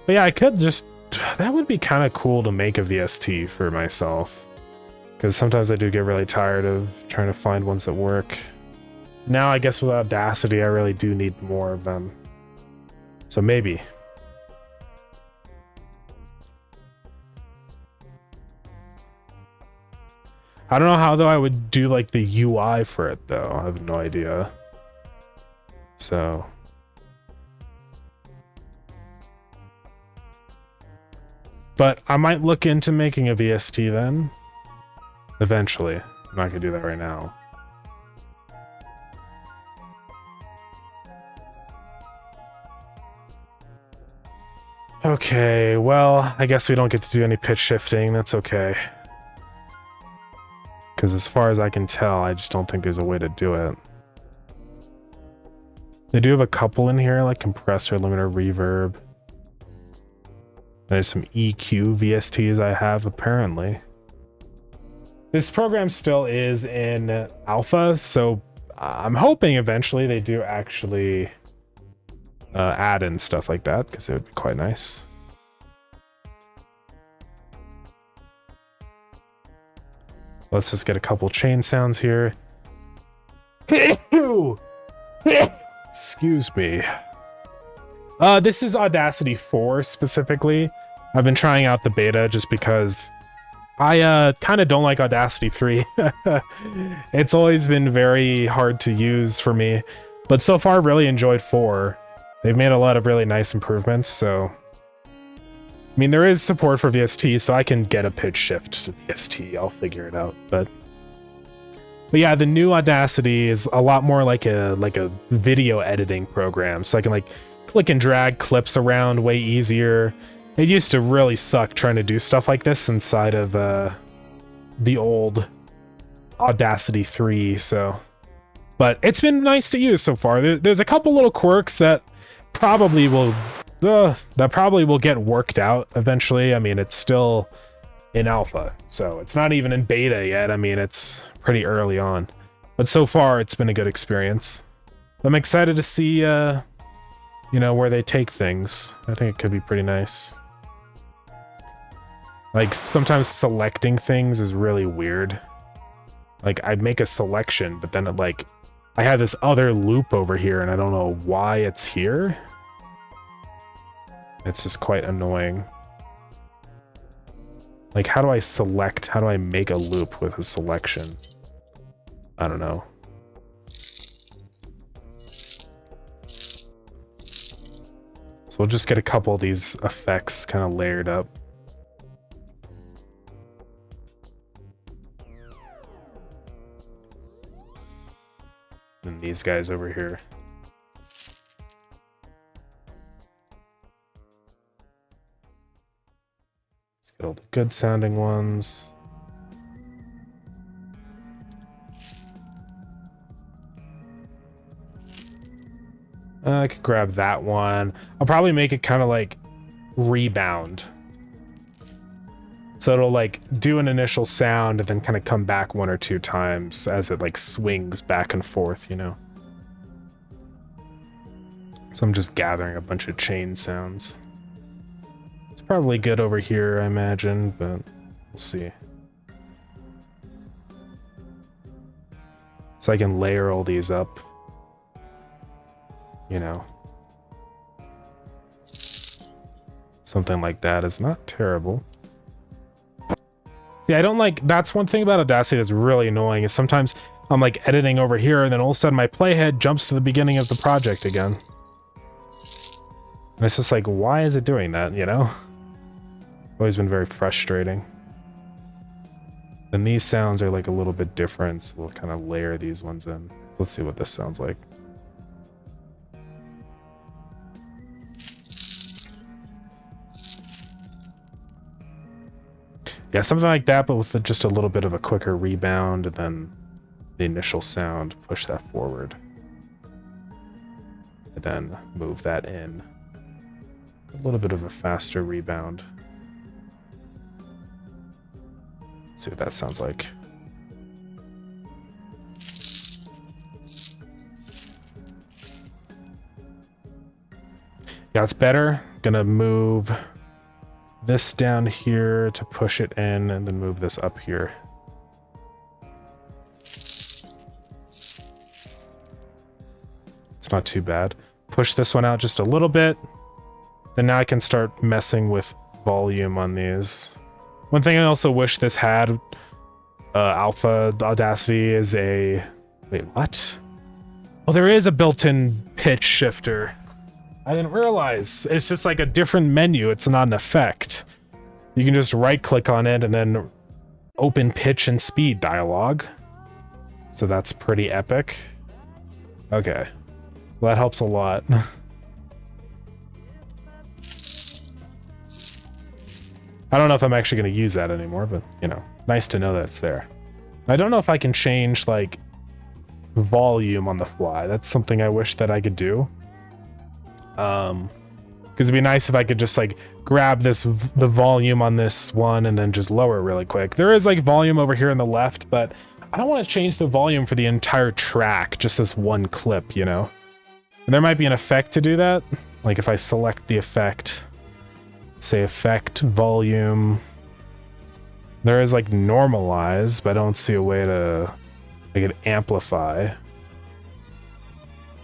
But yeah, I could just... That would be kind of cool to make a VST for myself. Because sometimes I do get really tired of trying to find ones that work. Now, I guess with Audacity, I really do need more of them. So maybe. I don't know how, though, I would do, like, the UI for it, though. I have no idea. So... But I might look into making a VST then. Eventually. I'm not gonna do that right now. Okay, well, I guess we don't get to do any pitch shifting. That's okay. Because as far as I can tell, I just don't think there's a way to do it. They do have a couple in here, like compressor, limiter, reverb. There's some EQ VSTs I have, apparently. This program still is in alpha, so I'm hoping eventually they do actually add in stuff like that, because it would be quite nice. Let's just get a couple chain sounds here. Excuse me. This is Audacity 4 specifically. I've been trying out the beta just because I kind of don't like Audacity 3. It's always been very hard to use for me, but so far really enjoyed 4. They've made a lot of really nice improvements, so... I mean, there is support for VST, so I can get a pitch shift to VST. I'll figure it out, but yeah, the new Audacity is a lot more like a video editing program, so I can like click and drag clips around way easier. It used to really suck trying to do stuff like this inside of the old Audacity 3, so... But it's been nice to use so far. There's a couple little quirks that probably will get worked out eventually. I mean, it's still in alpha, so it's not even in beta yet. I mean, it's pretty early on, but so far it's been a good experience. I'm excited to see, you know, where they take things. I think it could be pretty nice. Like, sometimes selecting things is really weird. Like, I make a selection, but then it, like, I have this other loop over here, and I don't know why it's here. It's just quite annoying. Like, how do I select? How do I make a loop with a selection? I don't know. So we'll just get a couple of these effects kind of layered up. And these guys over here. Let's get all the good sounding ones. I could grab that one. I'll probably make it kind of like rebound. So it'll like do an initial sound and then kind of come back 1 or 2 times as it like swings back and forth, you know. So I'm just gathering a bunch of chain sounds. It's probably good over here, I imagine, but we'll see. So I can layer all these up, you know. Something like that is not terrible. See, I don't like, that's one thing about Audacity that's really annoying, is sometimes I'm like editing over here and then all of a sudden my playhead jumps to the beginning of the project again. And it's just like, why is it doing that, you know? Always been very frustrating. And these sounds are like a little bit different, so we'll kind of layer these ones in. Let's see what this sounds like. Yeah, something like that, but with just a little bit of a quicker rebound, and then the initial sound, push that forward. And then move that in. A little bit of a faster rebound. Let's see what that sounds like. Yeah, it's better. Gonna move this down here to push it in, and then move this up here. It's not too bad. Push this one out just a little bit. Then now I can start messing with volume on these. One thing I also wish this had, Alpha Audacity, is a... Wait, what? Oh, there is a built-in pitch shifter. I didn't realize. It's just like a different menu. It's not an effect. You can just right-click on it and then open pitch and speed dialog. So that's pretty epic. Okay. Well, that helps a lot. I don't know if I'm actually going to use that anymore, but, you know, nice to know that it's there. I don't know if I can change, like, volume on the fly. That's something I wish that I could do. Because it'd be nice if I could just, like, grab the volume on this one and then just lower it really quick. There is, like, volume over here on the left, but I don't want to change the volume for the entire track, just this one clip, you know? And there might be an effect to do that. Like, if I select the effect... say effect volume, there is like normalize, but I don't see a way to make it amplify,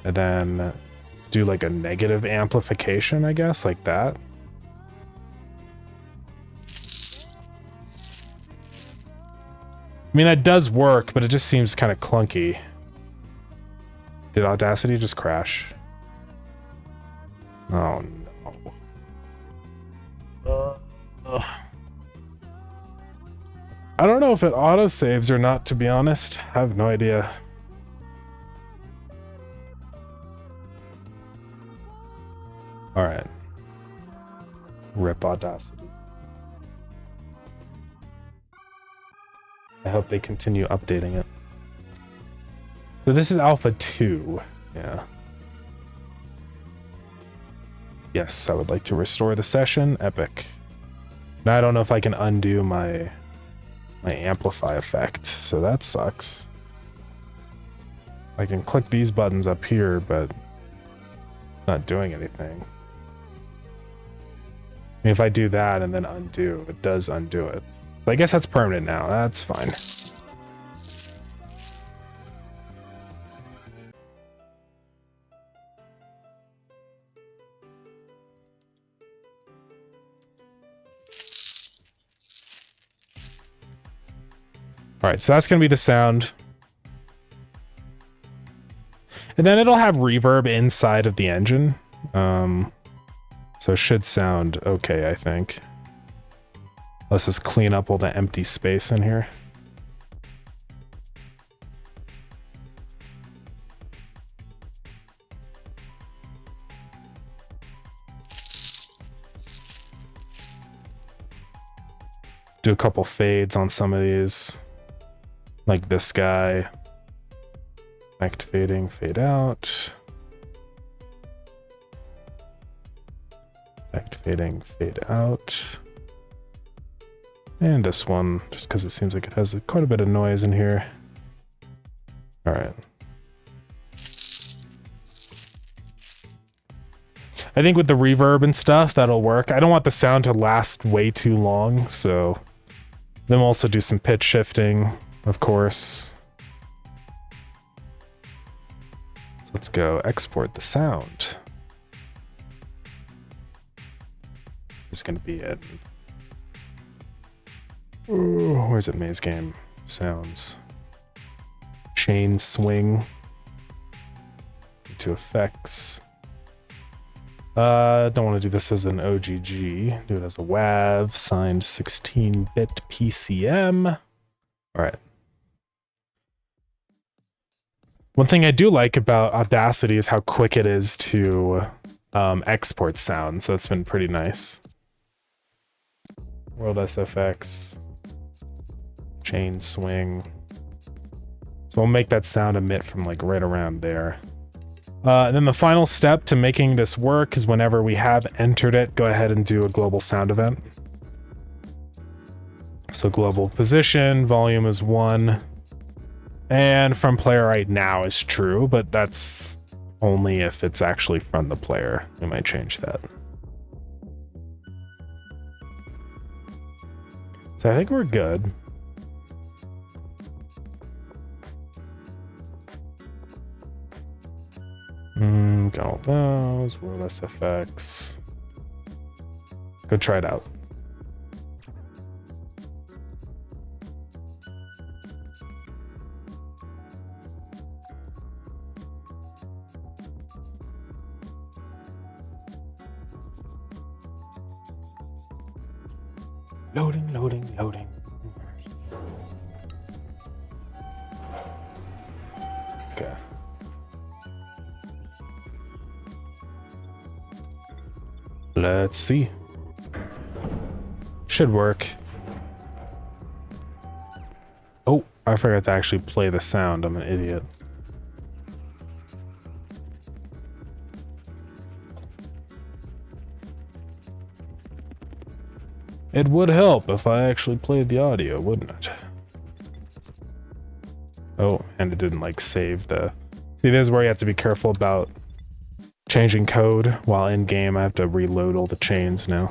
and then do like a negative amplification, I guess, like that. I mean, that does work, but it just seems kind of clunky. Did Audacity just crash? Oh no. I don't know if it auto-saves or not, to be honest. I have no idea. Alright. Rip Audacity. I hope they continue updating it. So this is Alpha 2. Yeah. Yes, I would like to restore the session. Epic. Now I don't know if I can undo my amplify effect, so that sucks. I can click these buttons up here, but not doing anything. I mean, if I do that and then undo, it does undo it. So I guess that's permanent now. That's fine. All right, so that's going to be the sound. And then it'll have reverb inside of the engine. So it should sound okay, I think. Let's just clean up all the empty space in here. Do a couple fades on some of these. Like this guy. Activating, fade out. Activating, fade out. And this one, just because it seems like it has quite a bit of noise in here. All right. I think with the reverb and stuff, that'll work. I don't want the sound to last way too long, so then we'll also do some pitch shifting, of course. So let's go export the sound. It's going to be it. Oh, where's it? Maze game sounds. Chain swing. To effects. Don't want to do this as an OGG. Do it as a WAV, signed 16-bit PCM. All right. One thing I do like about Audacity is how quick it is to export sounds. That's been pretty nice. World SFX. Chain swing. So we'll make that sound emit from like right around there. And then the final step to making this work is whenever we have entered it, go ahead and do a global sound event. So global position, volume is 1. And from player right now is true, but that's only if it's actually from the player. We might change that. So I think we're good. Got all those. World SFX. Go try it out. Loading, loading, loading. Okay. Let's see. Should work. Oh, I forgot to actually play the sound. I'm an idiot. It would help if I actually played the audio, wouldn't it? Oh, and it didn't like save the... See, this is where you have to be careful about changing code while in game. I have to reload all the chains now.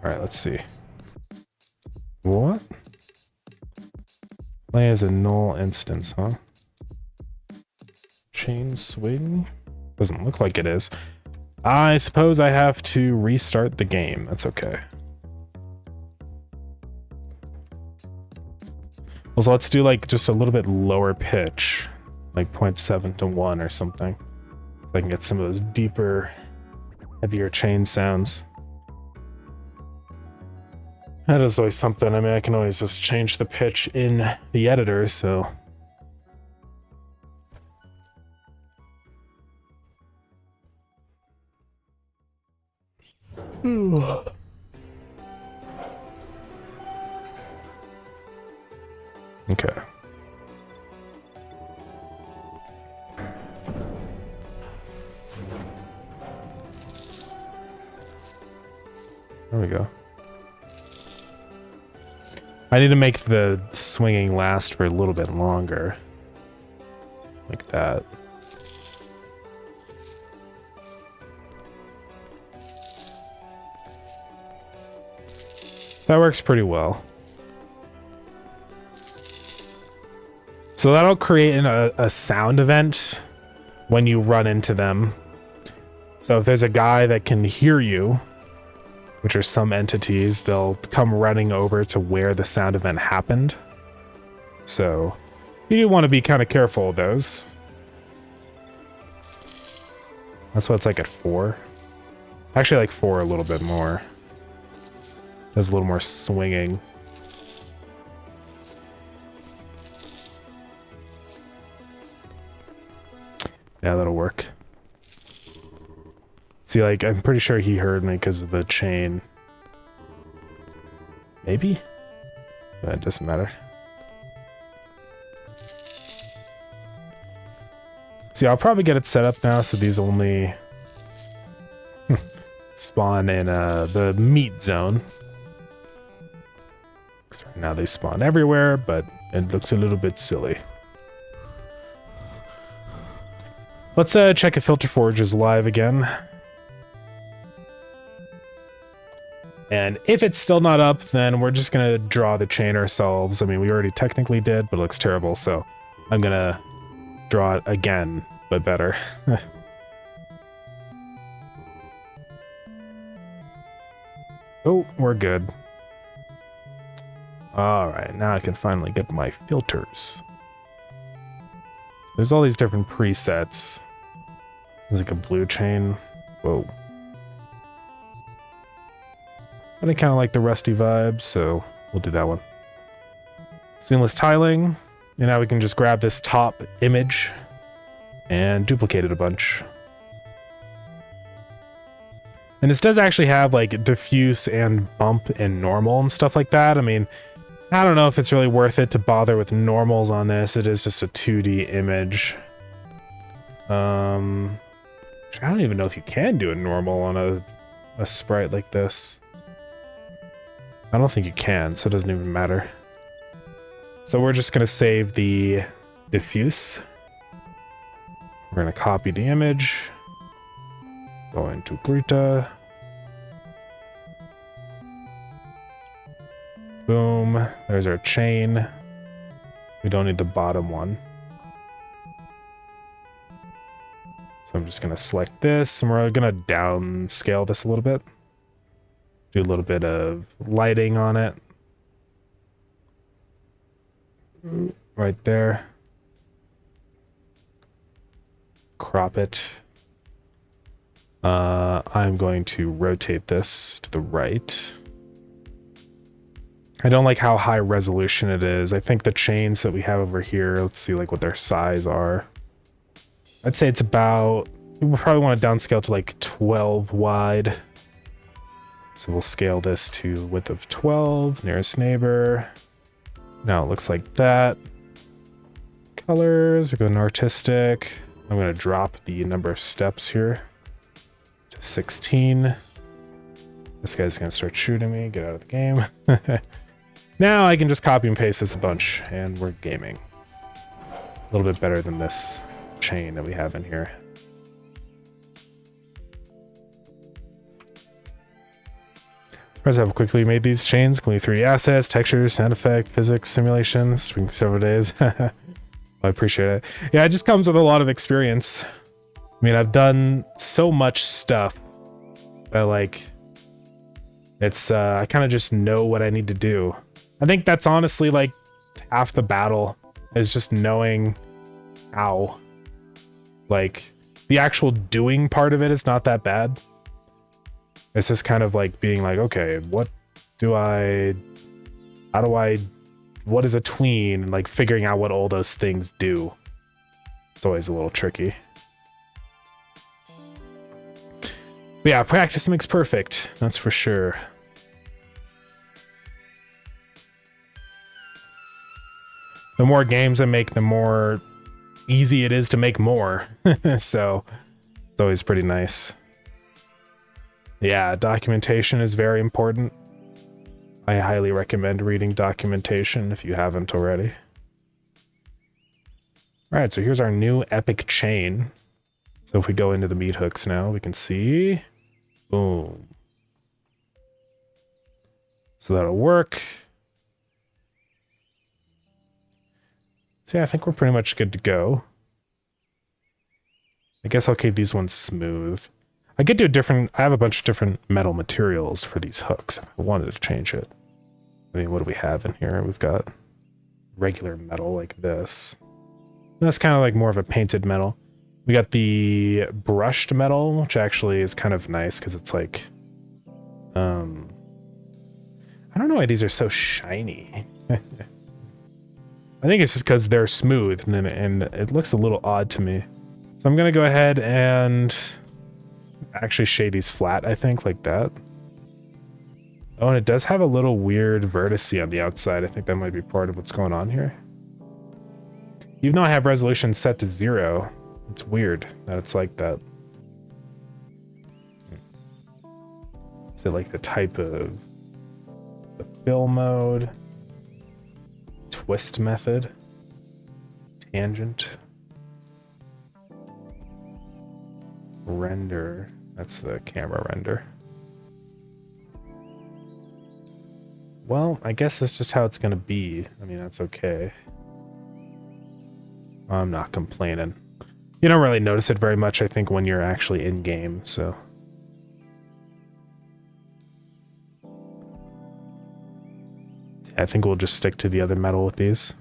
All right, let's see. What? Play as a null instance, huh? Chain swing? Doesn't look like it is. I suppose I have to restart the game. That's okay. Well, so let's do like just a little bit lower pitch, like 0.7 to 1 or something. So I can get some of those deeper, heavier chain sounds. That is always something. I mean, I can always just change the pitch in the editor, so. Okay. There we go. I need to make the swinging last for a little bit longer. Like that. That works pretty well. So that'll create a sound event when you run into them. So if there's a guy that can hear you, which are some entities, they'll come running over to where the sound event happened. So you do want to be kind of careful of those. That's what it's like at 4. Actually, like 4 a little bit more. There's a little more swinging. Yeah, that'll work. See, like, I'm pretty sure he heard me because of the chain. Maybe? But it doesn't matter. See, I'll probably get it set up now so these only spawn in the meat zone. Right now they spawn everywhere, but it looks a little bit silly. Let's check if Filter Forge is live again. And if it's still not up, then we're just gonna draw the chain ourselves. I mean, we already technically did, but it looks terrible, so I'm gonna draw it again, but better. Oh, we're good. Alright, now I can finally get my filters. There's all these different presets. There's like a blue chain. Whoa. But I kind of like the rusty vibe, so we'll do that one. Seamless tiling. And now we can just grab this top image and duplicate it a bunch. And this does actually have like diffuse and bump and normal and stuff like that. I mean, I don't know if it's really worth it to bother with normals on this. It is just a 2D image. I don't even know if you can do a normal on a sprite like this. I don't think you can, so it doesn't even matter. So we're just gonna save the diffuse. We're gonna copy the image. Go into Grita. Boom. There's our chain. We don't need the bottom one. So I'm just going to select this, and we're going to downscale this a little bit. Do a little bit of lighting on it. Right there. Crop it. I'm going to rotate this to the right. I don't like how high resolution it is. I think the chains that we have over here, let's see like what their size are. I'd say it's about, we probably want to downscale to like 12 wide. So we'll scale this to width of 12, nearest neighbor. Now it looks like that. Colors, we go to artistic. I'm going to drop the number of steps here to 16. This guy's going to start shooting me. Get out of the game. Now I can just copy and paste this a bunch, and we're gaming. A little bit better than this chain that we have in here. Surprised how quickly we made these chains. Can we 3D assets, textures, sound effect, physics, simulations. Been several days. I appreciate it. Yeah, it just comes with a lot of experience. I mean, I've done so much stuff that like, it's I kind of just know what I need to do. I think that's honestly like half the battle, is just knowing how. Like the actual doing part of it is not that bad. It's just kind of like being like, okay, what is a tween, and like figuring out what all those things do. It's always a little tricky. But yeah, practice makes perfect, that's for sure. The more games I make, the more easy it is to make more. So it's always pretty nice. Yeah, documentation is very important. I highly recommend reading documentation if you haven't already. All right, so here's our new epic chain. So if we go into the meat hooks now, we can see, boom. So that'll work. So yeah, I think we're pretty much good to go. I guess I'll keep these ones smooth. I could do I have a bunch of different metal materials for these hooks if I wanted to change it. I mean, what do we have in here? We've got regular metal like this. And that's kind of like more of a painted metal. We got the brushed metal, which actually is kind of nice because it's like, I don't know why these are so shiny. I think it's just because they're smooth and it looks a little odd to me. So I'm going to go ahead and actually shade these flat, I think, like that. Oh, and it does have a little weird vertice on the outside. I think that might be part of what's going on here. Even though I have resolution set to 0, it's weird that it's like that. Is it like the type of the fill mode, twist method, tangent, render? That's the camera render. Well, I guess that's just how it's gonna be. I mean, that's okay. I'm not complaining. You don't really notice it very much, I think, when you're actually in game, so. I think we'll just stick to the other metal with these.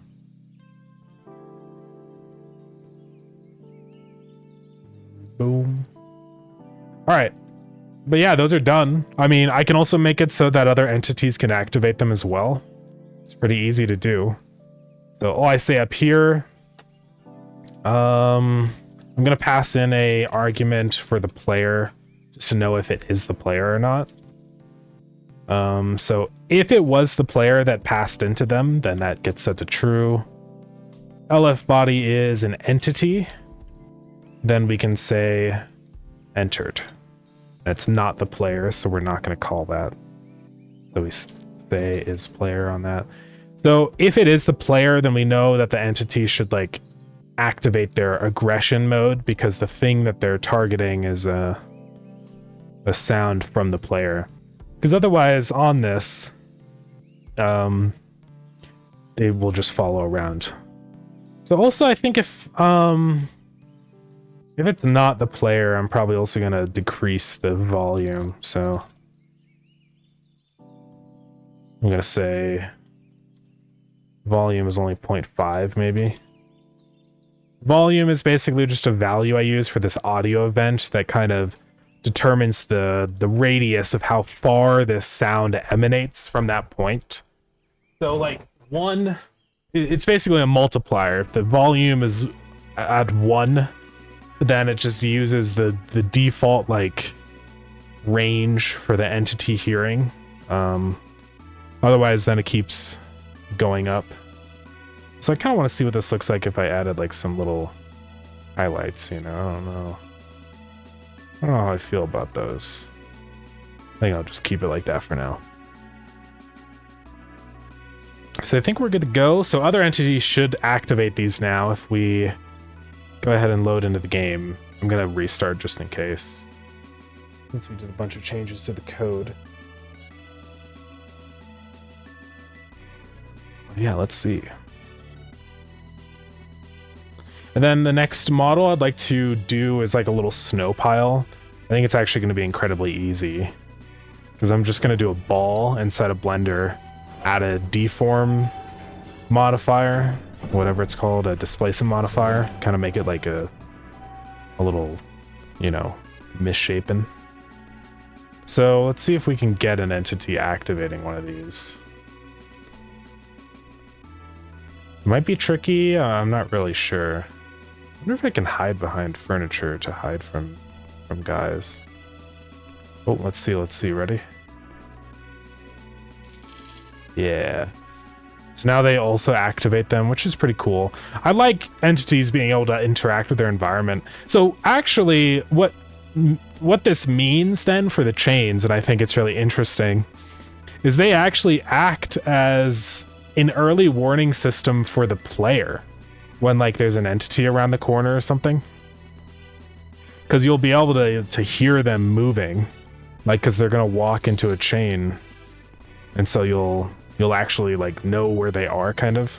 Boom. All right. But yeah, those are done. I mean, I can also make it so that other entities can activate them as well. It's pretty easy to do. So, I say up here, I'm going to pass in a argument for the player just to know if it is the player or not. So if it was the player that passed into them, then that gets set to true. LF body is an entity. Then we can say entered. It's not the player, so we're not going to call that. So we say is player on that. So if it is the player, then we know that the entity should like activate their aggression mode because the thing that they're targeting is a sound from the player. Because otherwise on this, they will just follow around. So also I think if it's not the player, I'm probably also going to decrease the volume. So I'm going to say volume is only 0.5 maybe. Volume is basically just a value I use for this audio event that kind of determines the radius of how far this sound emanates from that point. So like it's basically a multiplier. If the volume is at 1, then it just uses the default like range for the entity hearing. Otherwise then it keeps going up. So I kind of want to see what this looks like if I added like some little highlights, you know. I don't know how I feel about those. I think I'll just keep it like that for now. So I think we're good to go. So other entities should activate these now if we go ahead and load into the game. I'm gonna restart just in case, since we did a bunch of changes to the code. Yeah, let's see. And then the next model I'd like to do is like a little snow pile. I think it's actually going to be incredibly easy because I'm just going to do a ball inside a blender, add a deform modifier, whatever it's called, a displacement modifier, kind of make it like a little, you know, misshapen. So let's see if we can get an entity activating one of these. It might be tricky. I'm not really sure. I wonder if I can hide behind furniture to hide from guys. Oh, let's see. Ready? Yeah. So now they also activate them, which is pretty cool. I like entities being able to interact with their environment. So actually, what this means then for the chains, and I think it's really interesting, is they actually act as an early warning system for the player when like there's an entity around the corner or something, because you'll be able to hear them moving, like because they're gonna walk into a chain, and so you'll actually like know where they are, kind of,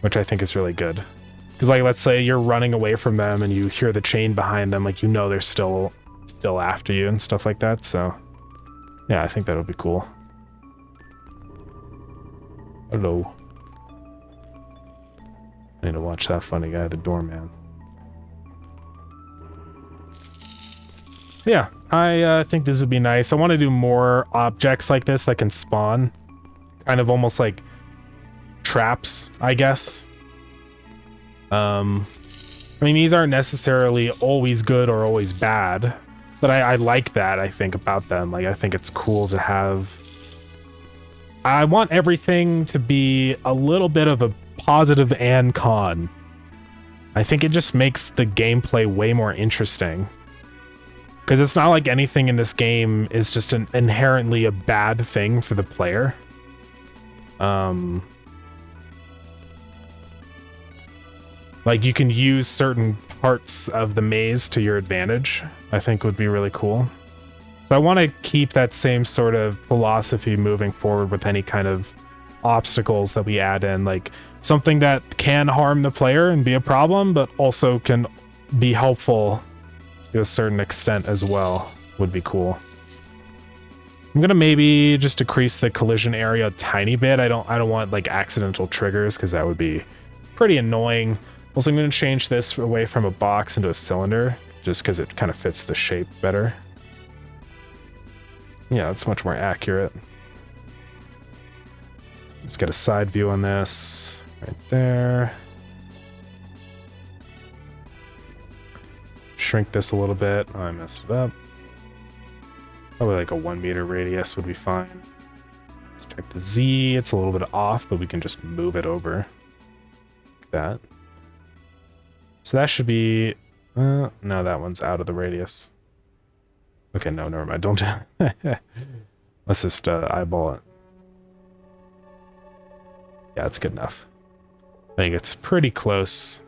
which I think is really good. Because like let's say you're running away from them and you hear the chain behind them, like you know they're still after you and stuff like that. So yeah, I think that'll be cool. Hello. I need to watch that funny guy, the doorman. Yeah, I think this would be nice. I want to do more objects like this that can spawn. Kind of almost like traps, I guess. I mean, these aren't necessarily always good or always bad, but I like that, I think, about them. Like, I think it's cool to have... I want everything to be a little bit of a positive and con. I think it just makes the gameplay way more interesting. Because it's not like anything in this game is just inherently a bad thing for the player. Like you can use certain parts of the maze to your advantage, I think would be really cool. So I want to keep that same sort of philosophy moving forward with any kind of obstacles that we add in, like something that can harm the player and be a problem, but also can be helpful to a certain extent as well would be cool. I'm gonna maybe just decrease the collision area a tiny bit. I don't want like accidental triggers because that would be pretty annoying. Also, I'm gonna change this away from a box into a cylinder just because it kind of fits the shape better. Yeah, it's much more accurate. Let's get a side view on this right there. Shrink this a little bit. Oh, I messed it up. Probably like a 1 meter radius would be fine. Let's check the Z. It's a little bit off, but we can just move it over like that. So that should be... no, that one's out of the radius. Okay, no, never mind. Don't... Let's just eyeball it. Yeah, that's good enough. I think it's pretty close.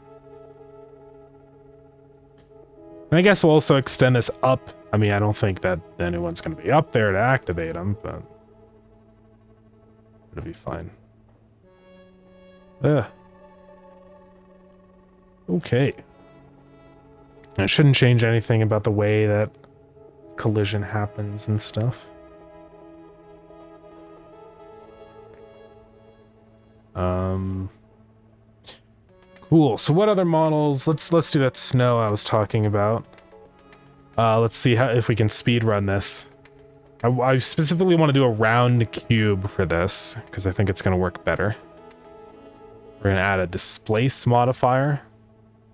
And I guess we'll also extend this up. I mean, I don't think that anyone's going to be up there to activate them, but it'll be fine. Okay. And it shouldn't change anything about the way that collision happens and stuff. Cool. So what other models? Let's do that snow I was talking about. Let's see if we can speed run this. I specifically want to do a round cube for this because I think it's going to work better. We're going to add a displace modifier.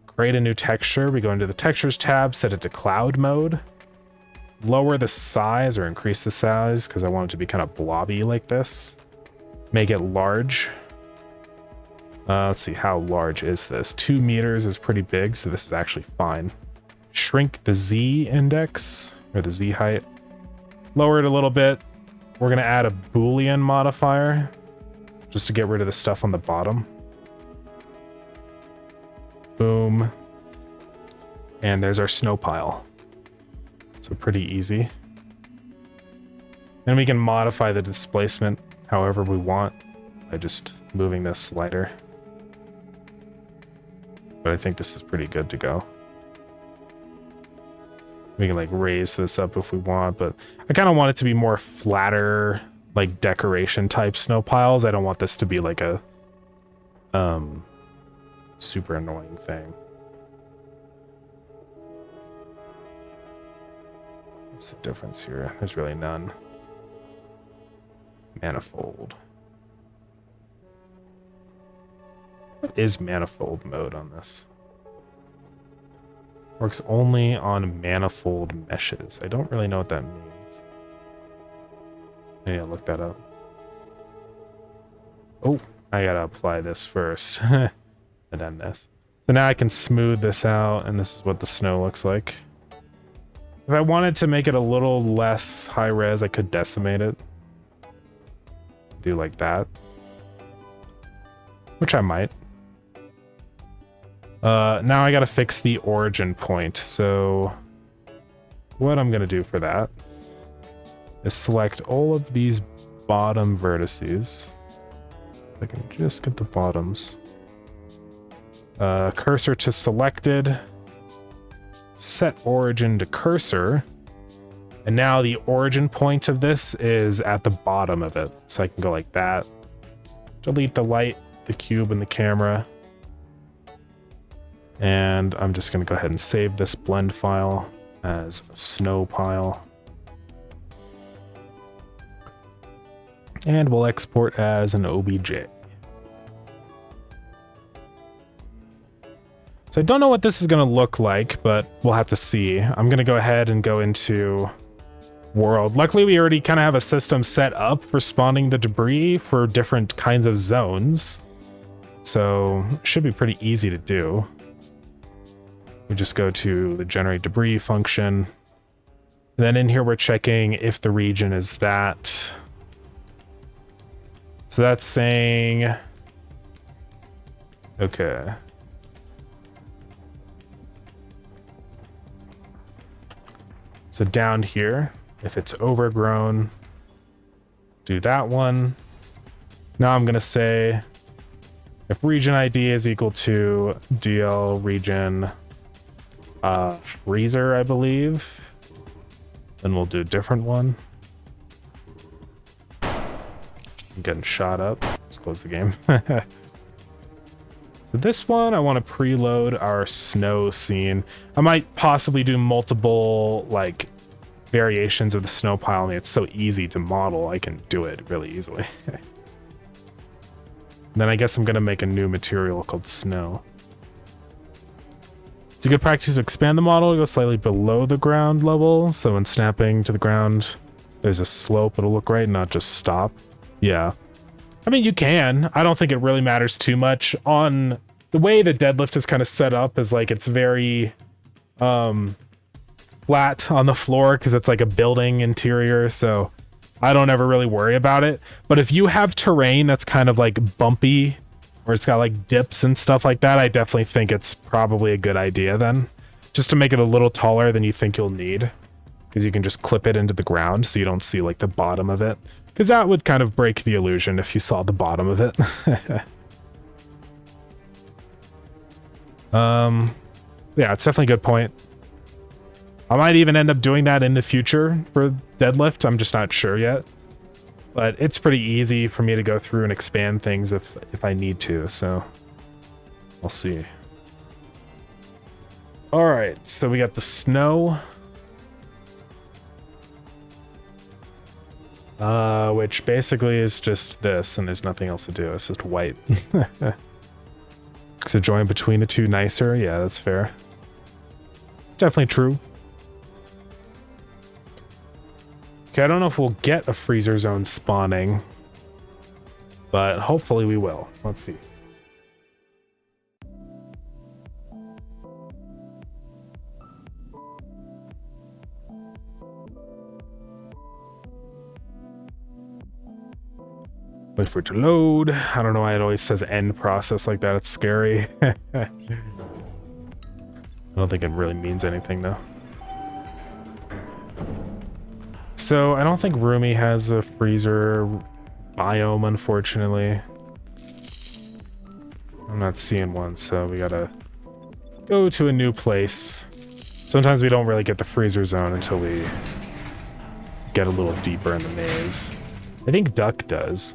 Create a new texture. We go into the textures tab, set it to cloud mode. Lower the size or increase the size because I want it to be kind of blobby like this. Make it large. Let's see, how large is this? 2 meters is pretty big, so this is actually fine. Shrink the Z index, or the Z height. Lower it a little bit. We're going to add a Boolean modifier, just to get rid of the stuff on the bottom. Boom. And there's our snow pile. So pretty easy. And we can modify the displacement however we want by just moving this slider. But I think this is pretty good to go. We can like raise this up if we want, but I kind of want it to be more flatter, like decoration type snow piles. I don't want this to be like a super annoying thing. What's the difference here? There's really none. Manifold. What is manifold mode on this? Works only on manifold meshes. I don't really know what that means. I need to look that up. Oh, I gotta apply this first. And then this. So now I can smooth this out, and this is what the snow looks like. If I wanted to make it a little less high res, I could decimate it. Do like that. Which I might. Now I gotta fix the origin point. So what I'm gonna do for that is select all of these bottom vertices. I can just get the bottoms. Cursor to selected. Set origin to cursor. And now the origin point of this is at the bottom of it. So I can go like that. Delete the light, the cube, and the camera. And I'm just going to go ahead and save this blend file as snow pile. And we'll export as an OBJ. So I don't know what this is going to look like, but we'll have to see. I'm going to go ahead and go into world. Luckily, we already kind of have a system set up for spawning the debris for different kinds of zones. So it should be pretty easy to do. We just go to the generate debris function, then in here, we're checking if the region is that. So that's saying, okay. So down here, if it's overgrown, do that one. Now I'm going to say if region ID is equal to DL region freezer, I believe, then we'll do a different one. I'm getting shot up. Let's close the game. For this one, I want to preload our snow scene. I might possibly do multiple like variations of the snow pile. I mean, it's so easy to model. I can do it really easily. Then I guess I'm going to make a new material called snow. It's a good practice to expand the model, go slightly below the ground level, so when snapping to the ground, there's a slope, it'll look right, not just stop. Yeah. I mean, you can. I don't think it really matters too much. On the way the deadlift is kind of set up is like it's very flat on the floor because it's like a building interior, so I don't ever really worry about it. But if you have terrain that's kind of like bumpy, or it's got like dips and stuff like that, I definitely think it's probably a good idea then. Just to make it a little taller than you think you'll need. Because you can just clip it into the ground so you don't see like the bottom of it. Because that would kind of break the illusion if you saw the bottom of it. Yeah, it's definitely a good point. I might even end up doing that in the future for deadlift. I'm just not sure yet. But it's pretty easy for me to go through and expand things if I need to, so we'll see. All right, so we got the snow. Which basically is just this, and there's nothing else to do. It's just white. So join between the two nicer. Yeah, that's fair. It's definitely true. Okay, I don't know if we'll get a freezer zone spawning, but hopefully we will. Let's see. Wait for it to load. I don't know why it always says end process like that. It's scary. I don't think it really means anything though. So I don't think Roomy has a freezer biome, unfortunately. I'm not seeing one, so we gotta go to a new place. Sometimes we don't really get the freezer zone until we get a little deeper in the maze. I think Duck does.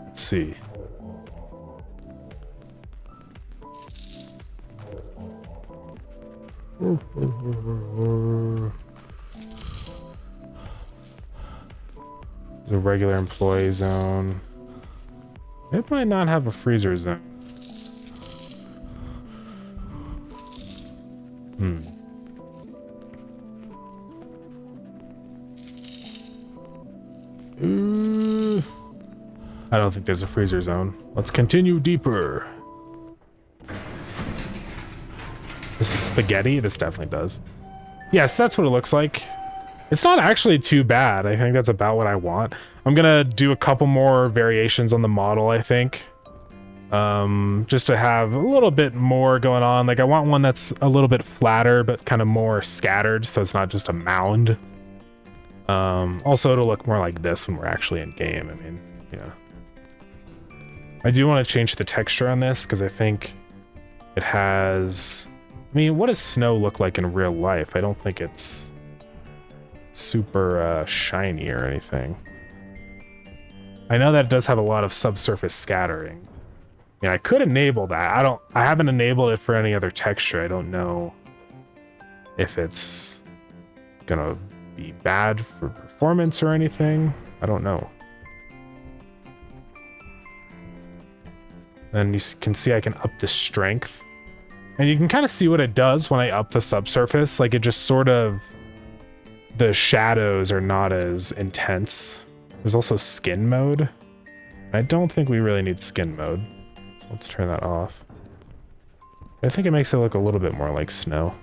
Let's see. There's a regular employee zone. It might not have a freezer zone. I don't think there's a freezer zone. Let's continue deeper. This is spaghetti? This definitely does. Yes, that's what it looks like. It's not actually too bad. I think that's about what I want. I'm gonna do a couple more variations on the model, I think. Just to have a little bit more going on. Like I want one that's a little bit flatter, but kind of more scattered, so it's not just a mound. Also, it'll look more like this when we're actually in game. I mean, yeah. I do want to change the texture on this because I think it has... I mean, what does snow look like in real life? I don't think it's super shiny or anything. I know that it does have a lot of subsurface scattering. Yeah, I could enable that. I haven't enabled it for any other texture. I don't know if it's gonna be bad for performance or anything. I don't know. And you can see I can up the strength. And you can kind of see what it does when I up the subsurface. Like it just sort of... The shadows are not as intense. There's also skin mode. I don't think we really need skin mode. So let's turn that off. I think it makes it look a little bit more like snow.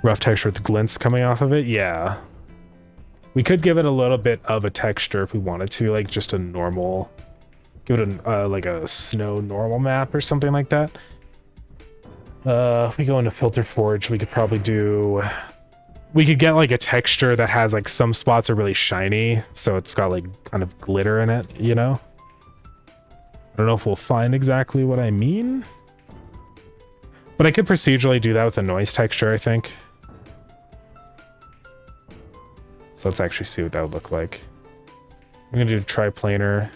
Rough texture with glints coming off of it. Yeah. We could give it a little bit of a texture if we wanted to, like just a normal, give it a like a snow normal map or something like that. If we go into Filter Forge, we could probably do, we could get like a texture that has like some spots are really shiny, so it's got like kind of glitter in it, you know? I don't know if we'll find exactly what I mean, but I could procedurally do that with a noise texture, I think. So let's actually see what that would look like. I'm gonna do triplanar.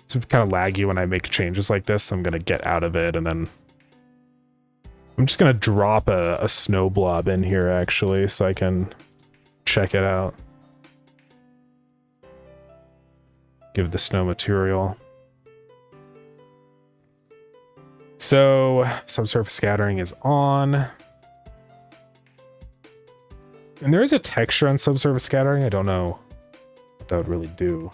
It's kind of laggy when I make changes like this, so I'm gonna get out of it, and then I'm just gonna drop a snow blob in here actually, so I can check it out. Give the snow material. So subsurface scattering is on. And there is a texture on subsurface scattering. I don't know what that would really do.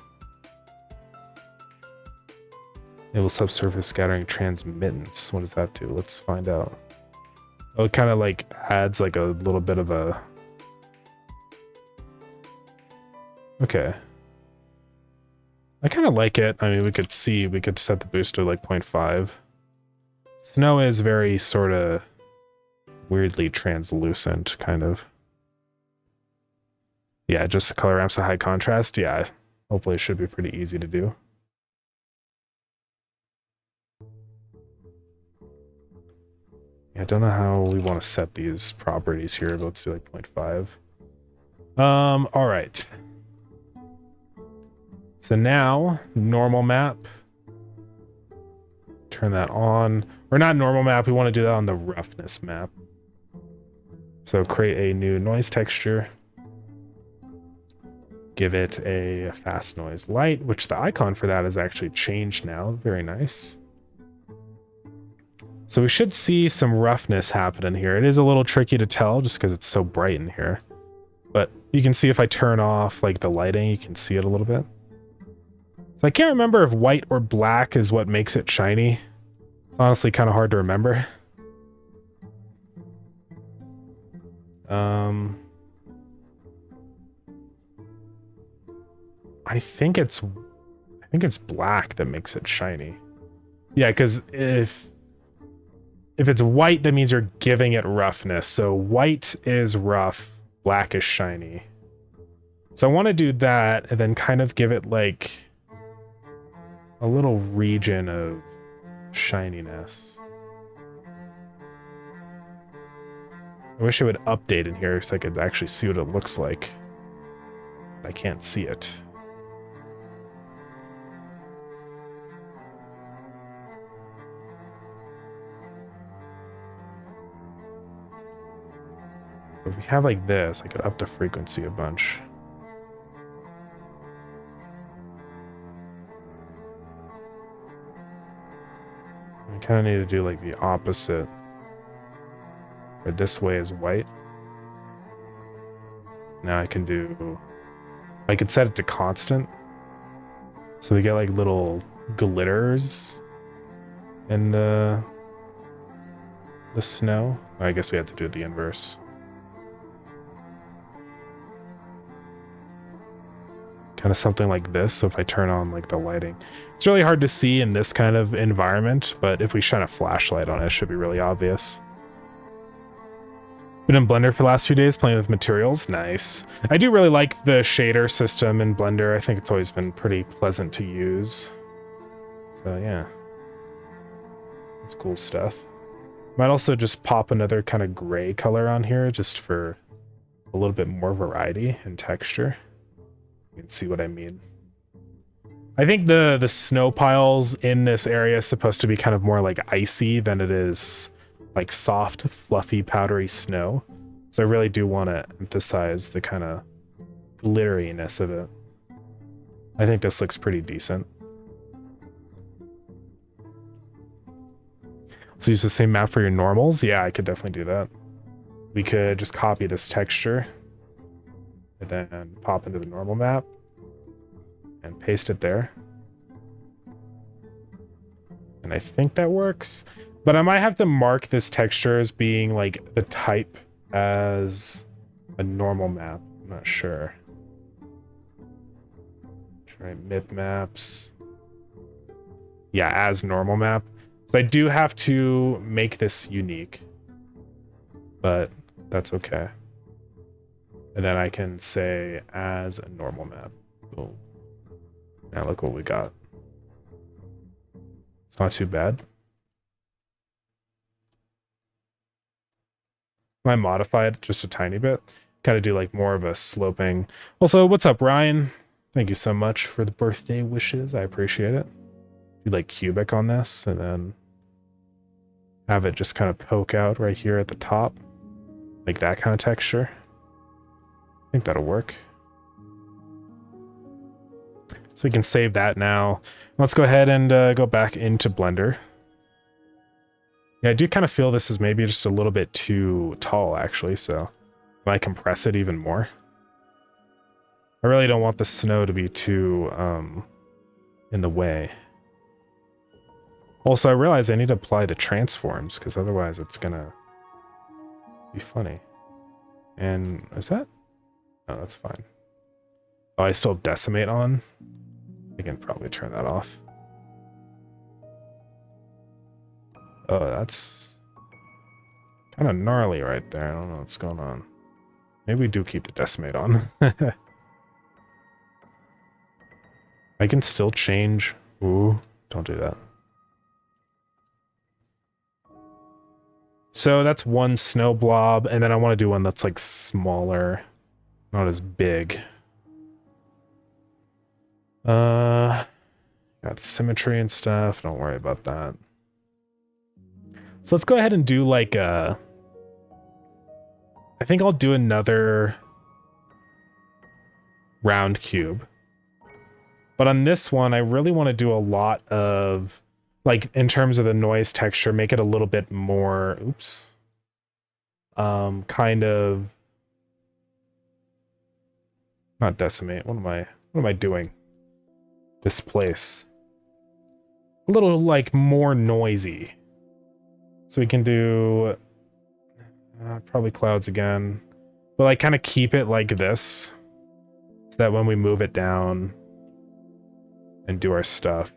Enable subsurface scattering transmittance. What does that do? Let's find out. Oh, it kind of like adds like a little bit of a... Okay. I kind of like it. I mean, we could set the boost to like 0.5. Snow is very sort of weirdly translucent, kind of. Yeah, just the color ramps to high contrast. Yeah, hopefully it should be pretty easy to do. I don't know how we want to set these properties here, but let's do like 0.5. All right. So now, normal map. Turn that on. Or not normal map, we want to do that on the roughness map. So create a new noise texture. Give it a fast noise light, which the icon for that has actually changed now. Very nice. So we should see some roughness happen in here. It is a little tricky to tell just because it's so bright in here. But you can see if I turn off like the lighting, you can see it a little bit. So I can't remember if white or black is what makes it shiny. It's honestly kind of hard to remember. I think it's black that makes it shiny. Yeah, because if it's white, that means you're giving it roughness. So white is rough, black is shiny. So I want to do that and then kind of give it like a little region of shininess. I wish it would update in here so I could actually see what it looks like. I can't see it. If we have like this, I could up the frequency a bunch. I kind of need to do like the opposite. Or this way is white. Now I can set it to constant. So we get like little glitters in the snow. I guess we have to do the inverse. Kind of something like this. So if I turn on like the lighting, it's really hard to see in this kind of environment, but if we shine a flashlight on it, it should be really obvious. Been in Blender for the last few days playing with materials. Nice. I do really like the shader system in Blender. I think it's always been pretty pleasant to use. So yeah, it's cool stuff. Might also just pop another kind of gray color on here just for a little bit more variety and texture. You can see what I mean. I think the snow piles in this area is supposed to be kind of more like icy than it is like soft, fluffy, powdery snow. So I really do want to emphasize the kind of glitteriness of it. I think this looks pretty decent. So use the same map for your normals? Yeah, I could definitely do that. We could just copy this texture and then pop into the normal map and paste it there. And I think that works. But I might have to mark this texture as being like the type as a normal map. I'm not sure. Try mid maps. Yeah, as normal map. So I do have to make this unique, but that's okay. And then I can say as a normal map. Boom. Now look what we got. It's not too bad. I modify it just a tiny bit. Kind of do like more of a sloping. Also, what's up, Ryan? Thank you so much for the birthday wishes. I appreciate it. Do like cubic on this and then have it just kind of poke out right here at the top. Like that kind of texture. I think that'll work. So we can save that now. Let's go ahead and go back into Blender. Yeah, I do kind of feel this is maybe just a little bit too tall, actually, so I might compress it even more. I really don't want the snow to be too in the way. Also, I realize I need to apply the transforms, because otherwise it's gonna be funny. And is that? No, that's fine. Oh, I still have decimate on. I can probably turn that off. Oh, that's kind of gnarly right there. I don't know what's going on. Maybe we do keep the decimate on. I can still change. Ooh, don't do that. So that's one snow blob, and then I want to do one that's like smaller, not as big. Got symmetry and stuff. Don't worry about that. So let's go ahead and do like I think I'll do another round cube. But on this one, I really want to do a lot of, like, in terms of the noise texture, make it a little bit more, oops, kind of, not decimate. What am I doing? Displace. A little, like, more noisy. So we can do probably clouds again, but like kind of keep it like this, so that when we move it down and do our stuff,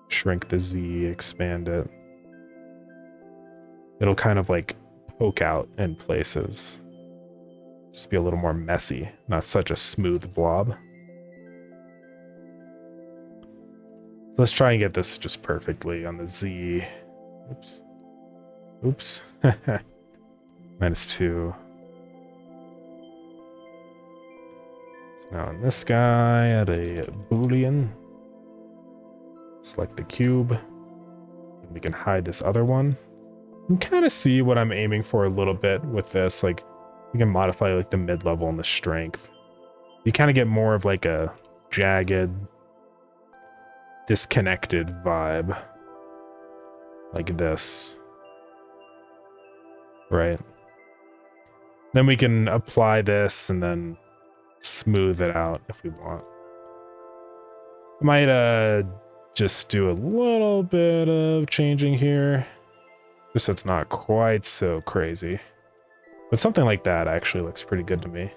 shrink the Z, expand it, it'll kind of like poke out in places. Just be a little more messy, not such a smooth blob. So let's try and get this just perfectly on the Z. Oops. Oops. -2. So now on this guy, add a Boolean. Select the cube. And we can hide this other one. You can kind of see what I'm aiming for a little bit with this. Like, we can modify like the mid-level and the strength. You kind of get more of like a jagged, disconnected vibe. Like this. Right. Then we can apply this and then smooth it out if we want. I might just do a little bit of changing here, just so it's not quite so crazy. But something like that actually looks pretty good to me.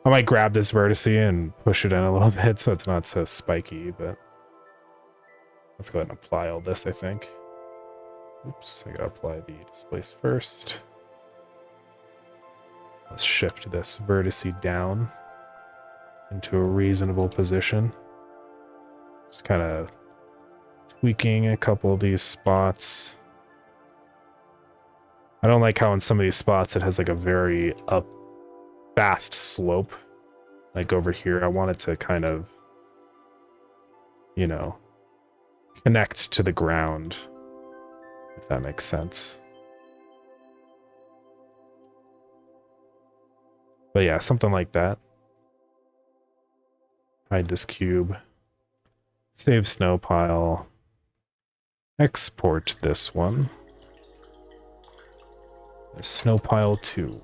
I might grab this vertice and push it in a little bit so it's not so spiky, but let's go ahead and apply all this, I think. Oops, I gotta apply the displace first. Let's shift this vertice down into a reasonable position. Just kind of tweaking a couple of these spots. I don't like how in some of these spots it has like a very fast slope. Like over here, I want it to kind of, you know, connect to the ground. If that makes sense. But yeah, something like that. Hide this cube. Save snow pile. Export this one. Snow pile 2.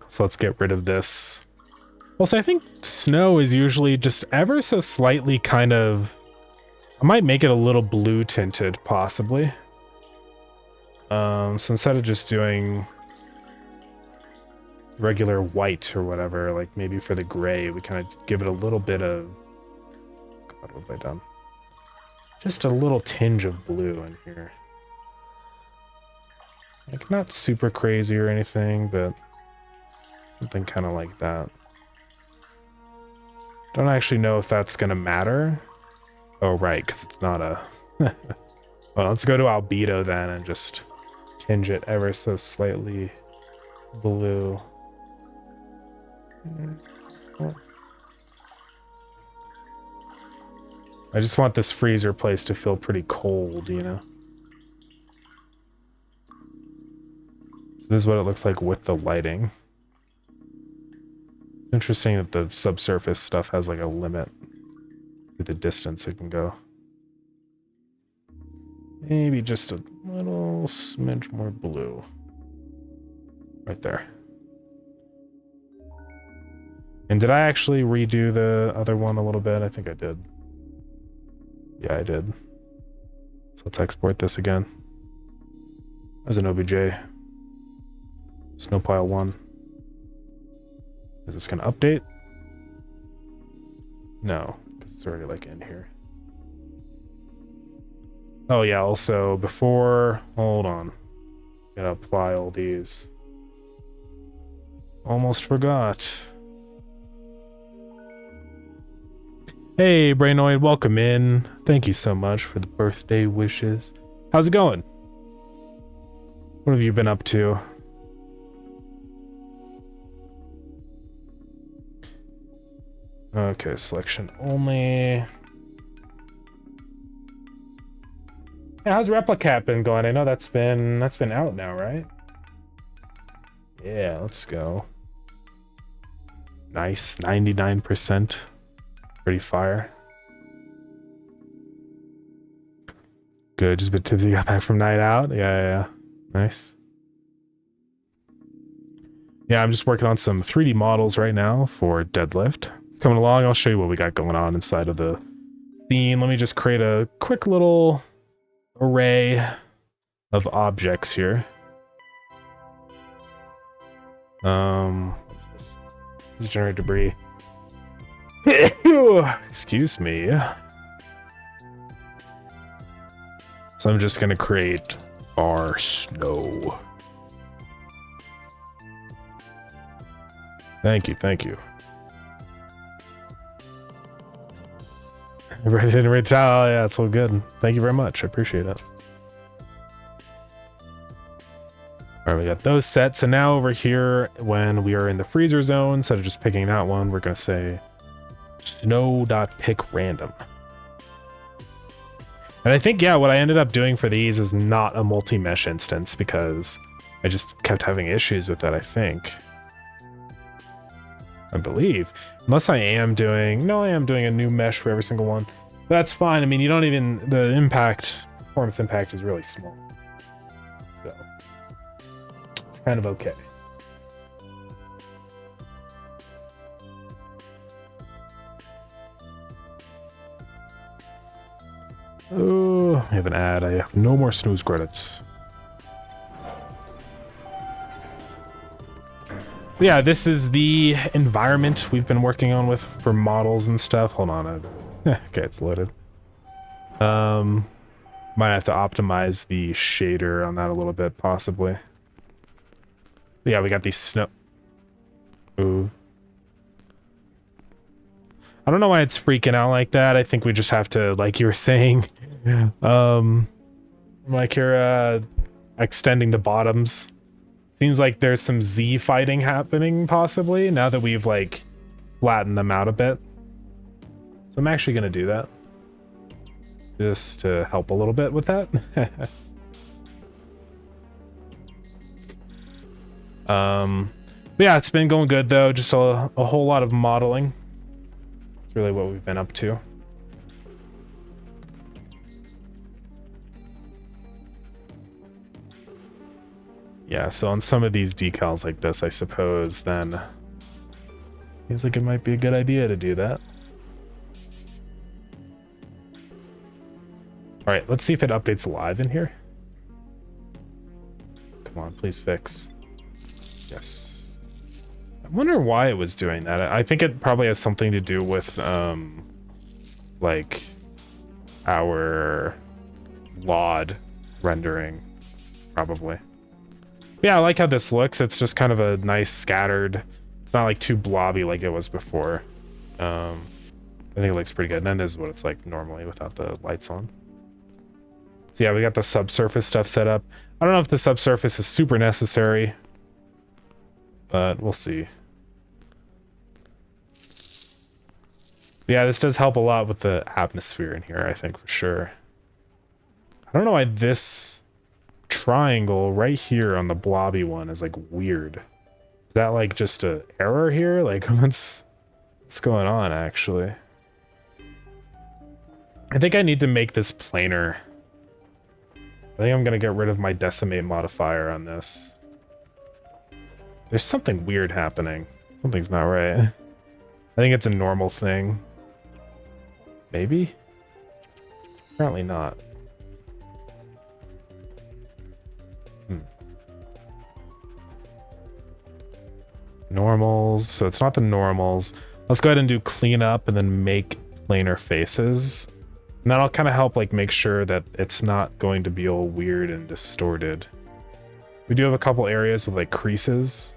So let's get rid of this Also, I think snow is usually just ever so slightly kind of... I might make it a little blue tinted, possibly. So instead of just doing regular white or whatever, like maybe for the gray, we kind of give it a little bit of... God, what have I done? Just a little tinge of blue in here. Like, not super crazy or anything, but something kind of like that. Don't actually know if that's going to matter. Oh, right, because it's not a... Well, let's go to albedo then and just tinge it ever so slightly blue. I just want this freezer place to feel pretty cold, you know? So this is what it looks like with the lighting. Interesting that the subsurface stuff has like a limit to the distance it can go. Maybe just a little smidge more blue. Right there. And did I actually redo the other one a little bit? I think I did. Yeah, I did. So let's export this again as an OBJ. Snowpile 1. Is this going to update? No, because it's already like in here. Oh yeah, also before, hold on. Gotta apply all these. Almost forgot. Hey, Brainoid, welcome in. Thank you so much for the birthday wishes. How's it going? What have you been up to? Okay, selection only. Yeah, how's Replicat been going? I know that's been out now, right? Yeah, let's go. Nice, 99%. Pretty fire. Good, just a bit tipsy. Got back from night out. Yeah. Nice. Yeah, I'm just working on some 3D models right now for Deadlift. It's coming along. I'll show you what we got going on inside of the scene. Let me just create a quick little array of objects here. What's this? Let's generate debris. Excuse me. So I'm just gonna create bar snow. Thank you. Everybody didn't reach out. Oh, yeah, it's all good. Thank you very much. I appreciate it. All right, we got those set. So now over here, when we are in the freezer zone, instead of just picking that one, we're gonna say snow.pickRandom. And I think, yeah, what I ended up doing for these is not a multi-mesh instance because I just kept having issues with that, I think. I believe. Unless I am doing... No, I am doing a new mesh for every single one. That's fine. I mean, you don't even... The performance impact is really small. So, it's kind of okay. Oh, I have an ad. I have no more snooze credits. Yeah, this is the environment we've been working on with for models and stuff. Hold on. Okay, it's loaded. Might have to optimize the shader on that a little bit, possibly. But yeah, we got these snow... Ooh. I don't know why it's freaking out like that. I think we just have to, like you were saying, like you're extending the bottoms. Seems like there's some Z fighting happening, possibly, now that we've, like, flattened them out a bit. So I'm actually going to do that. Just to help a little bit with that. But yeah, it's been going good, though. Just a whole lot of modeling. That's really what we've been up to. Yeah, so on some of these decals like this, I suppose, then Seems like it might be a good idea to do that. All right, let's see if it updates live in here. Come on, please fix. Yes. I wonder why it was doing that. I think it probably has something to do with like our LOD rendering, probably. Yeah, I like how this looks. It's just kind of a nice scattered. It's not like too blobby like it was before. I think it looks pretty good. And then this is what it's like normally without the lights on. So yeah, we got the subsurface stuff set up. I don't know if the subsurface is super necessary, but we'll see. Yeah, this does help a lot with the atmosphere in here, I think, for sure. I don't know why this triangle right here on the blobby one is like weird. Is that like just an error here? Like what's going on actually? I think I need to make this planar. I think I'm gonna get rid of my decimate modifier on this. There's something weird happening. Something's not right. I think it's a normal thing. Maybe? Apparently not. Normals. So it's not the normals. Let's go ahead and do clean up and then make planar faces. And that'll kind of help like make sure that it's not going to be all weird and distorted. We do have a couple areas with like creases.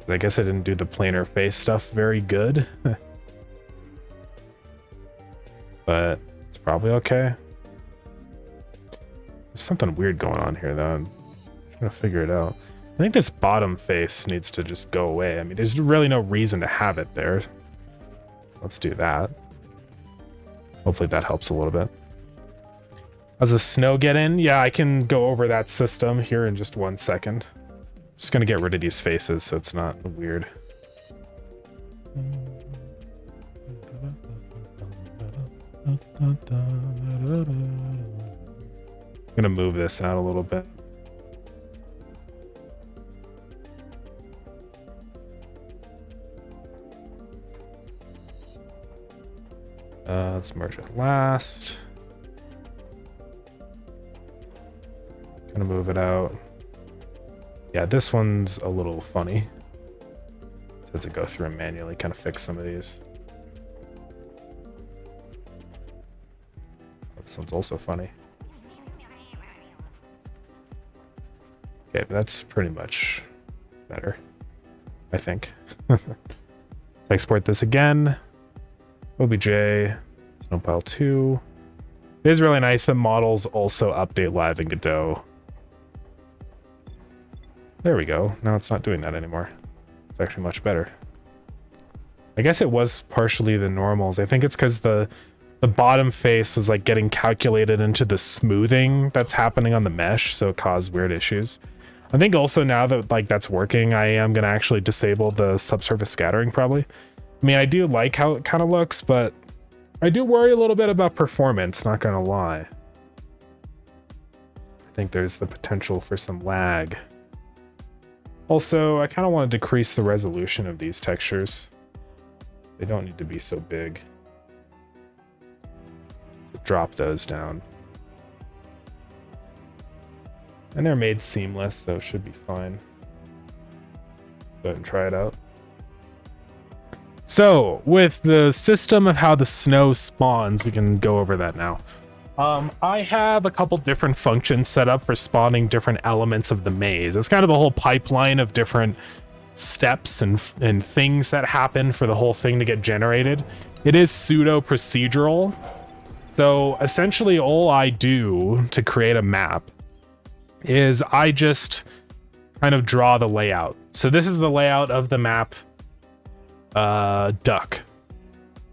I guess I didn't do the planar face stuff very good. But it's probably okay. There's something weird going on here though. I'm trying to figure it out. I think this bottom face needs to just go away. I mean, there's really no reason to have it there. Let's do that. Hopefully that helps a little bit. How's the snow get in? Yeah, I can go over that system here in just 1 second. Just gonna get rid of these faces so it's not weird. I'm gonna move this out a little bit. Let's merge it last. Gonna move it out. Yeah, this one's a little funny. So I have to go through and manually kind of fix some of these. This one's also funny. Okay, but that's pretty much better, I think. Let's export this again. OBJ, Snowpile 2. It is really nice that models also update live in Godot. There we go. Now it's not doing that anymore. It's actually much better. I guess it was partially the normals. I think it's because the bottom face was like getting calculated into the smoothing that's happening on the mesh, so it caused weird issues. I think also now that like that's working, I am gonna actually disable the subsurface scattering probably. I mean, I do like how it kind of looks, but I do worry a little bit about performance, not gonna lie. I think there's the potential for some lag. Also, I kind of want to decrease the resolution of these textures. They don't need to be so big. So drop those down. And they're made seamless, so it should be fine. Let's go ahead and try it out. So, with the system of how the snow spawns, we can go over that now. I have a couple different functions set up for spawning different elements of the maze. It's kind of a whole pipeline of different steps and things that happen for the whole thing to get generated. It is pseudo procedural. So essentially all I do to create a map is I just kind of draw the layout. So this is the layout of the map duck,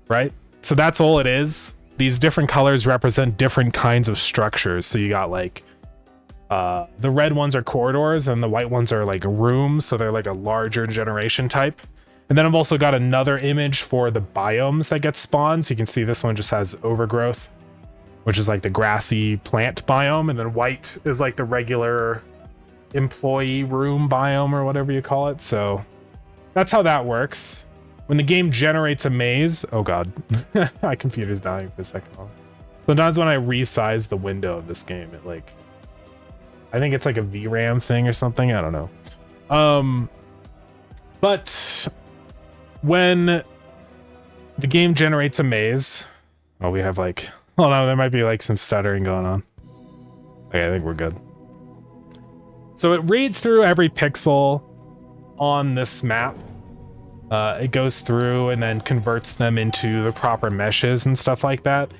right? So that's all it is. These different colors represent different kinds of structures. So you got like the red ones are corridors and the white ones are like rooms. So they're like a larger generation type. And then I've also got another image for the biomes that get spawned. So you can see this one just has overgrowth, which is like the grassy plant biome. And then white is like the regular employee room biome or whatever you call it. So that's how that works. When the game generates a maze, oh god, my computer's dying for a second. Sometimes when I resize the window of this game, it like, I think it's like a VRAM thing or something. I don't know. But when the game generates a maze, oh, we have like, oh no, there might be like some stuttering going on. Okay, I think we're good. So it reads through every pixel on this map. It goes through and then converts them into the proper meshes and stuff like that.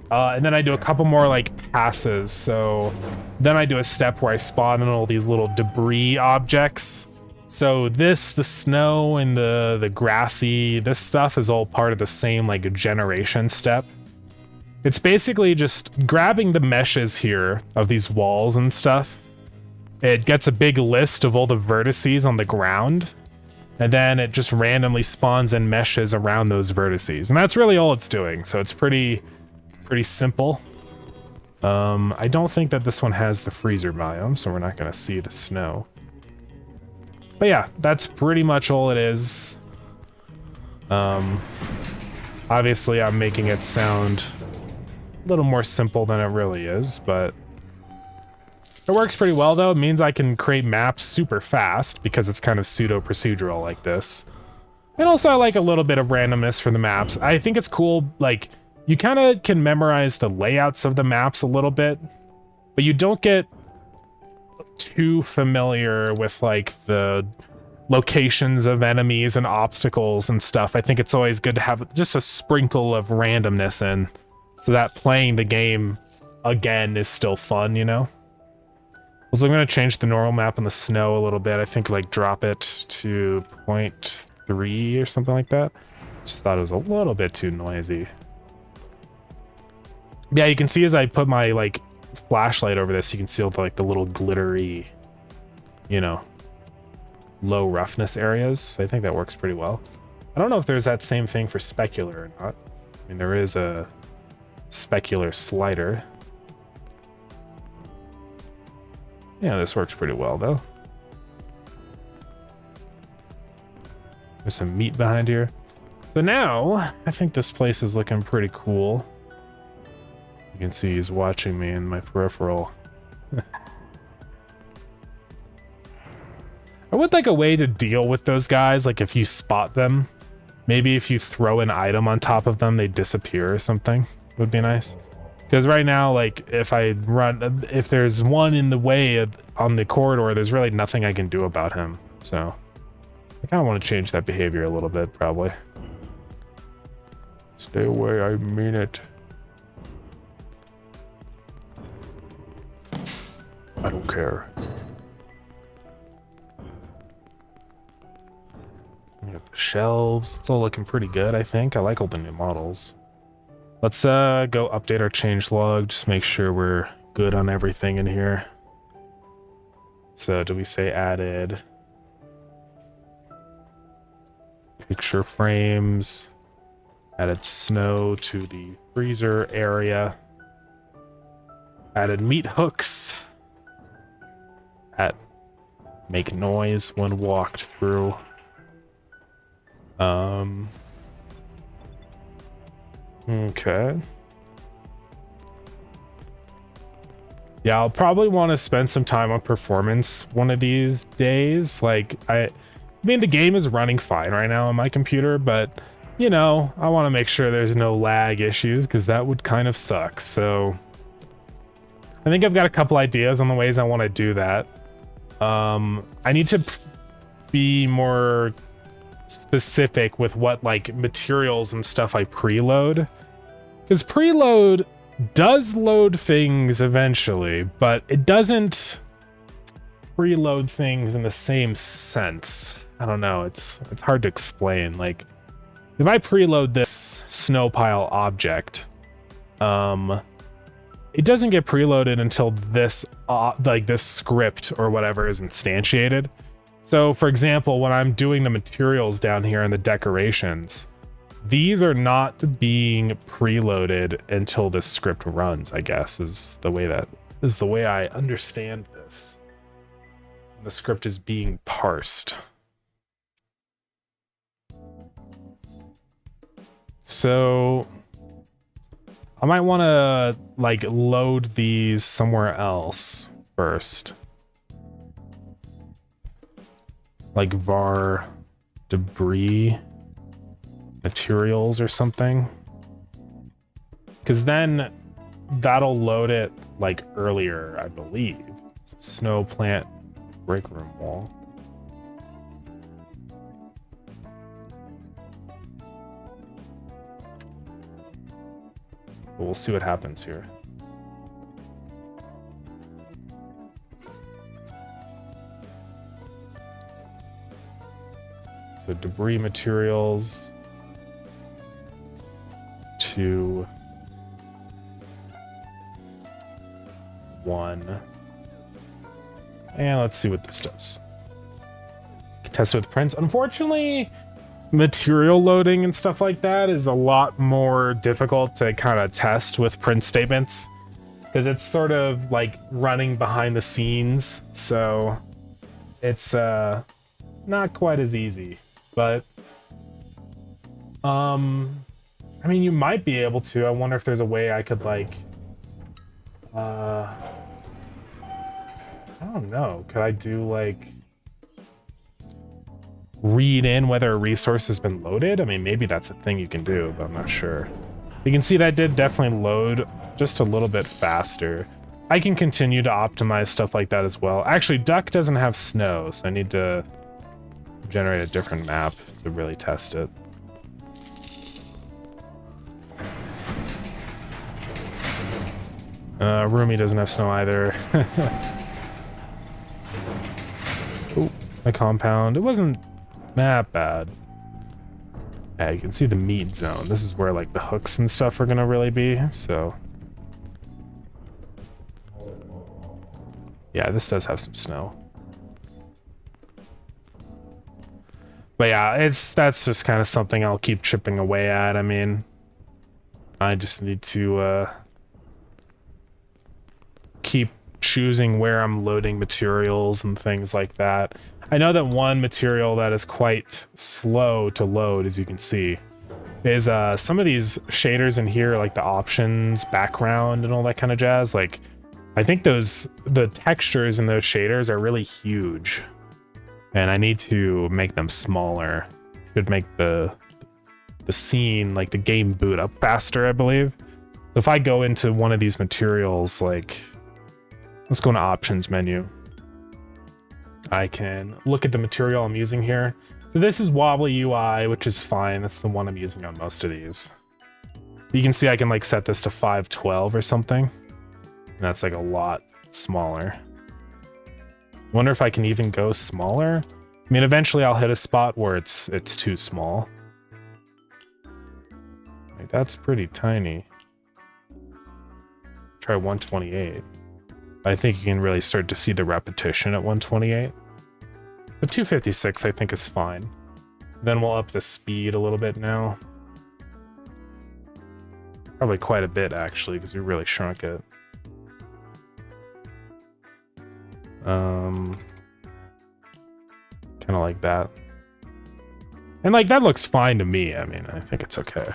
And then I do a couple more like passes. So then I do a step where I spawn in all these little debris objects. So this, the snow and the grassy, this stuff is all part of the same like generation step. It's basically just grabbing the meshes here of these walls and stuff. It gets a big list of all the vertices on the ground, and then it just randomly spawns in meshes around those vertices. And that's really all it's doing. So it's pretty simple. I don't think that this one has the freezer biome, so we're not gonna see the snow. But yeah, that's pretty much all it is. Obviously I'm making it sound a little more simple than it really is, but it works pretty well though. It means I can create maps super fast because it's kind of pseudo procedural like this. And also I like a little bit of randomness for the maps. I think it's cool, like you kind of can memorize the layouts of the maps a little bit, but you don't get too familiar with like the locations of enemies and obstacles and stuff. I think it's always good to have just a sprinkle of randomness in, so that playing the game again is still fun, you know? So I'm going to change the normal map on the snow a little bit. I think like drop it to 0.3 or something like that. Just thought it was a little bit too noisy. Yeah, you can see as I put my like flashlight over this, you can see all the, like the little glittery, you know, low roughness areas. So I think that works pretty well. I don't know if there's that same thing for specular or not. I mean, there is a specular slider. Yeah, this works pretty well though. There's some meat behind here. So now I think this place is looking pretty cool. You can see he's watching me in my peripheral. I would like a way to deal with those guys, like if you spot them, maybe if you throw an item on top of them, they disappear or something. Would be nice. Because right now, like if I run, if there's one in the way on the corridor, there's really nothing I can do about him. So I kind of want to change that behavior a little bit, probably. Stay away, I mean it. I don't care. We got the shelves. It's all looking pretty good, I think. I like all the new models. Let's go update our changelog, just make sure we're good on everything in here. So do we say added picture frames, added snow to the freezer area, added meat hooks, at make noise when walked through. Okay. Yeah, I'll probably want to spend some time on performance one of these days. Like, I mean, the game is running fine right now on my computer, but, you know, I want to make sure there's no lag issues, because that would kind of suck. So, I think I've got a couple ideas on the ways I want to do that. I need to be more specific with what like materials and stuff I preload, because preload does load things eventually, but it doesn't preload things in the same sense. I don't know, it's hard to explain. Like if I preload this snow pile object, it doesn't get preloaded until this like this script or whatever is instantiated. So for example, when I'm doing the materials down here and the decorations, these are not being preloaded until this script runs, I guess, is the way I understand this. The script is being parsed. So I might want to like load these somewhere else first. Like var debris materials or something. Because then that'll load it like earlier, I believe. Snow plant break room wall. But we'll see what happens here. So debris materials to 1. And let's see what this does. Test it with prints. Unfortunately, material loading and stuff like that is a lot more difficult to kind of test with print statements because it's sort of like running behind the scenes. So it's not quite as easy, but I mean, you might be able to. I wonder if there's a way I could like I don't know. Could I do like read in whether a resource has been loaded? I mean, maybe that's a thing you can do, but I'm not sure. You can see that did definitely load just a little bit faster. I can continue to optimize stuff like that as well. Actually, Duck doesn't have snow, so I need to generate a different map to really test it. Roomy doesn't have snow either. Oh, my compound. It wasn't that bad. Yeah, you can see the meat zone. This is where like the hooks and stuff are gonna really be, so. Yeah, this does have some snow. But yeah, that's just kind of something I'll keep chipping away at. I mean, I just need to keep choosing where I'm loading materials and things like that. I know that one material that is quite slow to load, as you can see, is some of these shaders in here, like the options, background, and all that kind of jazz. Like, I think the textures in those shaders are really huge, and I need to make them smaller. Should make the scene, like the game, boot up faster, I believe. So if I go into one of these materials, like, let's go into options menu. I can look at the material I'm using here. So this is wobbly UI, which is fine. That's the one I'm using on most of these. You can see I can like set this to 512 or something. And that's like a lot smaller. Wonder if I can even go smaller. I mean, eventually I'll hit a spot where it's too small. Like, that's pretty tiny. Try 128. I think you can really start to see the repetition at 128. The 256 I think is fine. Then we'll up the speed a little bit now. Probably quite a bit actually, because we really shrunk it. Kind of like that. And like that looks fine to me. I mean, I think it's okay.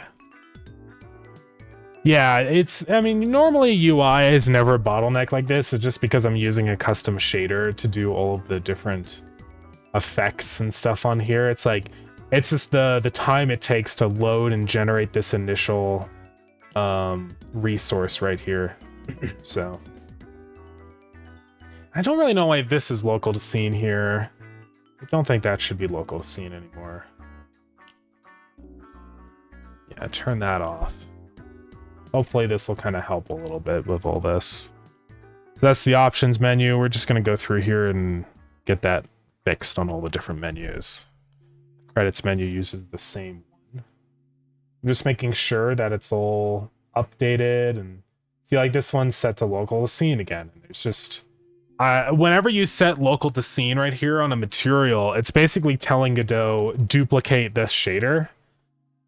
Yeah, I mean, normally UI is never a bottleneck like this. It's just because I'm using a custom shader to do all of the different effects and stuff on here. It's like, it's just the time it takes to load and generate this initial resource right here. So I don't really know why this is local to scene here. I don't think that should be local to scene anymore. Yeah, turn that off. Hopefully this will kind of help a little bit with all this. So that's the options menu. We're just going to go through here and get that fixed on all the different menus. The credits menu uses the same one. I'm just making sure that it's all updated, and see, like this one's set to local to scene again. And it's just, whenever you set local to scene right here on a material, it's basically telling Godot duplicate this shader.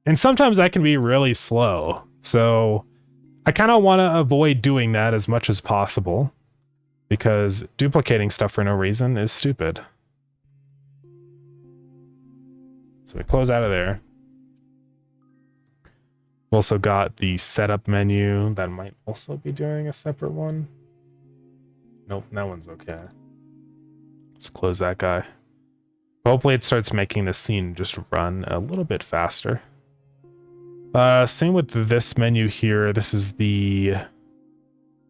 And sometimes that can be really slow. So I kind of want to avoid doing that as much as possible, because duplicating stuff for no reason is stupid. So we close out of there. We've also got the setup menu that might also be doing a separate one. Nope, that one's okay. Let's close that guy. Hopefully it starts making the scene just run a little bit faster. Same with this menu here. This is the...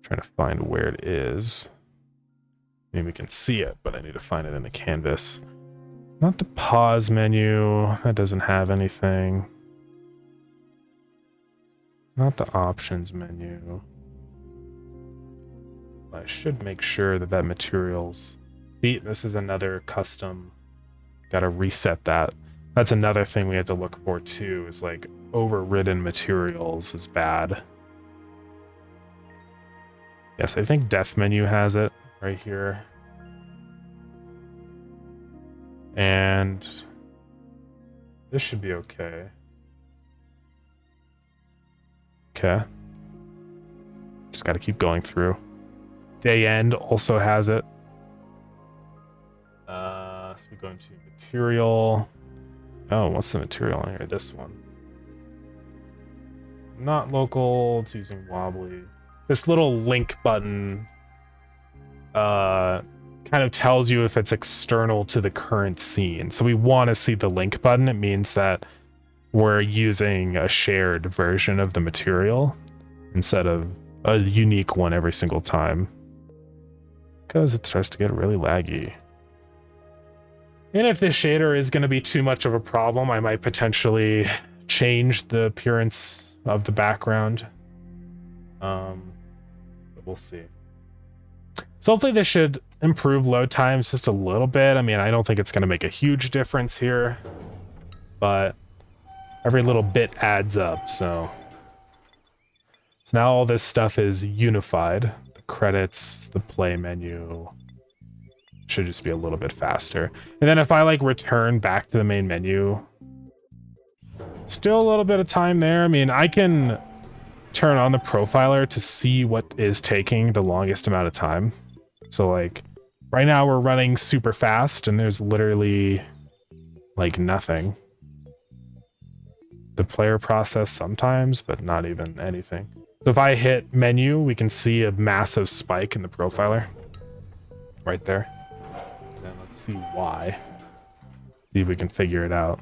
trying to find where it is. Maybe we can see it, but I need to find it in the canvas. Not the pause menu. That doesn't have anything. Not the options menu. I should make sure that materials... See, this is another custom. Gotta reset that. That's another thing we have to look for too, is like overridden materials is bad. Yes, I think death menu has it right here. And this should be okay. Okay. Just got to keep going through. Day end also has it. So we go into material. Oh, what's the material on here? This one. Not local. It's using wobbly. This little link button kind of tells you if it's external to the current scene. So we want to see the link button. It means that we're using a shared version of the material instead of a unique one every single time, because it starts to get really laggy. And if this shader is going to be too much of a problem, I might potentially change the appearance of the background. But we'll see. So hopefully this should improve load times just a little bit. I mean, I don't think it's going to make a huge difference here, but every little bit adds up. So now all this stuff is unified. The credits, the play menu should just be a little bit faster. And then if I like return back to the main menu, still a little bit of time there. I mean, I can turn on the profiler to see what is taking the longest amount of time. So like right now we're running super fast and there's literally like nothing. The player process sometimes, but not even anything. So if I hit menu, we can see a massive spike in the profiler right there. And let's see why. See if we can figure it out.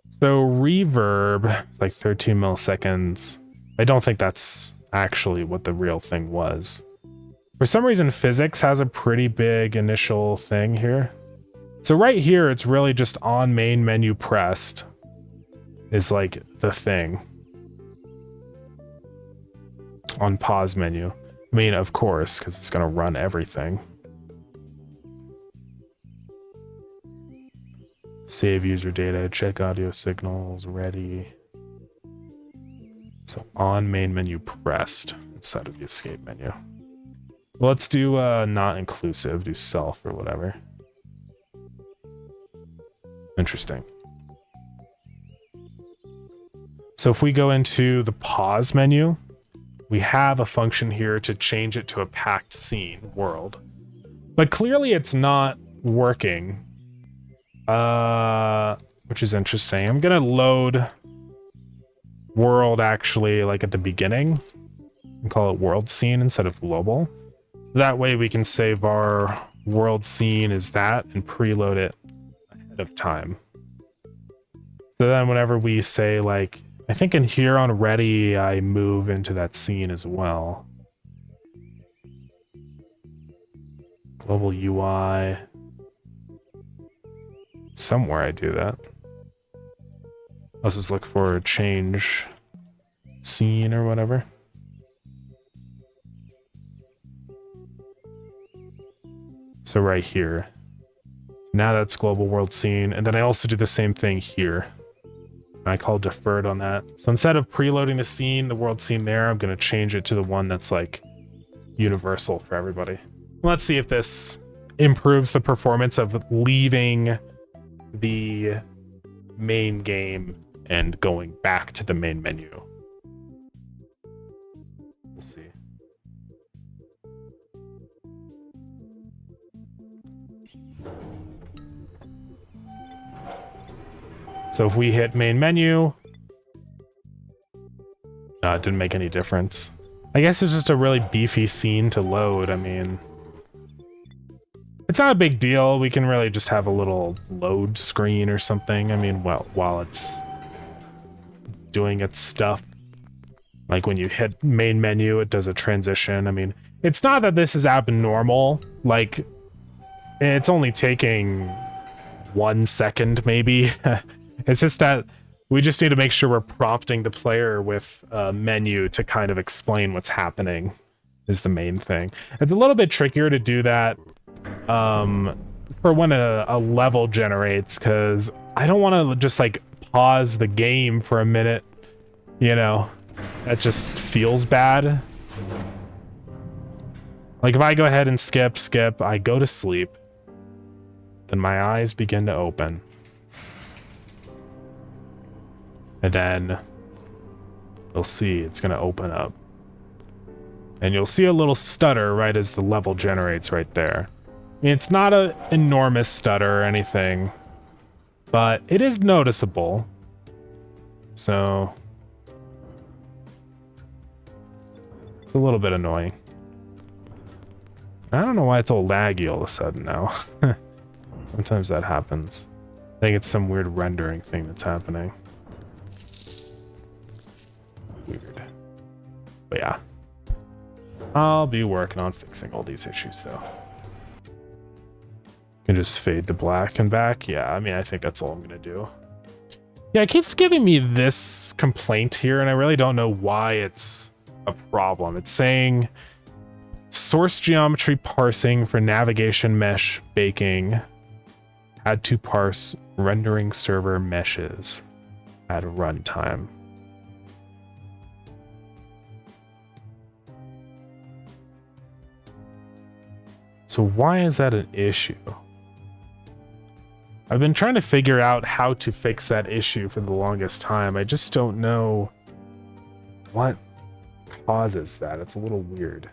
So reverb is like 13 milliseconds. I don't think that's actually what the real thing was. For some reason, physics has a pretty big initial thing here. So right here, it's really just on main menu pressed is like the thing. On pause menu. I mean, of course, because it's going to run everything. Save user data, check audio signals, ready. So on main menu pressed instead of the escape menu. Let's do not inclusive, do self or whatever. Interesting. So if we go into the pause menu, we have a function here to change it to a packed scene world. But clearly it's not working. Which is interesting. I'm gonna load world actually like at the beginning and call it world scene instead of global. So that way we can save our world scene as that and preload it ahead of time. So then whenever we say like, I think in here on ready, I move into that scene as well. Global UI. Somewhere I do that. Let's just look for change scene or whatever. So right here. Now that's global world scene. And then I also do the same thing here. I call deferred on that. So instead of preloading the scene, the world scene there, I'm going to change it to the one that's like universal for everybody. Let's see if this improves the performance of leaving the main game and going back to the main menu. We'll see. So if we hit main menu, No, it didn't make any difference. I guess it's just a really beefy scene to load. I mean, it's not a big deal. We can really just have a little load screen or something. I mean, well, while it's doing its stuff. Like when you hit main menu, it does a transition. I mean, it's not that this is abnormal. Like, it's only taking 1 second, maybe. It's just that we just need to make sure we're prompting the player with a menu to kind of explain what's happening is the main thing. It's a little bit trickier to do that for when a level generates, because I don't want to just like pause the game for a minute, you know? That just feels bad. Like if I go ahead and skip, I go to sleep, then my eyes begin to open. And then you'll see it's going to open up. And you'll see a little stutter right as the level generates right there. I mean, it's not an enormous stutter or anything, but it is noticeable. So it's a little bit annoying. I don't know why it's all laggy all of a sudden now. Sometimes that happens. I think it's some weird rendering thing that's happening. Weird. But yeah. I'll be working on fixing all these issues though. Can just fade to black and back. Yeah, I mean, I think that's all I'm gonna do. Yeah, it keeps giving me this complaint here, and I really don't know why it's a problem. It's saying source geometry parsing for navigation mesh baking had to parse rendering server meshes at runtime. So why is that an issue? I've been trying to figure out how to fix that issue for the longest time. I just don't know what causes that. It's a little weird.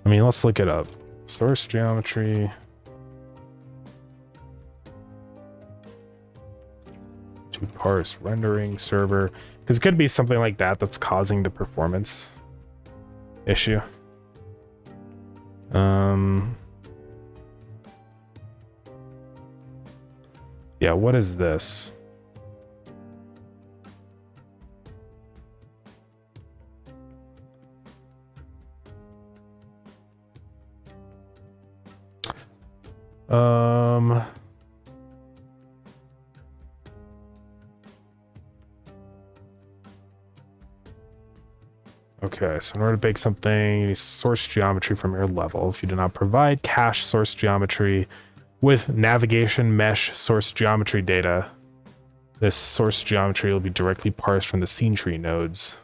I mean, let's look it up. Source geometry. To parse rendering server. Because it could be something like that that's causing the performance issue. Yeah, what is this? Okay, so in order to bake something, you need source geometry from your level. If you do not provide cache source geometry with navigation mesh source geometry data, this source geometry will be directly parsed from the scene tree nodes.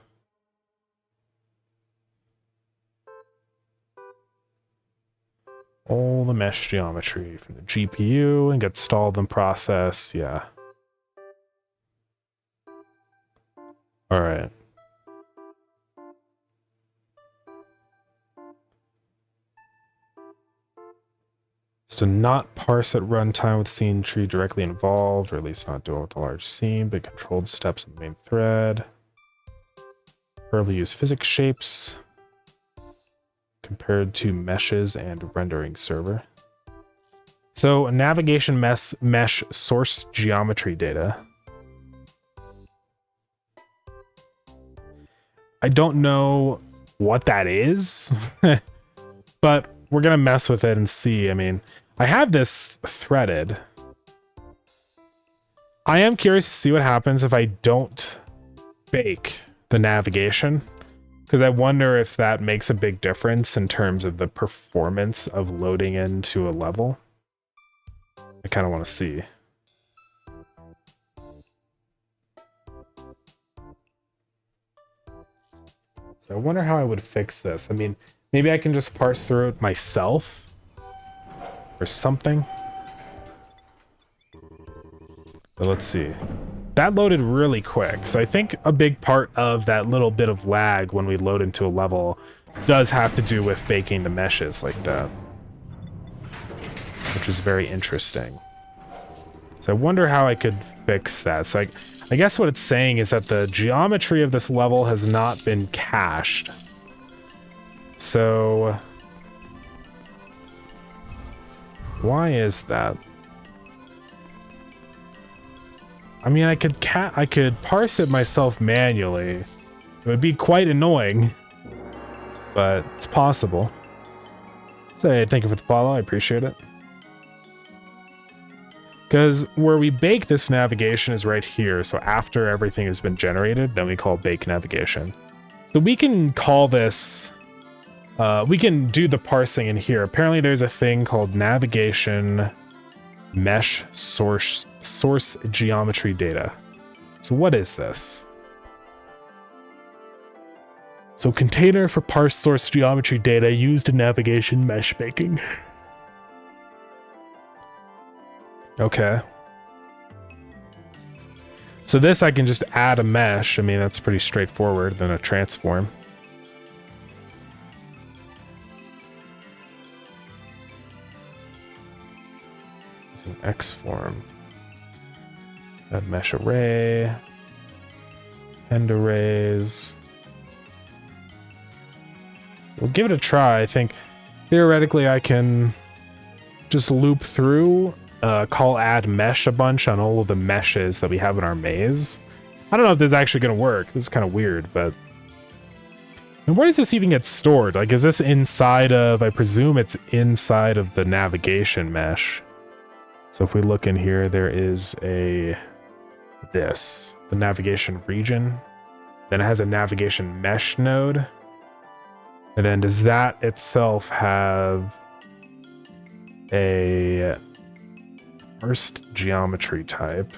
All the mesh geometry from the GPU and get stalled in process. Yeah. All right. To not parse at runtime with scene tree directly involved, or at least not do it with a large scene, but controlled steps in the main thread. Preferably use physics shapes compared to meshes and rendering server. So navigation mesh source geometry data. I don't know what that is, but we're gonna mess with it and see. I mean, I have this threaded. I am curious to see what happens if I don't bake the navigation, because I wonder if that makes a big difference in terms of the performance of loading into a level. I kind of want to see. So I wonder how I would fix this. I mean, maybe I can just parse through it myself or something. But let's see. That loaded really quick. So I think a big part of that little bit of lag when we load into a level does have to do with baking the meshes like that, which is very interesting. So I wonder how I could fix that. So I guess what it's saying is that the geometry of this level has not been cached. So why is that? I mean, I could parse it myself manually. It would be quite annoying, but it's possible. So hey, thank you for the follow. I appreciate it. Because where we bake this navigation is right here. So after everything has been generated, then we call bake navigation. So we can call this, we can do the parsing in here. Apparently there's a thing called navigation mesh source geometry data. So what is this? So container for parse source geometry data used in navigation mesh baking. Okay. So this I can just add a mesh. I mean, that's pretty straightforward than a transform. Using X form. Add mesh array. End arrays. So we'll give it a try. I think theoretically I can just loop through. Call add mesh a bunch on all of the meshes that we have in our maze. I don't know if this is actually going to work. This is kind of weird, but... And where does this even get stored? Like, is this inside of... I presume it's inside of the navigation mesh. So if we look in here, there is the navigation region. Then it has a navigation mesh node. And then does that itself have a... First geometry type.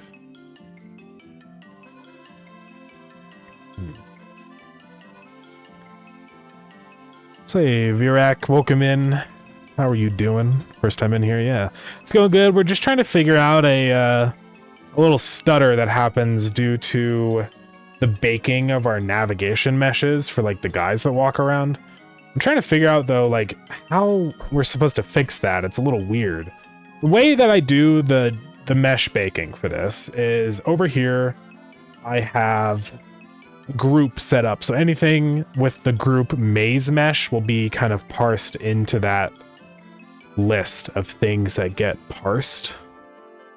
So hey, Virak, welcome in. How are you doing? First time in here, yeah. It's going good. We're just trying to figure out a little stutter that happens due to the baking of our navigation meshes for like the guys that walk around. I'm trying to figure out though, like how we're supposed to fix that. It's a little weird. The way that I do the mesh baking for this is over here, I have a group set up. So anything with the group maze mesh will be kind of parsed into that list of things that get parsed.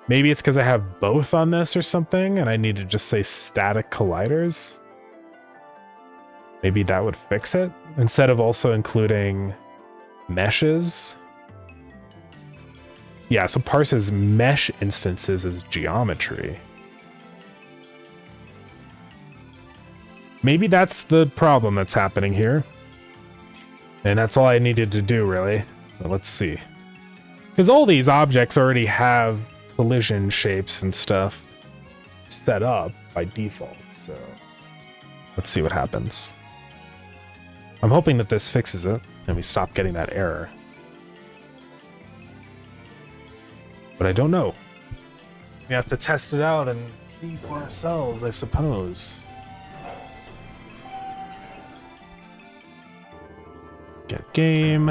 Maybe it's because I have both on this or something, and I need to just say static colliders. Maybe that would fix it, instead of also including meshes. Yeah, so parses mesh instances as geometry. Maybe that's the problem that's happening here. And that's all I needed to do, really. But let's see. Because all these objects already have collision shapes and stuff set up by default, so let's see what happens. I'm hoping that this fixes it and we stop getting that error. But I don't know. We have to test it out and see for ourselves, I suppose. Get game.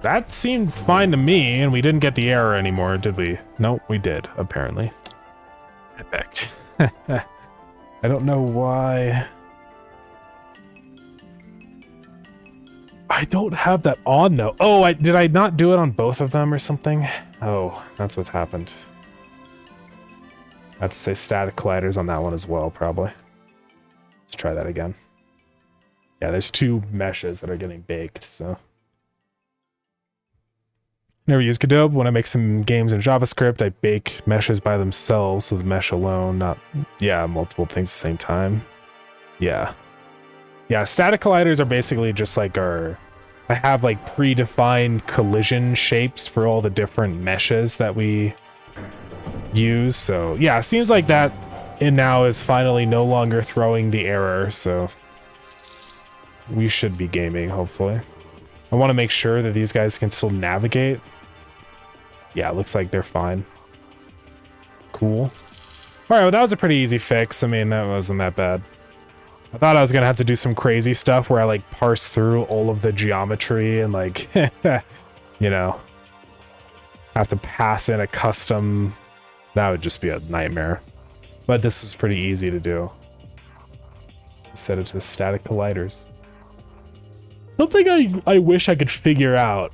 That seemed fine to me, and we didn't get the error anymore, did we? Nope, we did, apparently. Epic. I don't know why. I don't have that on, though. Oh, did I not do it on both of them or something? Oh, that's what happened. I have to say static colliders on that one as well, probably. Let's try that again. Yeah, there's two meshes that are getting baked, so... Never use Godot. When I make some games in JavaScript, I bake meshes by themselves, so the mesh alone, not, yeah, multiple things at the same time. Yeah. Yeah, static colliders are basically just like I have like predefined collision shapes for all the different meshes that we use. So yeah, it seems like that in now is finally no longer throwing the error, so we should be gaming, hopefully. I want to make sure that these guys can still navigate. Yeah, it looks like they're fine. Cool. All right, well, that was a pretty easy fix. I mean, that wasn't that bad. I thought I was going to have to do some crazy stuff where I, like, parse through all of the geometry and, like, you know, have to pass in a custom That would just be a nightmare. But this is pretty easy to do. Set it to static colliders. Something I wish I could figure out.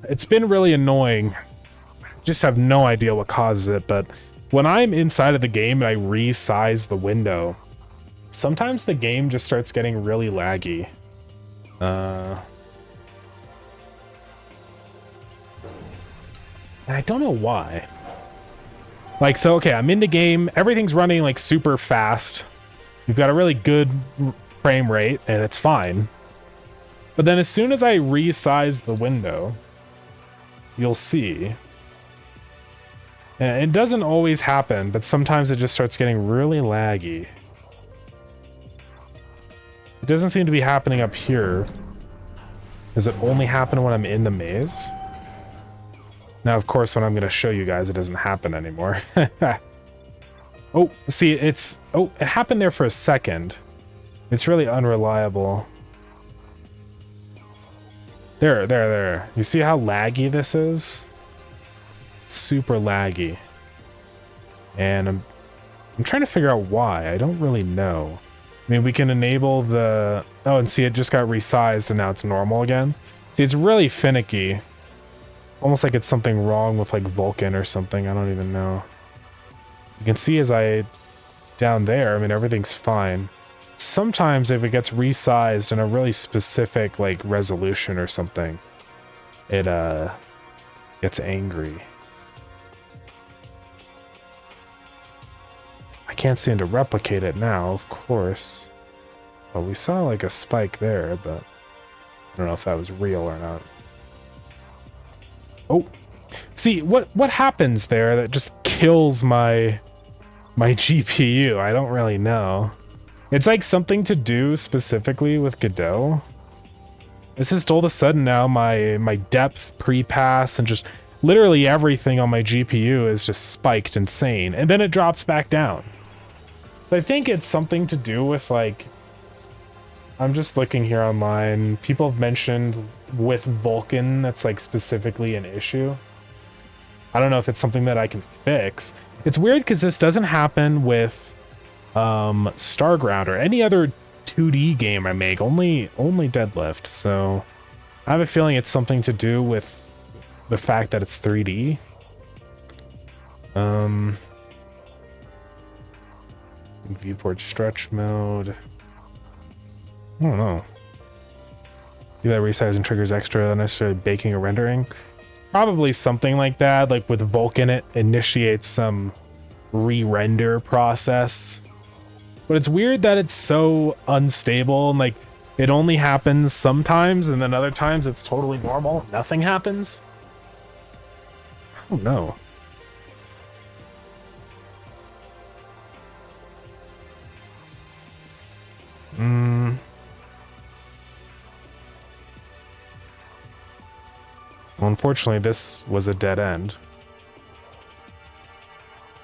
It's been really annoying. I just have no idea what causes it, but when I'm inside of the game and I resize the window, sometimes the game just starts getting really laggy. And I don't know why. Like, so, okay, I'm in the game. Everything's running, like, super fast. You've got a really good frame rate, and it's fine. But then as soon as I resize the window, you'll see. And it doesn't always happen, but sometimes it just starts getting really laggy. It doesn't seem to be happening up here. Does it only happen when I'm in the maze? Now, of course, when I'm going to show you guys, it doesn't happen anymore. Oh, see, it's... Oh, it happened there for a second. It's really unreliable. There. You see how laggy this is? It's super laggy. And I'm trying to figure out why. I don't really know. I mean, we can enable the... Oh, and see, it just got resized and now it's normal again. See, it's really finicky. Almost like it's something wrong with, like, Vulkan or something. I don't even know. You can see as I... Down there, I mean, everything's fine. Sometimes if it gets resized in a really specific, like, resolution or something, it, gets angry. I can't seem to replicate it now, of course. Well, we saw, like, a spike there, but I don't know if that was real or not. Oh, see, what happens there that just kills my GPU? I don't really know. It's like something to do specifically with Godot. It's just all of a sudden now my depth, pre-pass, and just literally everything on my GPU is just spiked insane, and then it drops back down. So I think it's something to do with, like, I'm just looking here online. People have mentioned with Vulkan that's, like, specifically an issue. I don't know if it's something that I can fix. It's weird because this doesn't happen with Starground or any other 2D game I make, only Deadlift. So I have a feeling it's something to do with the fact that it's 3D. Viewport stretch mode. I don't know. Do that resizing triggers extra than necessarily baking or rendering. It's probably something like that. Like with Vulkan, it initiates some re-render process. But it's weird that it's so unstable and, like, it only happens sometimes and then other times it's totally normal. Nothing happens. I don't know. Well, unfortunately, this was a dead end.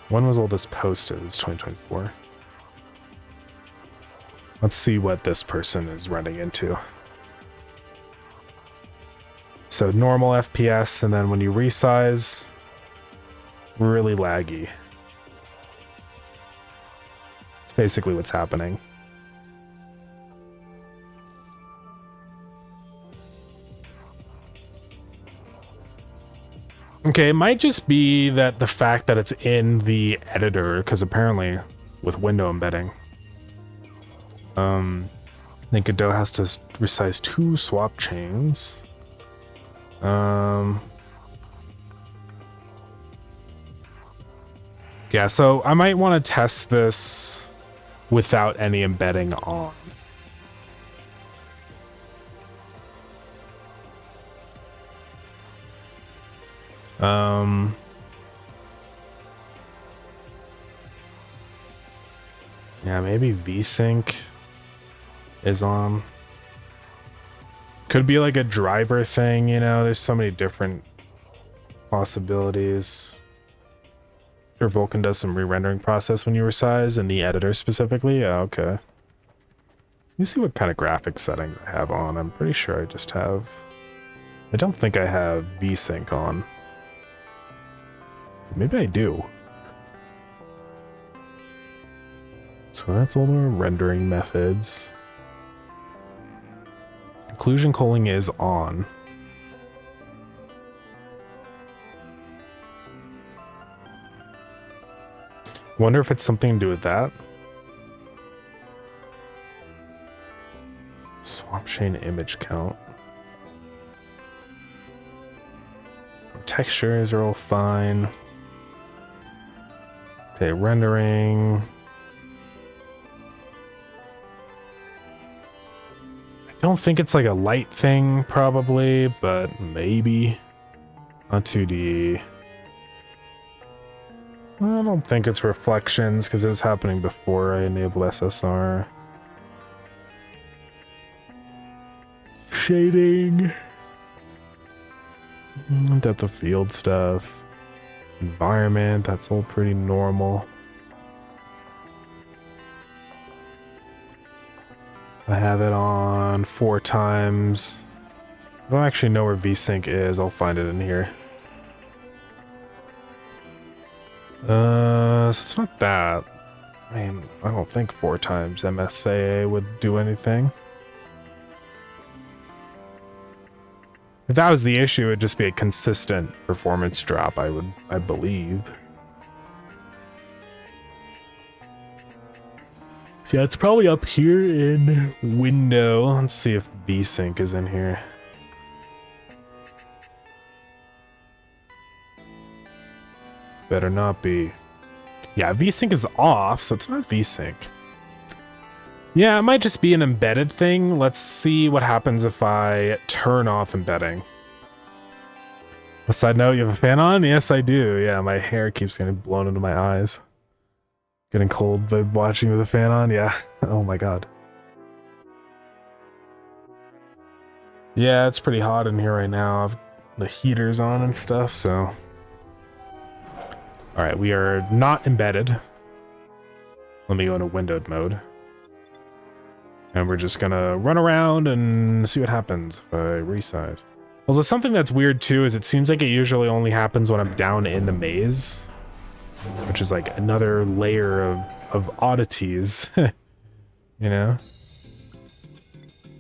When was all this posted? It's 2024. Let's see what this person is running into. So normal FPS, and then when you resize, really laggy. It's basically what's happening. Okay, it might just be that the fact that it's in the editor, because apparently with window embedding, I think Godot has to resize 2 swap chains. Yeah, so I might want to test this without any embedding on. Yeah, maybe VSync is on. Could be like a driver thing, you know, there's so many different possibilities. Sure, Vulkan does some re-rendering process when you resize in the editor specifically. Yeah, okay. Let me see what kind of graphics settings I have on. I'm pretty sure I just have... I don't think I have VSync on. Maybe I do. So that's all the rendering methods. Occlusion culling is on. Wonder if it's something to do with that. Swap chain image count. Textures are all fine. Okay, rendering. I don't think it's like a light thing, probably, but maybe. On 2D. I don't think it's reflections because it was happening before I enabled SSR. Shading. Depth of field stuff. Environment, that's all pretty normal. I have it on 4 times. I don't actually know where VSync is. I'll find it in here. So it's not that. I mean, I don't think 4 times MSAA would do anything. If that was the issue, it'd just be a consistent performance drop, I believe. Yeah, it's probably up here in window. Let's see if VSync is in here. Better not be. Yeah, VSync is off, so it's not VSync. Yeah, it might just be an embedded thing. Let's see what happens if I turn off embedding. A side note, you have a fan on? Yes, I do. Yeah, my hair keeps getting blown into my eyes. Getting cold by watching with a fan on? Yeah. Oh my god. Yeah, it's pretty hot in here right now. I've the heaters on and stuff, so... Alright, we are not embedded. Let me go into windowed mode. And we're just gonna run around and see what happens if I resize. Also, something that's weird too is it seems like it usually only happens when I'm down in the maze. Which is like another layer of oddities. You know?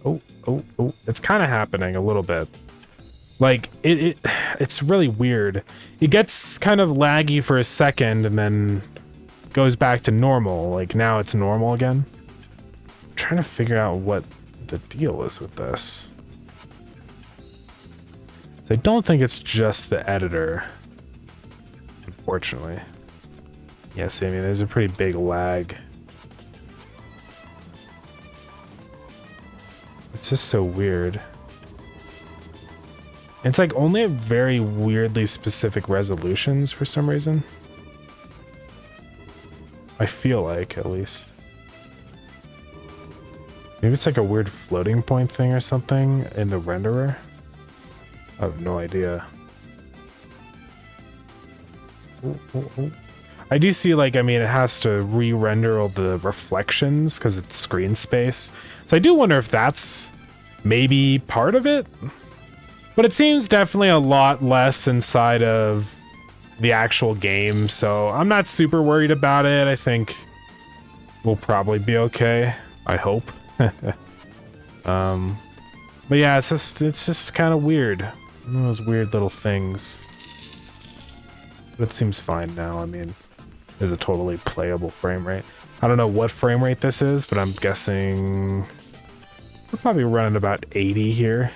Oh, it's kind of happening a little bit. Like, it's really weird. It gets kind of laggy for a second and then goes back to normal. Like, now it's normal again. I'm trying to figure out what the deal is with this. So I don't think it's just the editor, unfortunately. Yes, I mean, there's a pretty big lag. It's just so weird. It's like only at very weirdly specific resolutions for some reason. I feel like, at least. Maybe it's like a weird floating point thing or something in the renderer. I have no idea. Ooh. I do see, like, I mean, it has to re-render all the reflections because it's screen space. So I do wonder if that's maybe part of it. But it seems definitely a lot less inside of the actual game, so I'm not super worried about it. I think we'll probably be okay. I hope. But yeah, it's just kind of weird. Those weird little things. But it seems fine now. I mean, there's a totally playable frame rate. I don't know what frame rate this is, but I'm guessing we're probably running about 80 here.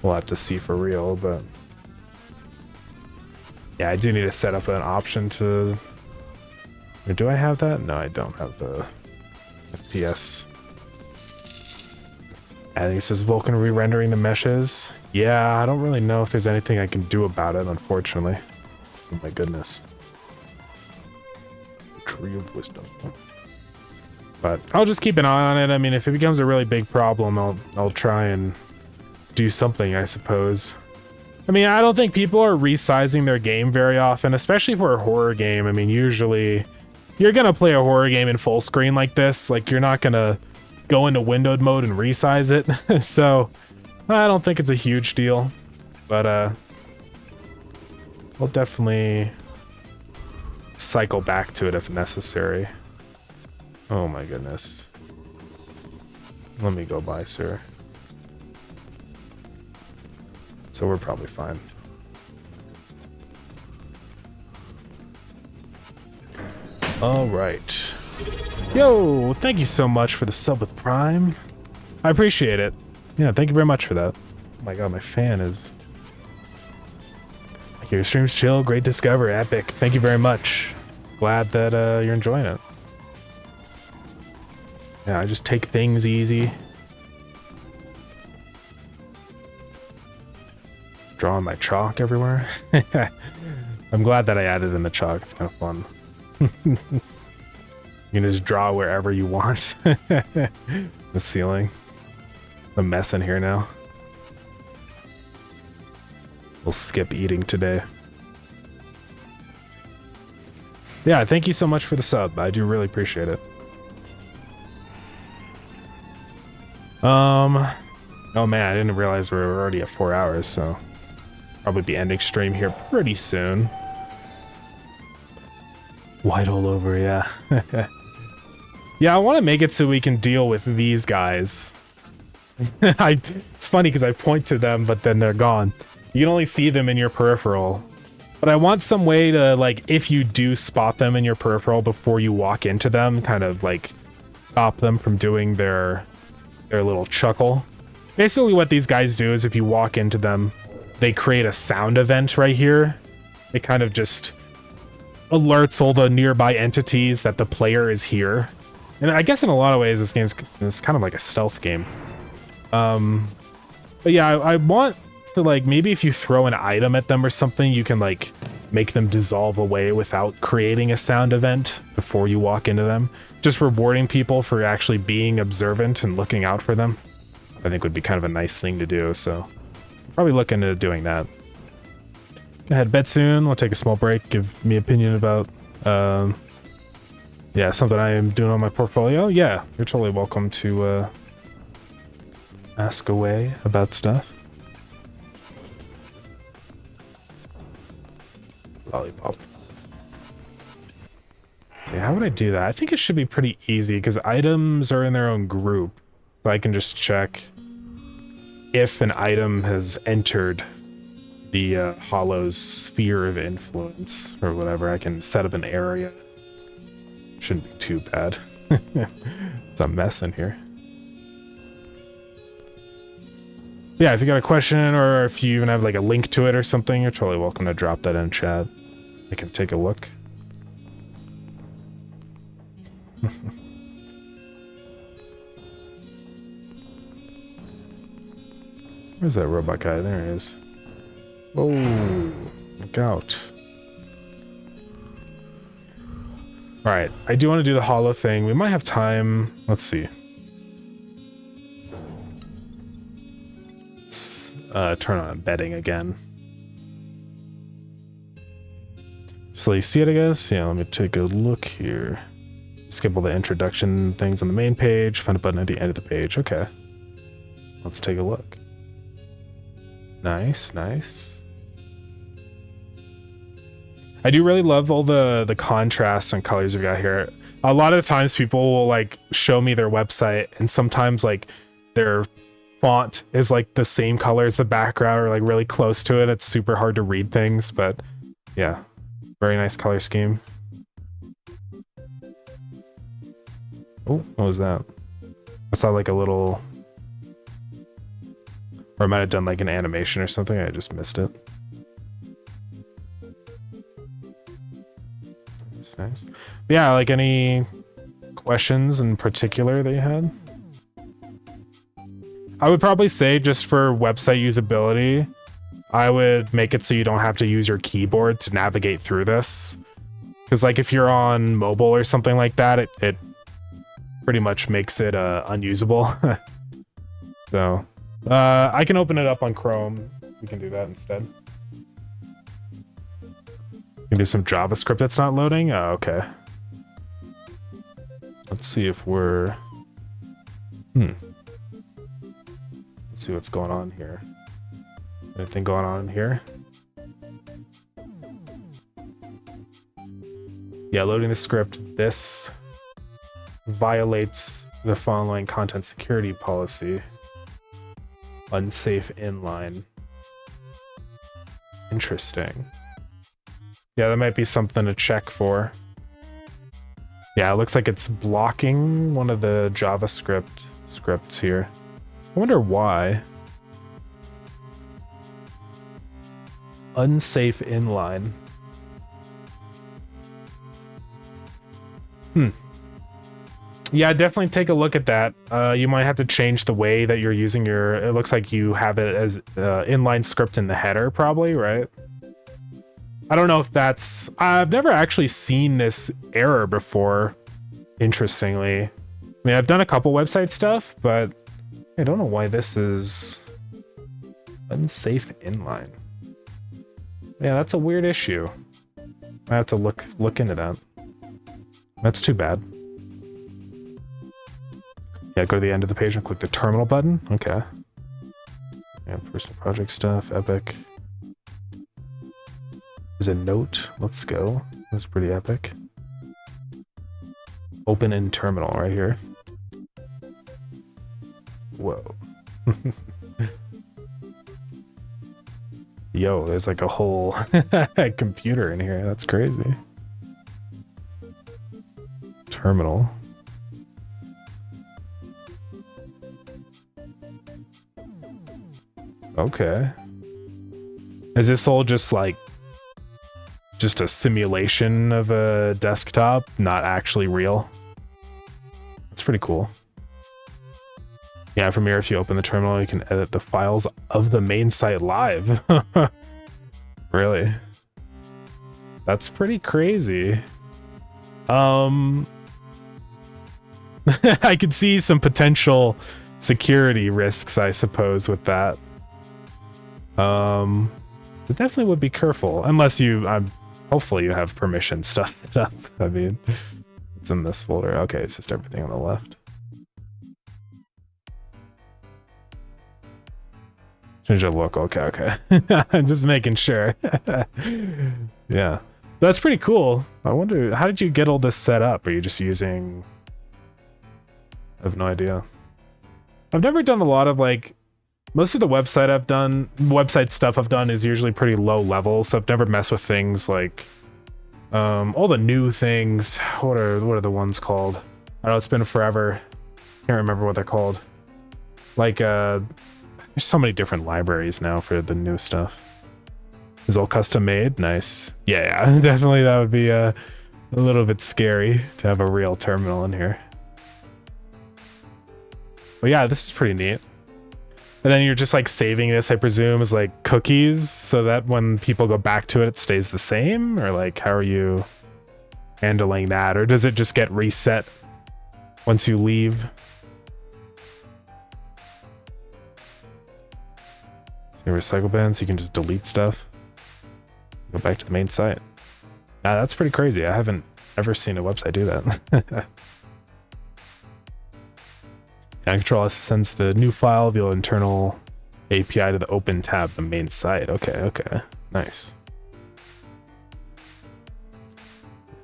We'll have to see for real, but yeah, I do need to set up an option to... Or do I have that? No, I don't have the FPS. I think it says Vulkan re-rendering the meshes. Yeah, I don't really know if there's anything I can do about it, unfortunately. Oh my goodness. Tree of Wisdom. But I'll just keep an eye on it. I mean, if it becomes a really big problem, I'll try and do something, I suppose. I mean, I don't think people are resizing their game very often, especially for a horror game. I mean, usually you're gonna play a horror game in full screen like this. Like, you're not gonna go into windowed mode and resize it. So I don't think it's a huge deal, but we'll definitely cycle back to it if necessary. Oh my goodness. Let me go by, sir. So we're probably fine. All right. Yo, thank you so much for the sub with Prime. I appreciate it. Yeah, thank you very much for that. Oh my god, my fan is... Your stream's chill, great discover, epic. Thank you very much. Glad that you're enjoying it. Yeah, I just take things easy. Drawing my chalk everywhere. I'm glad that I added in the chalk. It's kind of fun. You can just draw wherever you want. The ceiling. A mess in here now. We'll skip eating today. Yeah, thank you so much for the sub. I do really appreciate it. Oh man, I didn't realize we were already at 4 hours, so probably be ending stream here pretty soon. White all over, yeah. Yeah, I want to make it so we can deal with these guys. It's funny because I point to them, but then they're gone. You can only see them in your peripheral. But I want some way to, like, if you do spot them in your peripheral before you walk into them, kind of, like, stop them from doing their little chuckle. Basically what these guys do is if you walk into them, they create a sound event right here. It kind of just alerts all the nearby entities that the player is here. And I guess in a lot of ways this game's kind of like a stealth game. But yeah, I want to, like, maybe if you throw an item at them or something, you can, like, make them dissolve away without creating a sound event before you walk into them. Just rewarding people for actually being observant and looking out for them, I think would be kind of a nice thing to do, so probably look into doing that. Gonna head to bed soon. We'll take a small break, give me opinion about yeah, something I am doing on my portfolio. Yeah, you're totally welcome to ask away about stuff. Lollipop. See, how would I do that? I think it should be pretty easy because items are in their own group. So I can just check if an item has entered the Hollow's sphere of influence or whatever. I can set up an area. Shouldn't be too bad. It's a mess in here. Yeah, if you got a question or if you even have like a link to it or something, you're totally welcome to drop that in chat. I can take a look. Where's that robot guy? There he is. Oh, look out. Alright, I do want to do the hollow thing. We might have time. Let's see. Let's turn on betting again. So you see it, I guess? Yeah, let me take a look here. Skip all the introduction things on the main page. Find a button at the end of the page. Okay. Let's take a look. Nice, nice. I do really love all the contrasts and colors we've got here. A lot of the times people will like show me their website and sometimes like their font is like the same color as the background or like really close to it. It's super hard to read things, but yeah, very nice color scheme. Oh, what was that? I saw like a little, or I might have done like an animation or something. I just missed it. That's nice. But yeah, like any questions in particular that you had? I would probably say just for website usability, I would make it so you don't have to use your keyboard to navigate through this. Because like if you're on mobile or something like that, it pretty much makes it unusable. So I can open it up on Chrome. We can do that instead. You can do some JavaScript that's not loading. Oh, okay. Let's see if we're... Let's see what's going on here. Anything going on here? Yeah, loading the script. This violates the following content security policy. Unsafe inline. Interesting. Yeah, that might be something to check for. Yeah, it looks like it's blocking one of the JavaScript scripts here. I wonder why. Unsafe inline. Yeah, definitely take a look at that. You might have to change the way that you're using your... It looks like you have it as inline script in the header, probably, right? I don't know if that's... I've never actually seen this error before, interestingly. I mean, I've done a couple website stuff, but I don't know why this is unsafe inline. Yeah, that's a weird issue. I have to look into that. That's too bad. Yeah, go to the end of the page and click the terminal button. Okay. Yeah, personal project stuff, epic. There's a note. Let's go. That's pretty epic. Open in terminal right here. Whoa. Yo, there's like a whole computer in here. That's crazy. Terminal. Okay. Is this all just like just a simulation of a desktop, not actually real? That's pretty cool. Yeah, from here, if you open the terminal, you can edit the files of the main site live. Really? That's pretty crazy. I could see some potential security risks, I suppose, with that. But definitely would be careful, unless you, hopefully you have permission stuff set up. I mean, it's in this folder. Okay, it's just everything on the left. Change the look. Okay. I'm just making sure. Yeah, that's pretty cool. I wonder, how did you get all this set up? Are you just using... I have no idea. I've never done a lot of like... Most of the website stuff I've done is usually pretty low level, so I've never messed with things like all the new things. What are the ones called? I know it's been forever. Can't remember what they're called. Like there's so many different libraries now for the new stuff. Is all custom made? Nice. Yeah, definitely that would be a little bit scary to have a real terminal in here. But yeah, this is pretty neat. And then you're just like saving this, I presume, as like cookies so that when people go back to it, it stays the same? Or like, how are you handling that? Or does it just get reset once you leave? So recycle bins, you can just delete stuff. Go back to the main site. That's pretty crazy. I haven't ever seen a website do that. Control S sends the new file via internal API to the open tab, the main site. Okay, nice.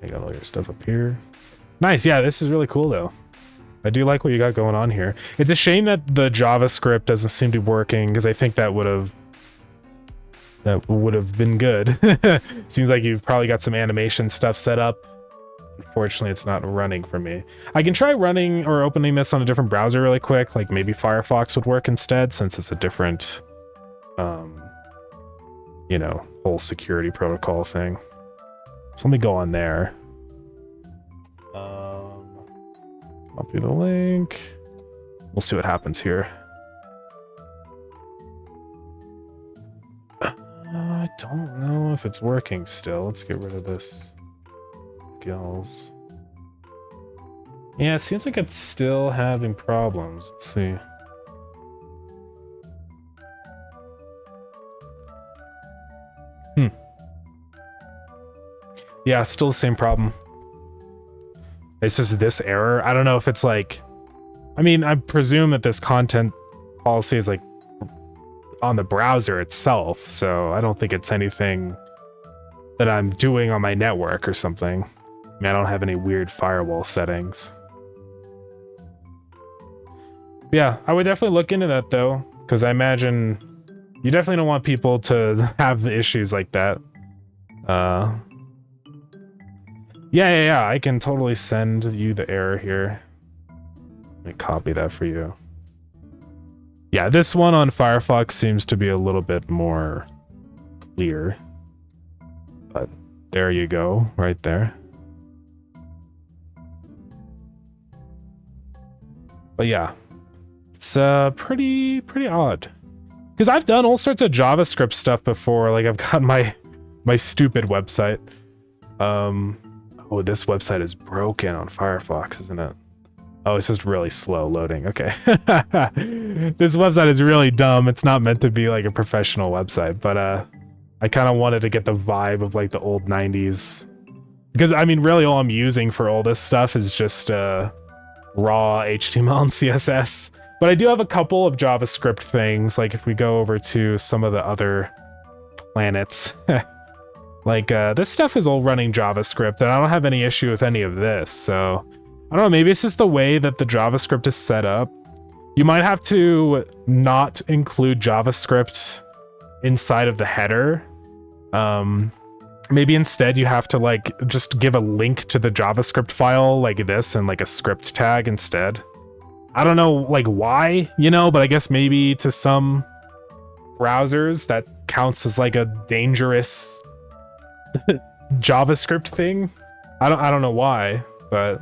You got all your stuff up here. Nice, yeah, this is really cool though. I do like what you got going on here. It's a shame that the JavaScript doesn't seem to be working, because I think that would have been good. Seems like you've probably got some animation stuff set up. Unfortunately, it's not running for me. I can try running or opening this on a different browser really quick, like maybe Firefox would work instead, since it's a different, you know, whole security protocol thing. So let me go on there. Copy the link. We'll see what happens here. I don't know if it's working still. Let's get rid of this. Skills. Yeah, it seems like it's still having problems. Let's see. Yeah, it's still the same problem. It's just this error. I don't know if it's like... I mean, I presume that this content policy is like on the browser itself, so I don't think it's anything that I'm doing on my network or something. I don't have any weird firewall settings. Yeah, I would definitely look into that though, because I imagine you definitely don't want people to have issues like that. Yeah, I can totally send you the error here. Let me copy that for you. Yeah, this one on Firefox seems to be a little bit more clear. But there you go, right there. But yeah, it's pretty odd. Because I've done all sorts of JavaScript stuff before. Like I've got my stupid website. Oh, this website is broken on Firefox, isn't it? Oh, it's just really slow loading. Okay. This website is really dumb. It's not meant to be like a professional website, but I kind of wanted to get the vibe of like the old 90s. Because I mean, really all I'm using for all this stuff is just raw HTML and CSS. But I do have a couple of JavaScript things. Like if we go over to some of the other planets, like this stuff is all running JavaScript and I don't have any issue with any of this. So I don't know, maybe it's just the way that the JavaScript is set up. You might have to not include JavaScript inside of the header. Maybe instead you have to like just give a link to the JavaScript file like this and like a script tag instead. I don't know like why, you know, but I guess maybe to some browsers that counts as like a dangerous JavaScript thing. I don't know why, but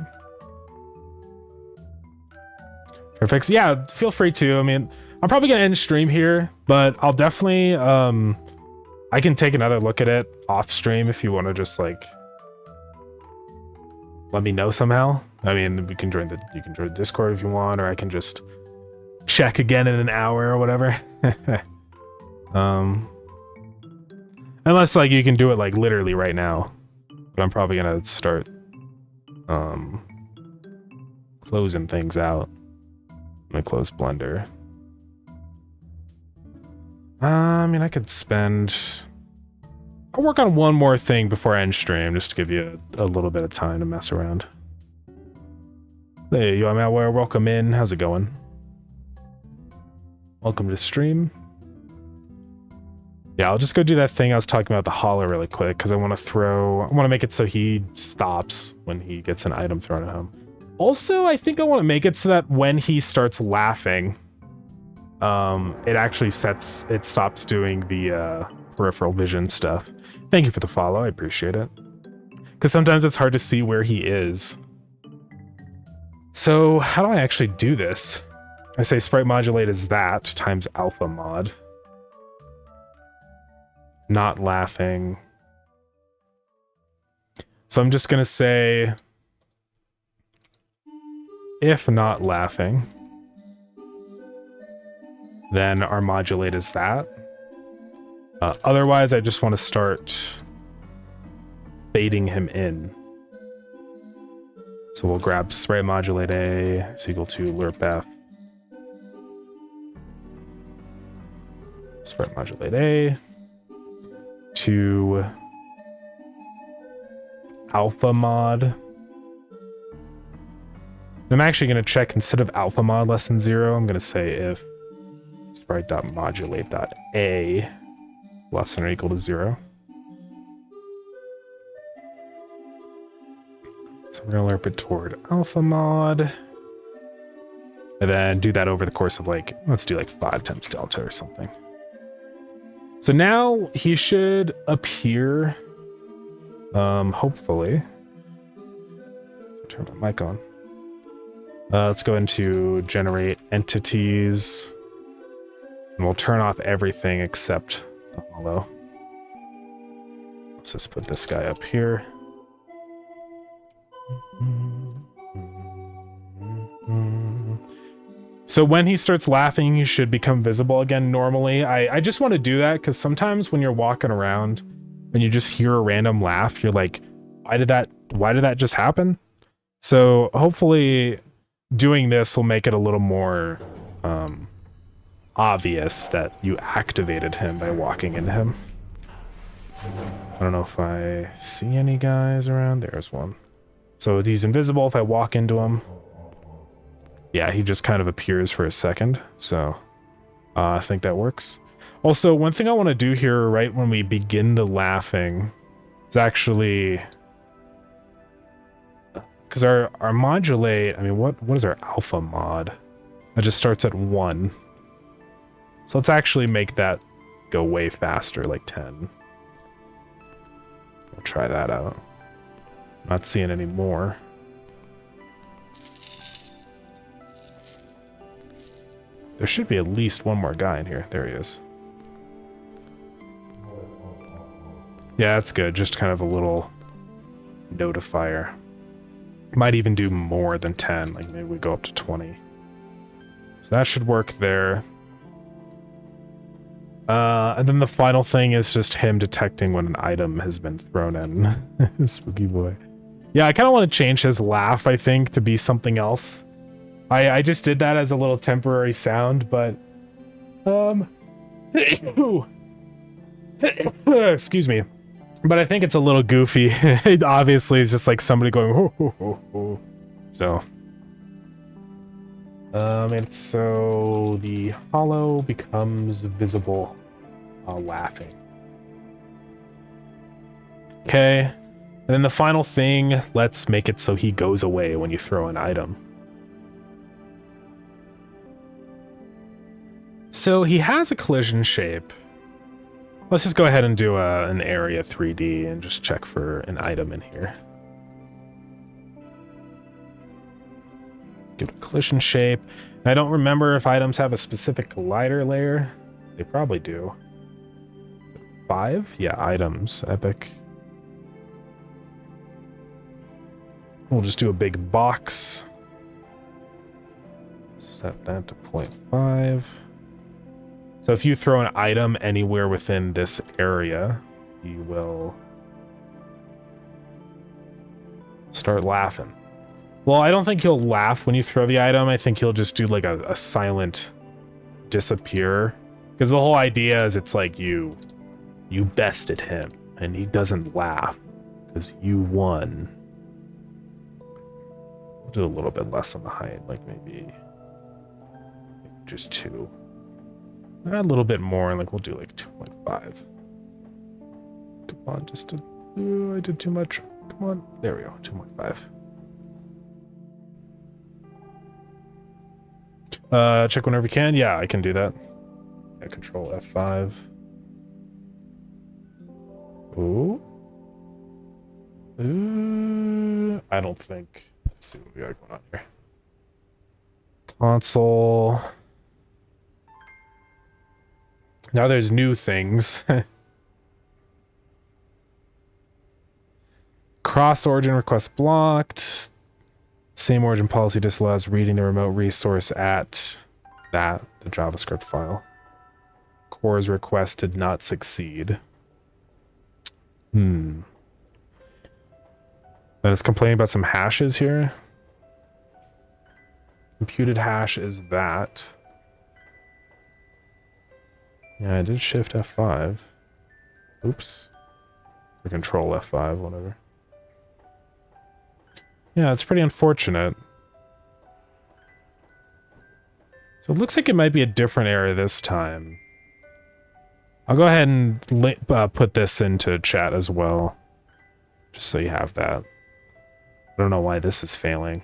perfect. Yeah, feel free to. I mean, I'm probably gonna end stream here, but I'll definitely I can take another look at it off stream if you want to just like let me know somehow. I mean, you can join Discord if you want, or I can just check again in an hour or whatever. Unless like you can do it like literally right now, but I'm probably gonna start closing things out. Let me close Blender. I mean, I could spend... I'll work on one more thing before I end stream, just to give you a little bit of time to mess around. Hey, yo, Malware, welcome in. How's it going? Welcome to stream. Yeah, I'll just go do that thing I was talking about, the hollow, really quick, because I want to make it so he stops when he gets an item thrown at him. Also, I think I want to make it so that when he starts laughing, it actually stops doing the peripheral vision stuff. Thank you for the follow, I appreciate it. Because sometimes it's hard to see where he is. So how do I actually do this? I say sprite modulate is that times alpha mod. Not laughing. So I'm just gonna say if not laughing, then our modulate is that. Otherwise, I just want to start fading him in. So we'll grab sprite modulate A is equal to lerp F. Sprite modulate A to alpha mod. I'm actually going to check instead of alpha mod less than 0, I'm going to say if sprite.modulate.a less than or equal to 0. So we're going to lerp it toward alpha mod. And then do that over the course of like, let's do like 5 times delta or something. So now he should appear, hopefully. Turn my mic on. Let's go into generate entities. And we'll turn off everything except the hollow. Let's just put this guy up here. So when he starts laughing, he should become visible again normally. I just want to do that because sometimes when you're walking around and you just hear a random laugh, you're like, why did that just happen? So hopefully doing this will make it a little more obvious that you activated him by walking into him. I don't know if I see any guys around. There's one. So he's invisible if I walk into him. Yeah, he just kind of appears for a second. So I think that works. Also, one thing I want to do here right when we begin the laughing is actually... Because our modulate... I mean, what is our alpha mod? That just starts at 1. So let's actually make that go way faster, like 10. We'll try that out. Not seeing any more. There should be at least one more guy in here. There he is. Yeah, that's good. Just kind of a little notifier. Might even do more than 10. Like maybe we go up to 20. So that should work there. And then the final thing is just him detecting when an item has been thrown in. Spooky boy. Yeah, I kind of want to change his laugh, I think, to be something else. I just did that as a little temporary sound, but... Excuse me. But I think it's a little goofy. It obviously is just like somebody going... Ho, ho, ho, ho. So... and so the hollow becomes visible while laughing. Okay. And then the final thing, let's make it so he goes away when you throw an item. So he has a collision shape. Let's just go ahead and do an area 3D and just check for an item in here. Get a collision shape. I don't remember if items have a specific collider layer. They probably do. 5? Yeah, items. Epic. We'll just do a big box. Set that to 0.5. So if you throw an item anywhere within this area, he will start laughing. Well, I don't think he'll laugh when you throw the item. I think he'll just do like a silent disappear. Because the whole idea is it's like you bested him and he doesn't laugh because you won. We'll do a little bit less on the height, like maybe just 2. A little bit more, like we'll do like 2.5. Come on, just I did too much. Come on, there we go, 2.5. Check whenever you can. Yeah, I can do that. Yeah, control F5. Ooh. Ooh. I don't think. Let's see what we got going on here. Console. Now there's new things. Cross origin request blocked. Same origin policy disallows reading the remote resource at the JavaScript file. Core's request did not succeed. Then it's complaining about some hashes here. Computed hash is that. Yeah, I did shift F5. Oops. Or control F5, whatever. Yeah, it's pretty unfortunate. So it looks like it might be a different area this time. I'll go ahead and put this into chat as well. Just so you have that. I don't know why this is failing.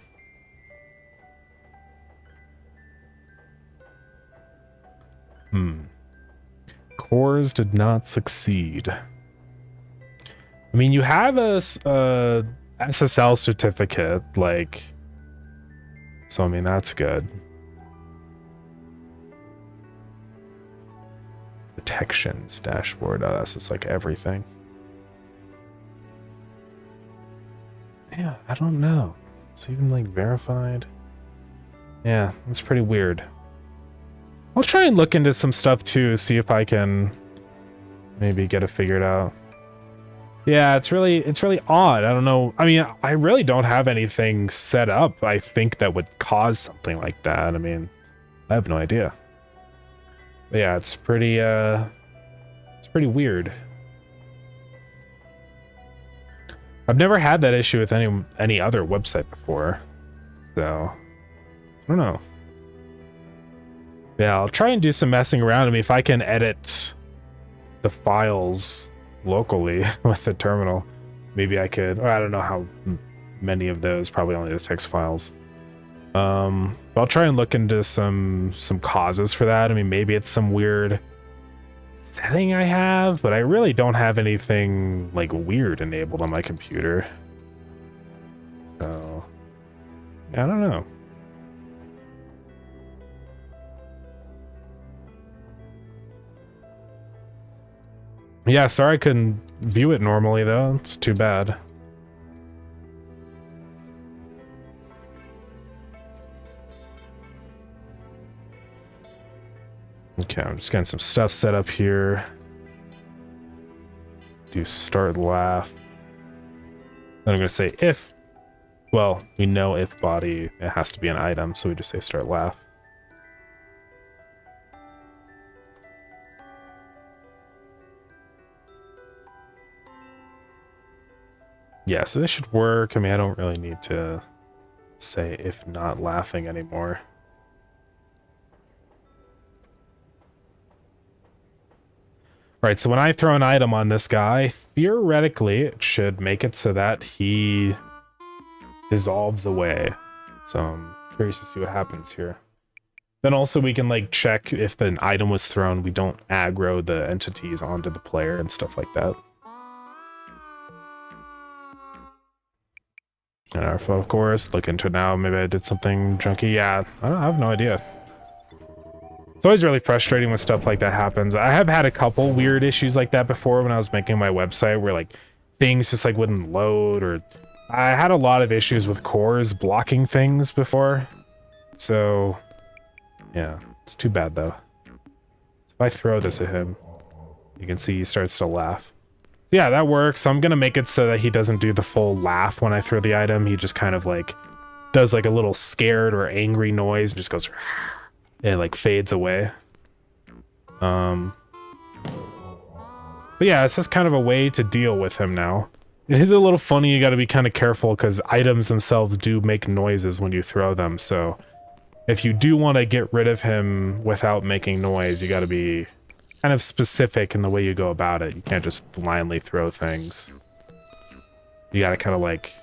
Cores did not succeed. I mean, you have a SSL certificate, like, so I mean, that's good. Protections, dashboard, oh, that's just like everything. Yeah, I don't know. It's even like verified. Yeah, that's pretty weird. I'll try and look into some stuff too, see if I can maybe get it figured out. Yeah, it's really odd. I don't know. I mean, I really don't have anything set up, I think, that would cause something like that. I mean, I have no idea. But yeah, it's pretty weird. I've never had that issue with any other website before, so I don't know. Yeah, I'll try and do some messing around. I mean, if I can edit the files locally with the terminal, maybe I could. Or I don't know how many of those, probably only the text files. But I'll try and look into some causes for that. I mean, maybe it's some weird setting I have, but I really don't have anything like weird enabled on my computer. So I don't know. Yeah, sorry I couldn't view it normally though. It's too bad. Okay, I'm just getting some stuff set up here. Do start laugh. Then I'm gonna say if. Well, we know if body, it has to be an item, so we just say start laugh. Yeah, so this should work. I mean, I don't really need to say if not laughing anymore. Right, so when I throw an item on this guy, theoretically, it should make it so that he dissolves away. So I'm curious to see what happens here. Then also we can like check if the item was thrown, we don't aggro the entities onto the player and stuff like that. And of course, look into it now. Maybe I did something junky. Yeah, I have no idea. It's always really frustrating when stuff like that happens. I have had a couple weird issues like that before when I was making my website where like things just like wouldn't load, or I had a lot of issues with cores blocking things before. So yeah, it's too bad though. If I throw this at him, you can see he starts to laugh. Yeah, that works. I'm gonna make it so that he doesn't do the full laugh when I throw the item. He just kind of like does like a little scared or angry noise and just goes, it like fades away. But yeah, it's just kind of a way to deal with him now. It is a little funny. You got to be kind of careful because items themselves do make noises when you throw them. So if you do want to get rid of him without making noise, you got to be kind of specific in the way you go about it. You can't just blindly throw things. You got to kind of like,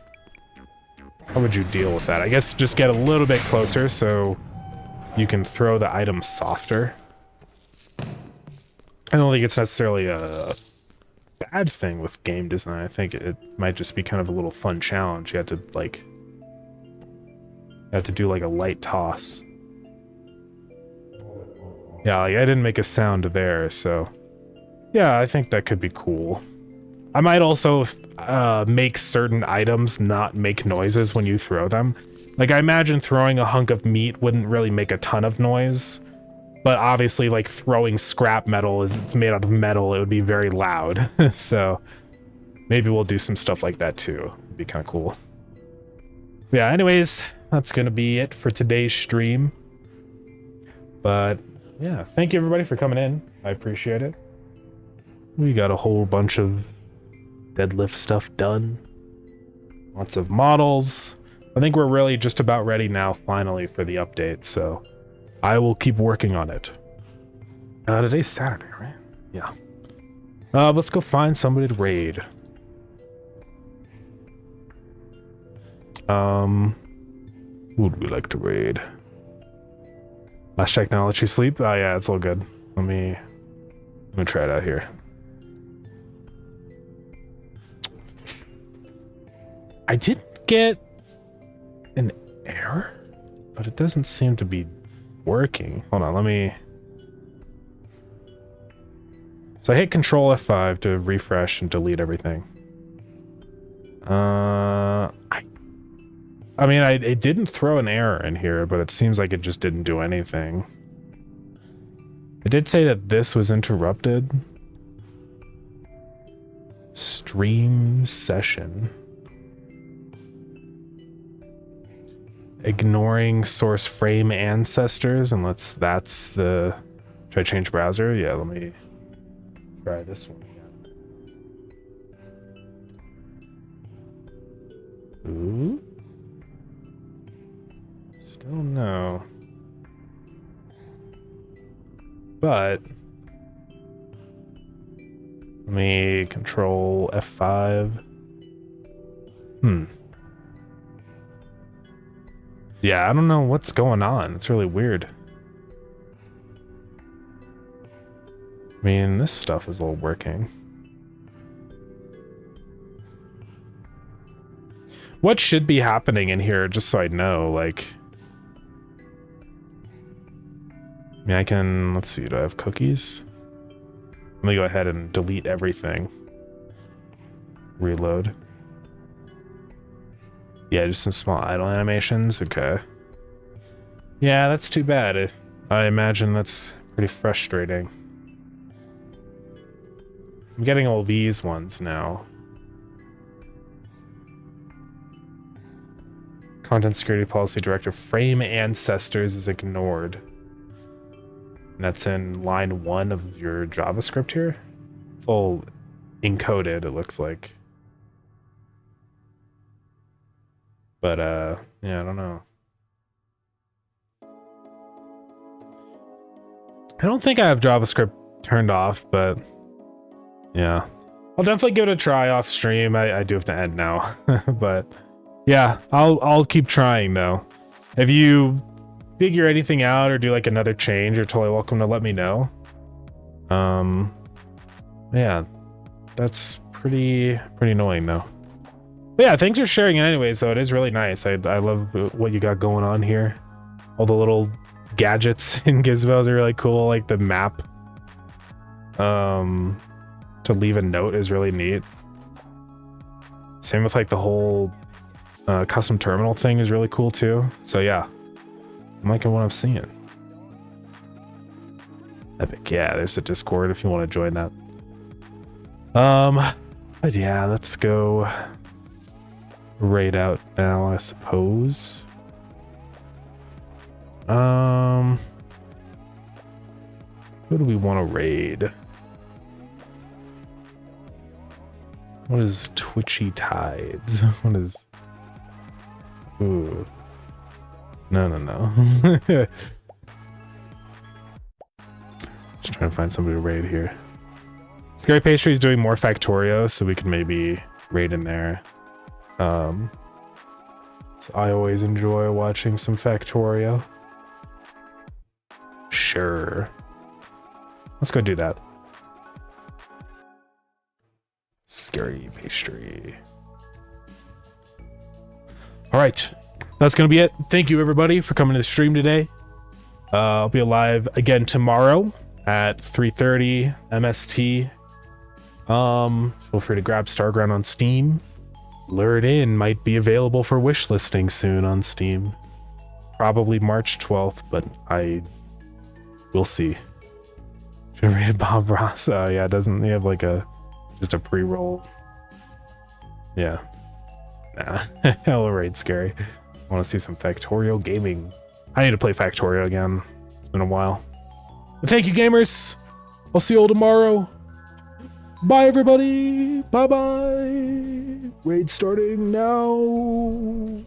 how would you deal with that? I guess just get a little bit closer so you can throw the item softer. I don't think it's necessarily a bad thing with game design. I think it might just be kind of a little fun challenge. You have to like, do like a light toss. Yeah, like I didn't make a sound there, so yeah, I think that could be cool. I might also make certain items not make noises when you throw them. Like I imagine throwing a hunk of meat wouldn't really make a ton of noise, but obviously like throwing scrap metal, it's made out of metal, it would be very loud. So maybe we'll do some stuff like that too. It'd be kind of cool. Yeah, anyways, that's gonna be it for today's stream. But yeah, thank you everybody for coming in. I appreciate it. We got a whole bunch of deadlift stuff done. Lots of models. I think we're really just about ready now, finally, for the update, so I will keep working on it. Today's Saturday, right? Yeah. Let's go find somebody to raid. Who would we like to raid? Last technology sleep? Oh yeah, it's all good. Let me try it out here. I didn't get an error, but it doesn't seem to be working. Hold on, let me... So I hit Control F5 to refresh and delete everything. I mean, it didn't throw an error in here, but it seems like it just didn't do anything. It did say that this was interrupted. Stream session. Ignoring source frame ancestors, and that's the... Should I change browser? Yeah, let me try this one again. don't know. But let me control F5. Yeah, I don't know what's going on. It's really weird. I mean, this stuff is all working. What should be happening in here, just so I know, like... I mean, I can... Let's see, do I have cookies? Let me go ahead and delete everything. Reload. Yeah, just some small idle animations. Okay. Yeah, that's too bad. I imagine that's pretty frustrating. I'm getting all these ones now. Content Security Policy Director. Frame ancestors is ignored. And that's in line 1 of your JavaScript here. It's all encoded, it looks like. But, yeah, I don't know. I don't think I have JavaScript turned off, but yeah. I'll definitely give it a try off stream. I do have to end now, but yeah, I'll keep trying though. If you figure anything out or do like another change, you're totally welcome to let me know. Yeah, that's pretty annoying though. But yeah, thanks for sharing it anyways, though. It is really nice. I love what you got going on here. All the little gadgets and gizmos are really cool. Like the map to leave a note is really neat. Same with like the whole custom terminal thing is really cool too. So yeah, I'm liking what I'm seeing. Epic. Yeah, there's the Discord if you want to join that. But yeah, let's go raid out now, I suppose. Who do we want to raid? What is Twitchy Tides? What is... Ooh. No. Just trying to find somebody to raid here. Scary Pastry is doing more Factorio, so we can maybe raid in there. So I always enjoy watching some Factorio. Sure. Let's go do that. Scary Pastry. All right. That's going to be it. Thank you, everybody, for coming to the stream today. I'll be live again tomorrow at 3:30 MST. Feel free to grab Starground on Steam. Lure It In might be available for wish listing soon on Steam. Probably March 12th, but we'll see. Should have rated Bob Ross. Yeah, doesn't he have like just a pre-roll? Yeah. Nah. Hell raid Scary. I want to see some Factorio gaming. I need to play Factorio again. It's been a while. But thank you, gamers. I'll see you all tomorrow. Bye, everybody. Bye-bye. Raid starting now.